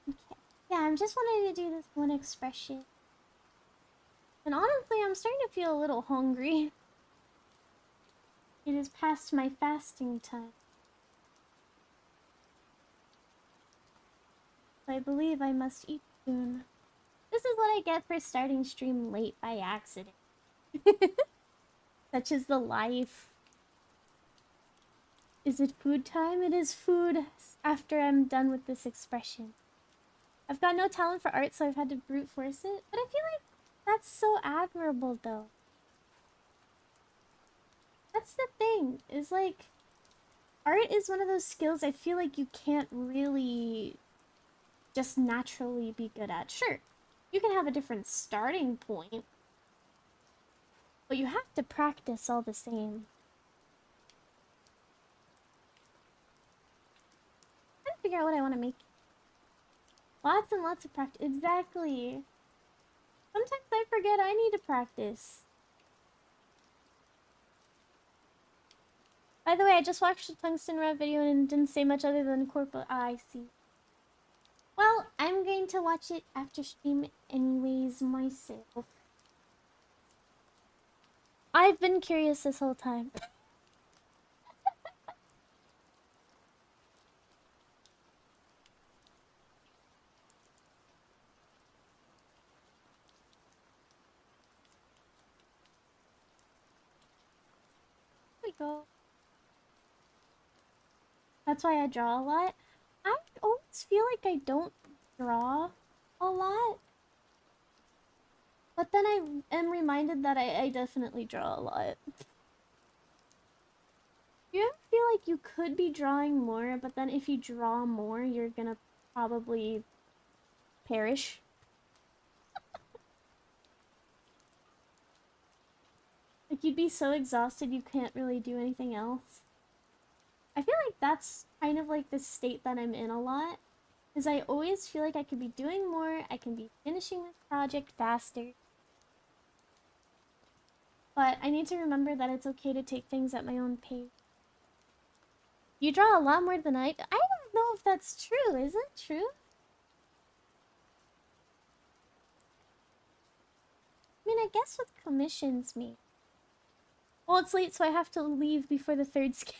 Okay. Yeah, I'm just wanting to do this one expression. And honestly, I'm starting to feel a little hungry. It is past my fasting time. So I believe I must eat soon. This is what I get for starting stream late by accident. Such is the life. Is it food time? It is food after I'm done with this expression. I've got no talent for art, so I've had to brute force it. But I feel like that's so admirable, though. That's the thing, is like, art is one of those skills I feel like you can't really just naturally be good at. Sure, you can have a different starting point, but you have to practice all the same. I'm trying to figure out what I want to make. Lots and lots of practice. Exactly. Sometimes I forget I need to practice. By the way, I just watched the Tungsten Rev video and didn't say much other than corpo. Ah, I see. Well, I'm going to watch it after stream anyways myself. I've been curious this whole time. Here we go. That's why I draw a lot. I always feel like I don't draw a lot. But then I am reminded that I definitely draw a lot. You ever feel like you could be drawing more, but then if you draw more, you're gonna probably perish? Like, you'd be so exhausted you can't really do anything else. I feel like that's kind of like the state that I'm in a lot. Is I always feel like I could be doing more, I can be finishing this project faster. But I need to remember that it's okay to take things at my own pace. You draw a lot more than I don't know if that's true. Is it true? I mean, I guess with commissions, me. Well, it's late, so I have to leave before the third scan.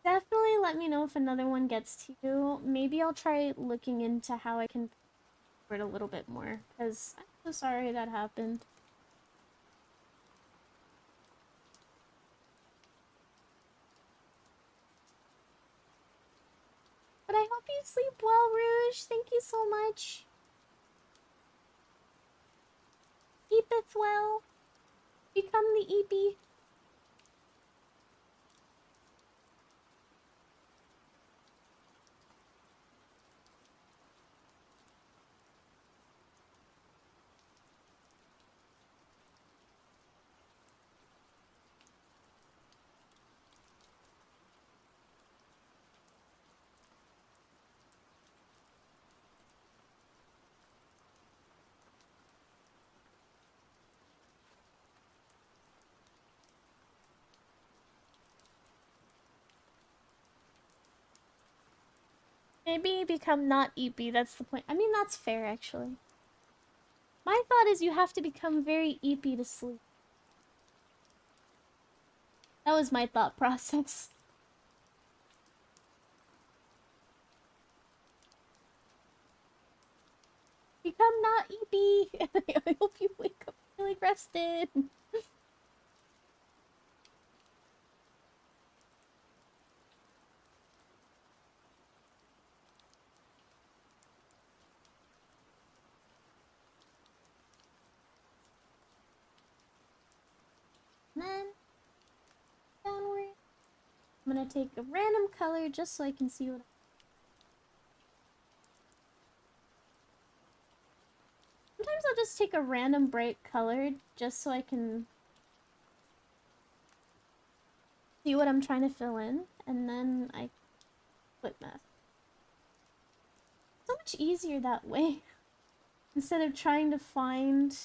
Definitely let me know if another one gets to you. Maybe I'll try looking into how I can it a little bit more, because I'm so sorry that happened. But I hope you sleep well, Rouge. Thank you so much. Sleepeth well. Become the Eepy. Maybe become not Eepy, that's the point. I mean, that's fair, actually. My thought is you have to become very Eepy to sleep. That was my thought process. Become not Eepy! I hope you wake up really rested. And then, downward. I'm gonna take a random color just so I can see what. Sometimes I'll just take a random bright color just so I can see what I'm trying to fill in, and then I quit math. So much easier that way. Instead of trying to find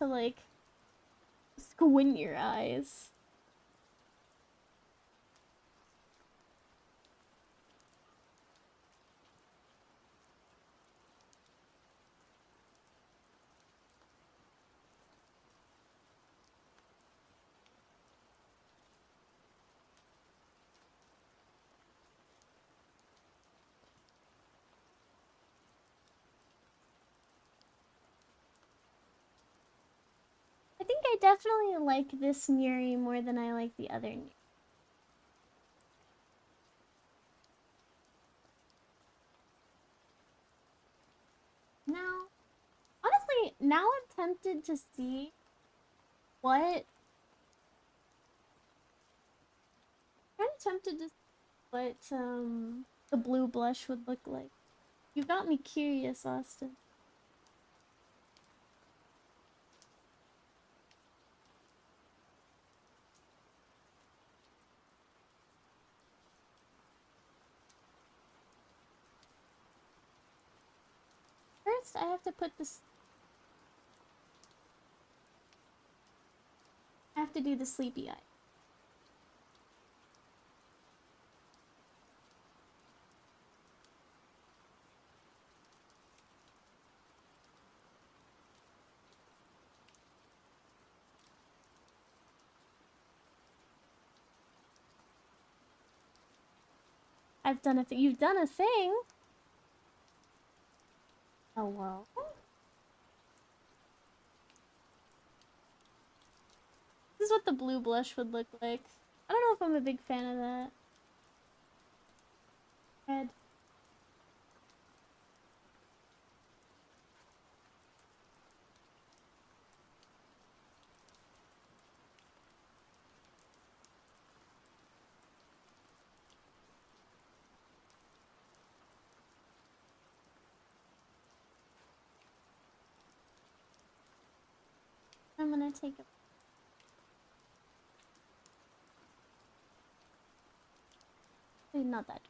like squint your eyes. I think I definitely like this Neri more than I like the other Neri. now I'm tempted to see what. Kind of tempted to see what the blue blush would look like. You got me curious, Austin. First, I have to put this. I have to do the sleepy eye. I've done a thing. You've done a thing? Hello? This is what the blue blush would look like. I don't know if I'm a big fan of that. Red. I'm gonna take a. Wait, not that.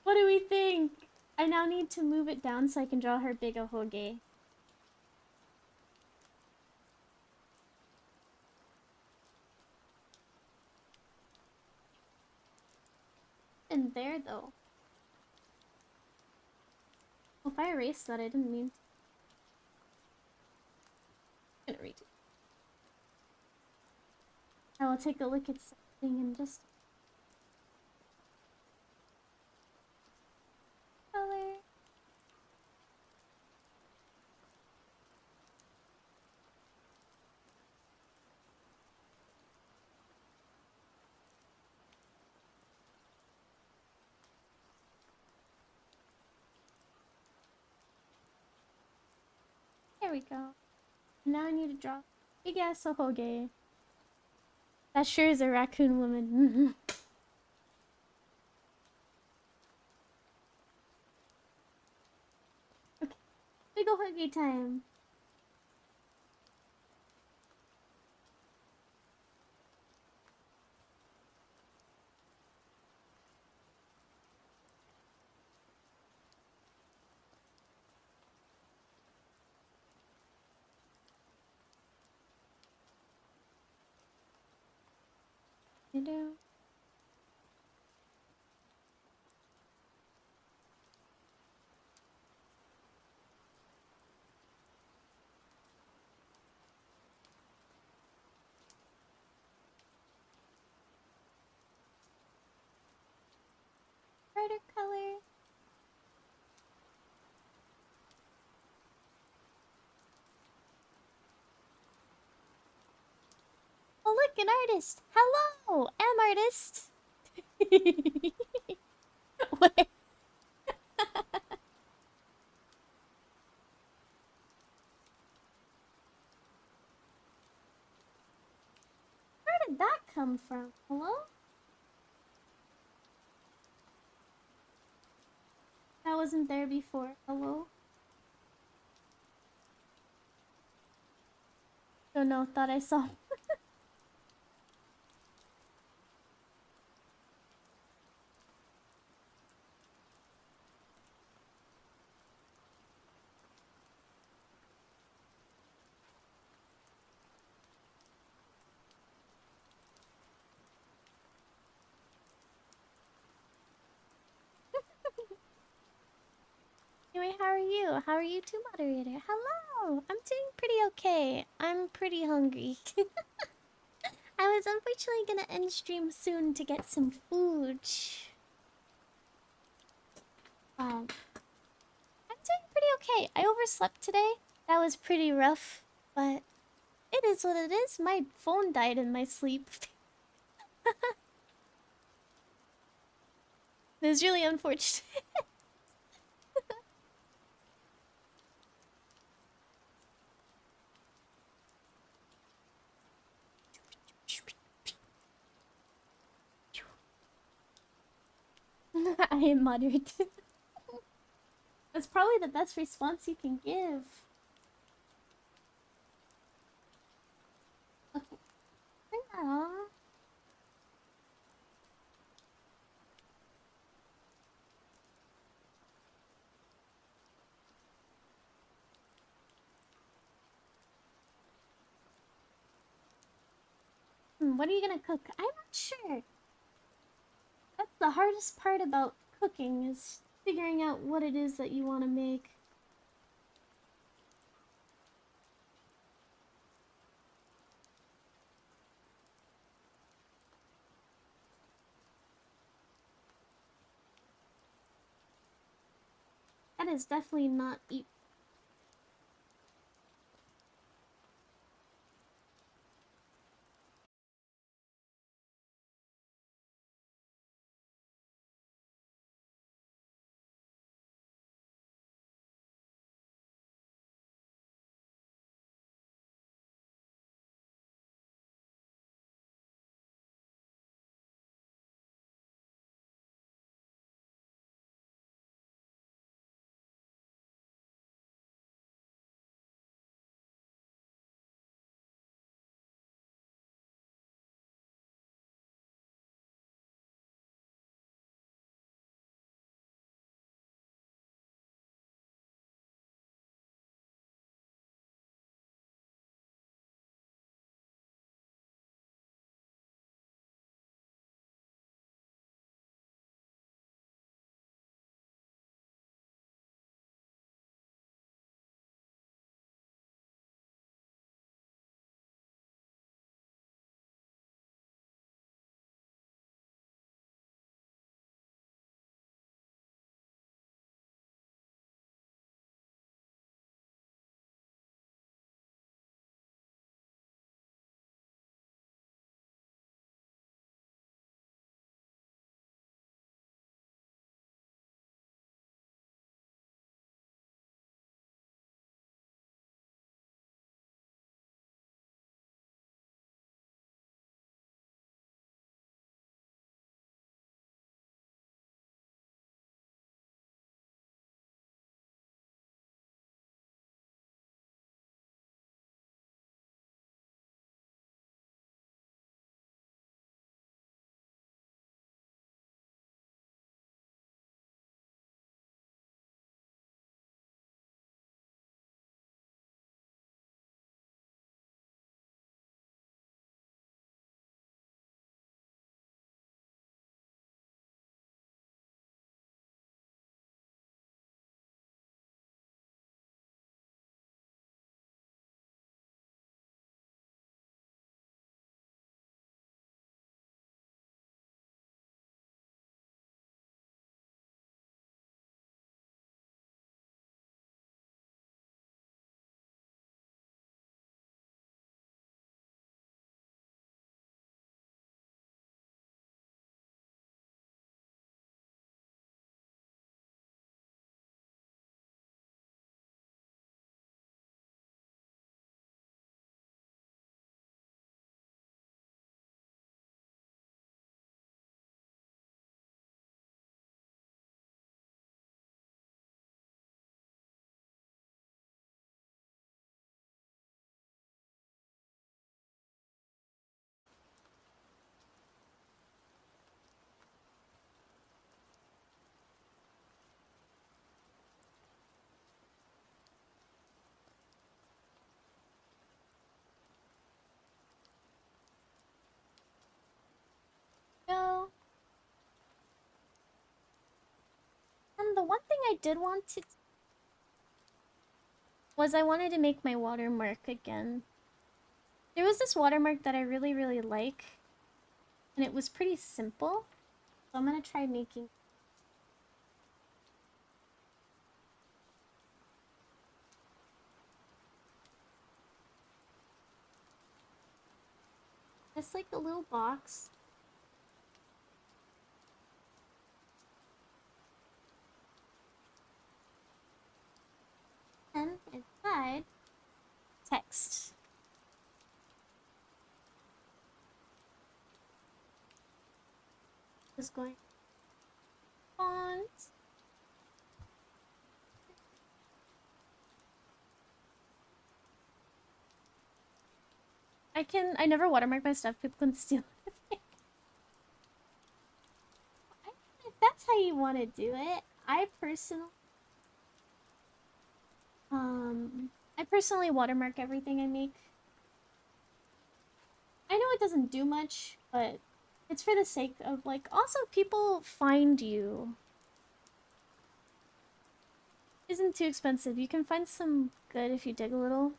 What do we think? I now need to move it down so I can draw her big ahoge. In there though. Well, if I erased that, I didn't mean to. I'm gonna redo. I will take a look at something and just color. There we go. Now I need to draw big ass ahoge. That sure is a raccoon woman. Okay, big ahoge time. I do. Brighter color. Oh look, an artist. Hello, I'm artist. Wait. Where did that come from? Hello? That wasn't there before. Hello? Don't know, thought I saw. Anyway, how are you? How are you too, moderator? Hello! I'm doing pretty okay. I'm pretty hungry. I was unfortunately gonna end stream soon to get some food. But I'm doing pretty okay. I overslept today. That was pretty rough, but it is what it is. My phone died in my sleep. It was really unfortunate. I muttered. That's probably the best response you can give. Okay, turn that on. What are you gonna cook? I'm not sure. That's the hardest part about cooking is figuring out what it is that you want to make. That is definitely not eat. No. And the one thing I did want to was I wanted to make my watermark again. There was this watermark that I really, really like, and it was pretty simple. So I'm gonna try making. Just like a little box. And inside, text. Just going font. I never watermark my stuff. People can steal it. If that's how you want to do it, I personally watermark everything I make. I know it doesn't do much, but it's for the sake of, like, also people find you. Isn't too expensive. You can find some good if you dig a little.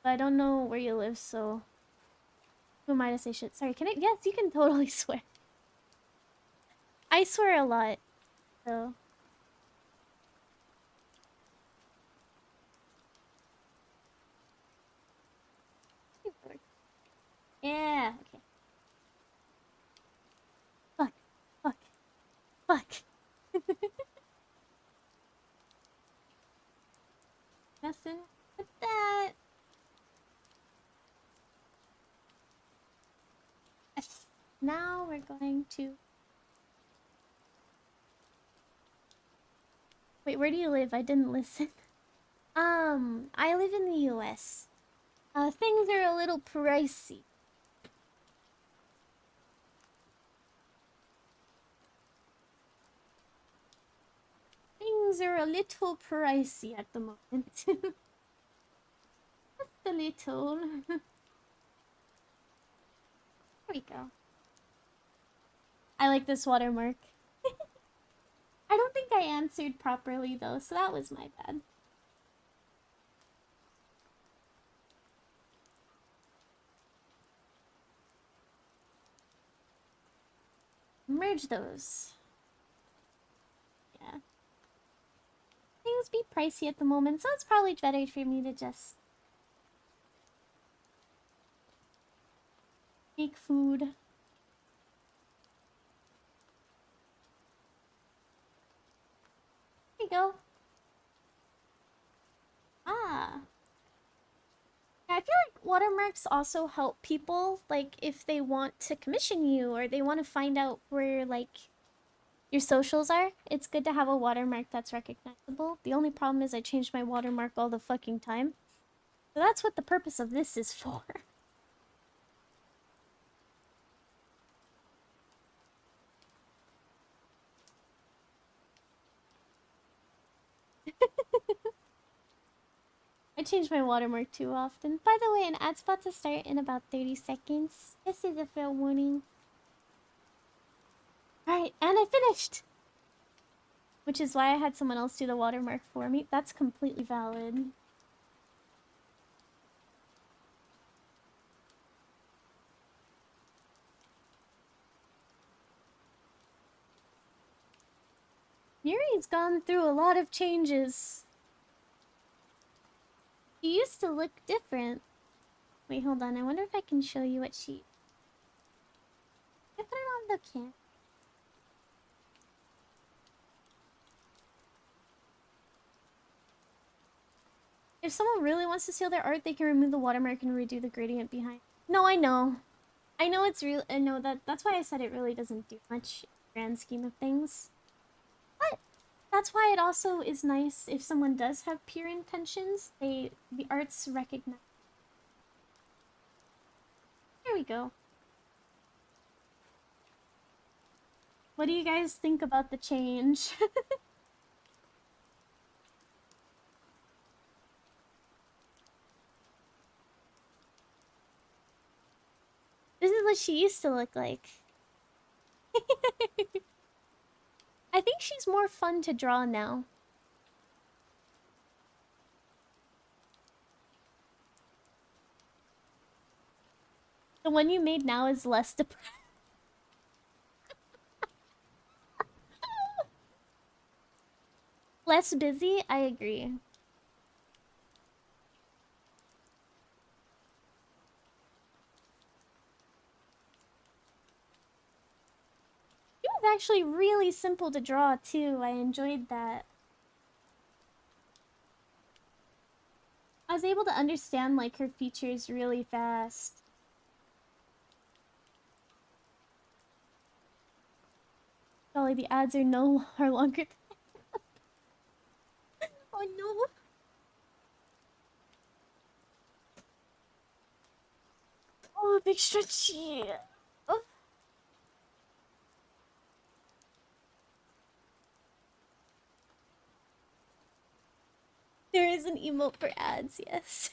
But I don't know where you live, so who am I to say shit? Sorry, can I? Yes, you can totally swear. I swear a lot, so. Yeah, okay. Fuck, fuck, fuck. Nothing with that. Now we're going to... Wait, where do you live? I didn't listen. I live in the US. Things are a little pricey. Things are a little pricey at the moment. Just a little. There we go. I like this watermark. I don't think I answered properly though, so that was my bad. Merge those. Yeah. Things be pricey at the moment, so it's probably better for me to just make food. There you go. Ah. Yeah, I feel like watermarks also help people, like, if they want to commission you or they want to find out where, like, your socials are. It's good to have a watermark that's recognizable. The only problem is I change my watermark all the fucking time. So that's what the purpose of this is for. I change my watermark too often. By the way, an ad's about to start in about 30 seconds. This is a fair warning. Alright, and I finished! Which is why I had someone else do the watermark for me. That's completely valid. Yuri's gone through a lot of changes. She used to look different. Wait, hold on. I wonder if I can show you what she... I put it on the camera. If someone really wants to steal their art, they can remove the watermark and redo the gradient behind. No, I know. I know it's real. I know that's why I said it really doesn't do much in the grand scheme of things. But that's why it also is nice if someone does have pure intentions. The art's recognized. There we go. What do you guys think about the change? This is what she used to look like. I think she's more fun to draw now. The one you made now is less depressing. Less busy? I agree. actually really simple to draw too. I enjoyed that. I was able to understand like her features really fast. Golly, the ads are no are longer. Oh no! Oh, big stretchy. Oh. There is an emote for ads, yes.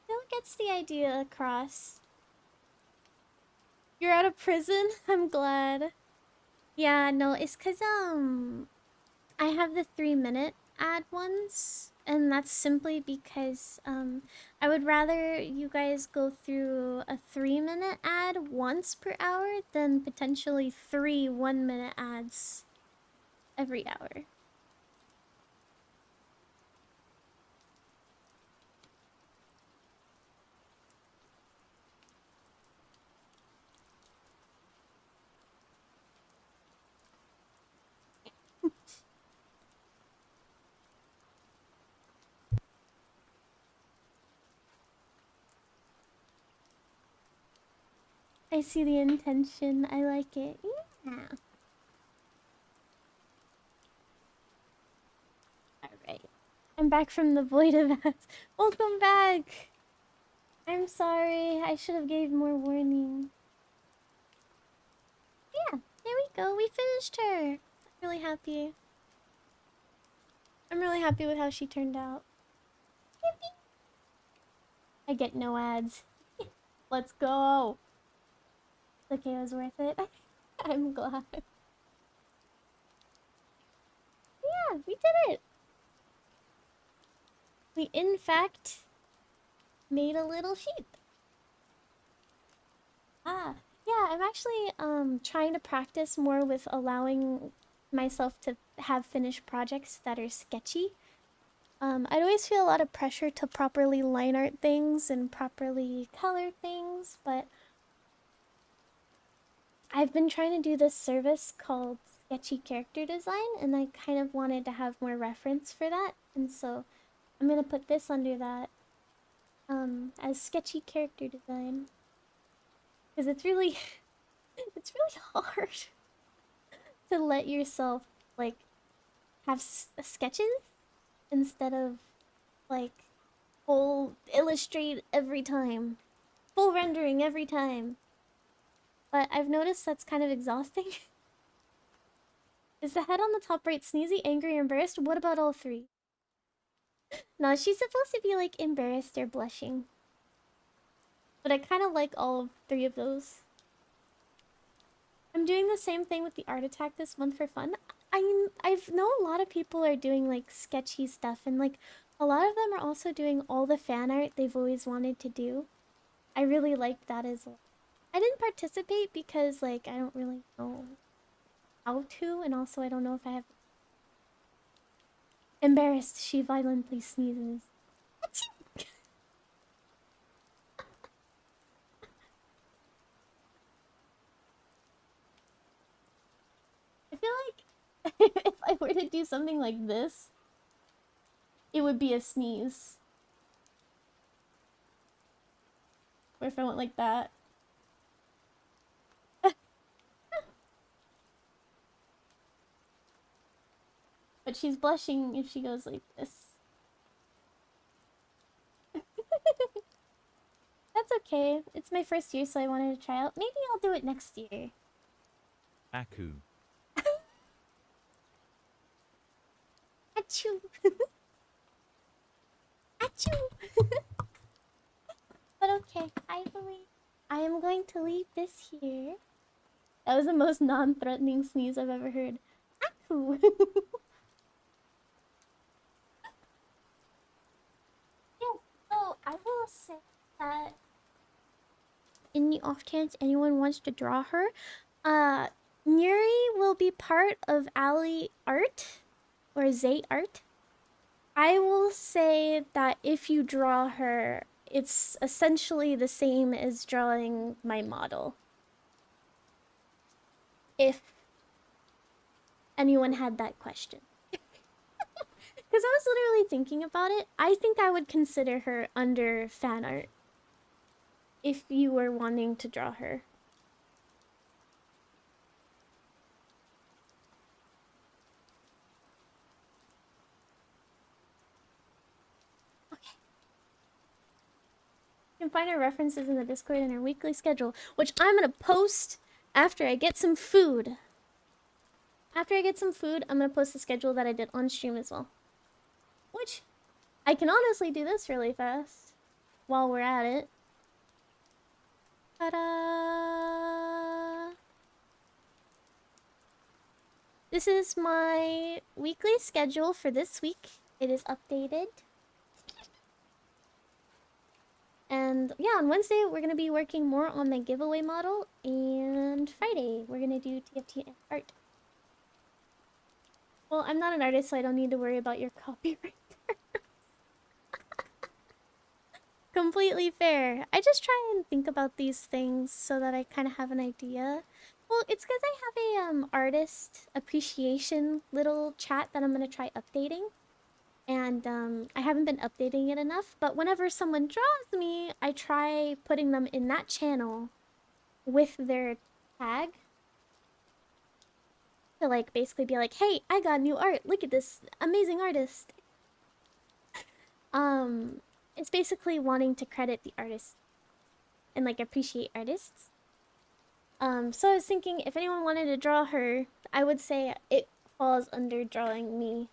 Still gets the idea across. You're out of prison? I'm glad. Yeah, no, it's cause I have the 3 minute ad ones, and that's simply because I would rather you guys go through a 3 minute ad once per hour than potentially three 1 minute ads every hour. I see the intention. I like it. Yeah. Alright. I'm back from the void of ads. Welcome back! I'm sorry. I should have gave more warning. Yeah, there we go. We finished her. I'm really happy. I'm really happy with how she turned out. I get no ads. Let's go. Okay, it was worth it. I'm glad. Yeah, we did it. We, in fact, made a little sheep. Ah, yeah, I'm actually trying to practice more with allowing myself to have finished projects that are sketchy. I'd always feel a lot of pressure to properly line art things and properly color things, but I've been trying to do this service called Sketchy Character Design, and I kind of wanted to have more reference for that, and so I'm gonna put this under that as Sketchy Character Design, because it's really it's really hard to let yourself like have sketches instead of like full illustrate every time, full rendering every time. But I've noticed that's kind of exhausting. Is the head on the top right sneezy, angry, or embarrassed? What about all three? No, she's supposed to be like embarrassed or blushing. But I kind of like all of three of those. I'm doing the same thing with the art attack this month for fun. I've know a lot of people are doing like sketchy stuff, and like a lot of them are also doing all the fan art they've always wanted to do. I really like that as well. I didn't participate because like I don't really know how to, and also I don't know if I have. Embarrassed, she violently sneezes. I feel like if I were to do something like this, it would be a sneeze. Or if I went like that. But she's blushing if she goes like this. That's okay. It's my first year, so I wanted to try out. Maybe I'll do it next year. Aku. Achoo! Achoo! But okay, I believe I am going to leave this here. That was the most non-threatening sneeze I've ever heard. Aku! Yeah, so I will say that in the off chance anyone wants to draw her, uh, Nuri will be part of Ali art or Zay art. I will say that if you draw her, it's essentially the same as drawing my model. If anyone had that question. Because I was literally thinking about it. I think I would consider her under fan art if you were wanting to draw her. Okay. You can find our references in the Discord and our weekly schedule, which I'm going to post after I get some food. After I get some food, I'm going to post the schedule that I did on stream as well. Which, I can honestly do this really fast while we're at it. Ta-da! This is my weekly schedule for this week. It is updated. And yeah, on Wednesday, we're going to be working more on the giveaway model. And Friday, we're going to do TFT and art. Well, I'm not an artist, so I don't need to worry about your copyright. Completely fair. I just try and think about these things so that I kind of have an idea. Well, it's because I have a artist appreciation little chat that I'm going to try updating. And I haven't been updating it enough, but whenever someone draws me, I try putting them in that channel with their tag to like basically be like, "Hey, I got new art. Look at this amazing artist." Um it's basically wanting to credit the artist and like appreciate artists. So I was thinking if anyone wanted to draw her, I would say it falls under drawing me.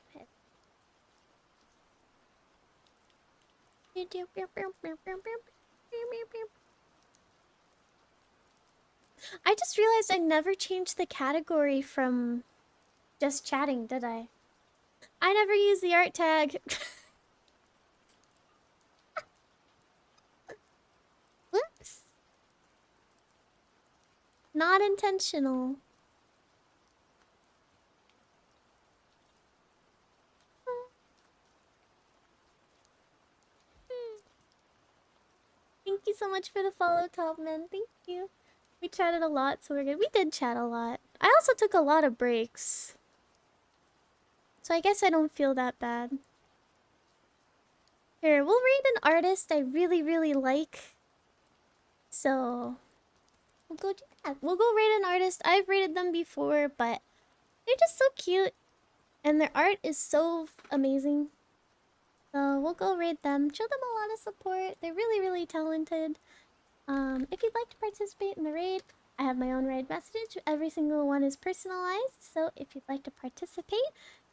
I just realized I never changed the category from just chatting, did I? I never used the art tag. Whoops. Not intentional. Thank you so much for the follow, Topman. Thank you. We chatted a lot, so we're good. We did chat a lot. I also took a lot of breaks. So I guess I don't feel that bad. Here, we'll read an artist I really, really like. So, we'll go do that. We'll go rate an artist. I've rated them before, but they're just so cute. And their art is so amazing. So, we'll go rate them. Show them a lot of support. They're really, really talented. If you'd like to participate in the raid, I have my own raid message. Every single one is personalized. So, if you'd like to participate,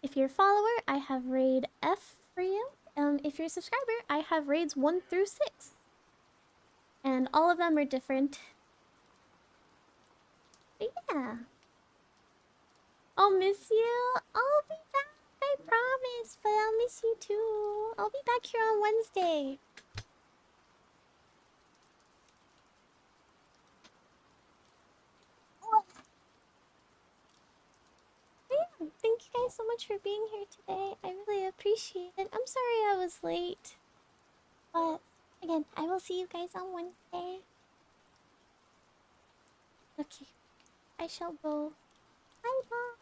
if you're a follower, I have raid F for you. If you're a subscriber, I have raids 1 through 6. And all of them are different. But yeah. I'll miss you. I'll be back, I promise. But I'll miss you too. I'll be back here on Wednesday. Yeah, thank you guys so much for being here today. I really appreciate it. I'm sorry I was late. But again, I will see you guys on Wednesday. Okay, I shall go. Bye bye.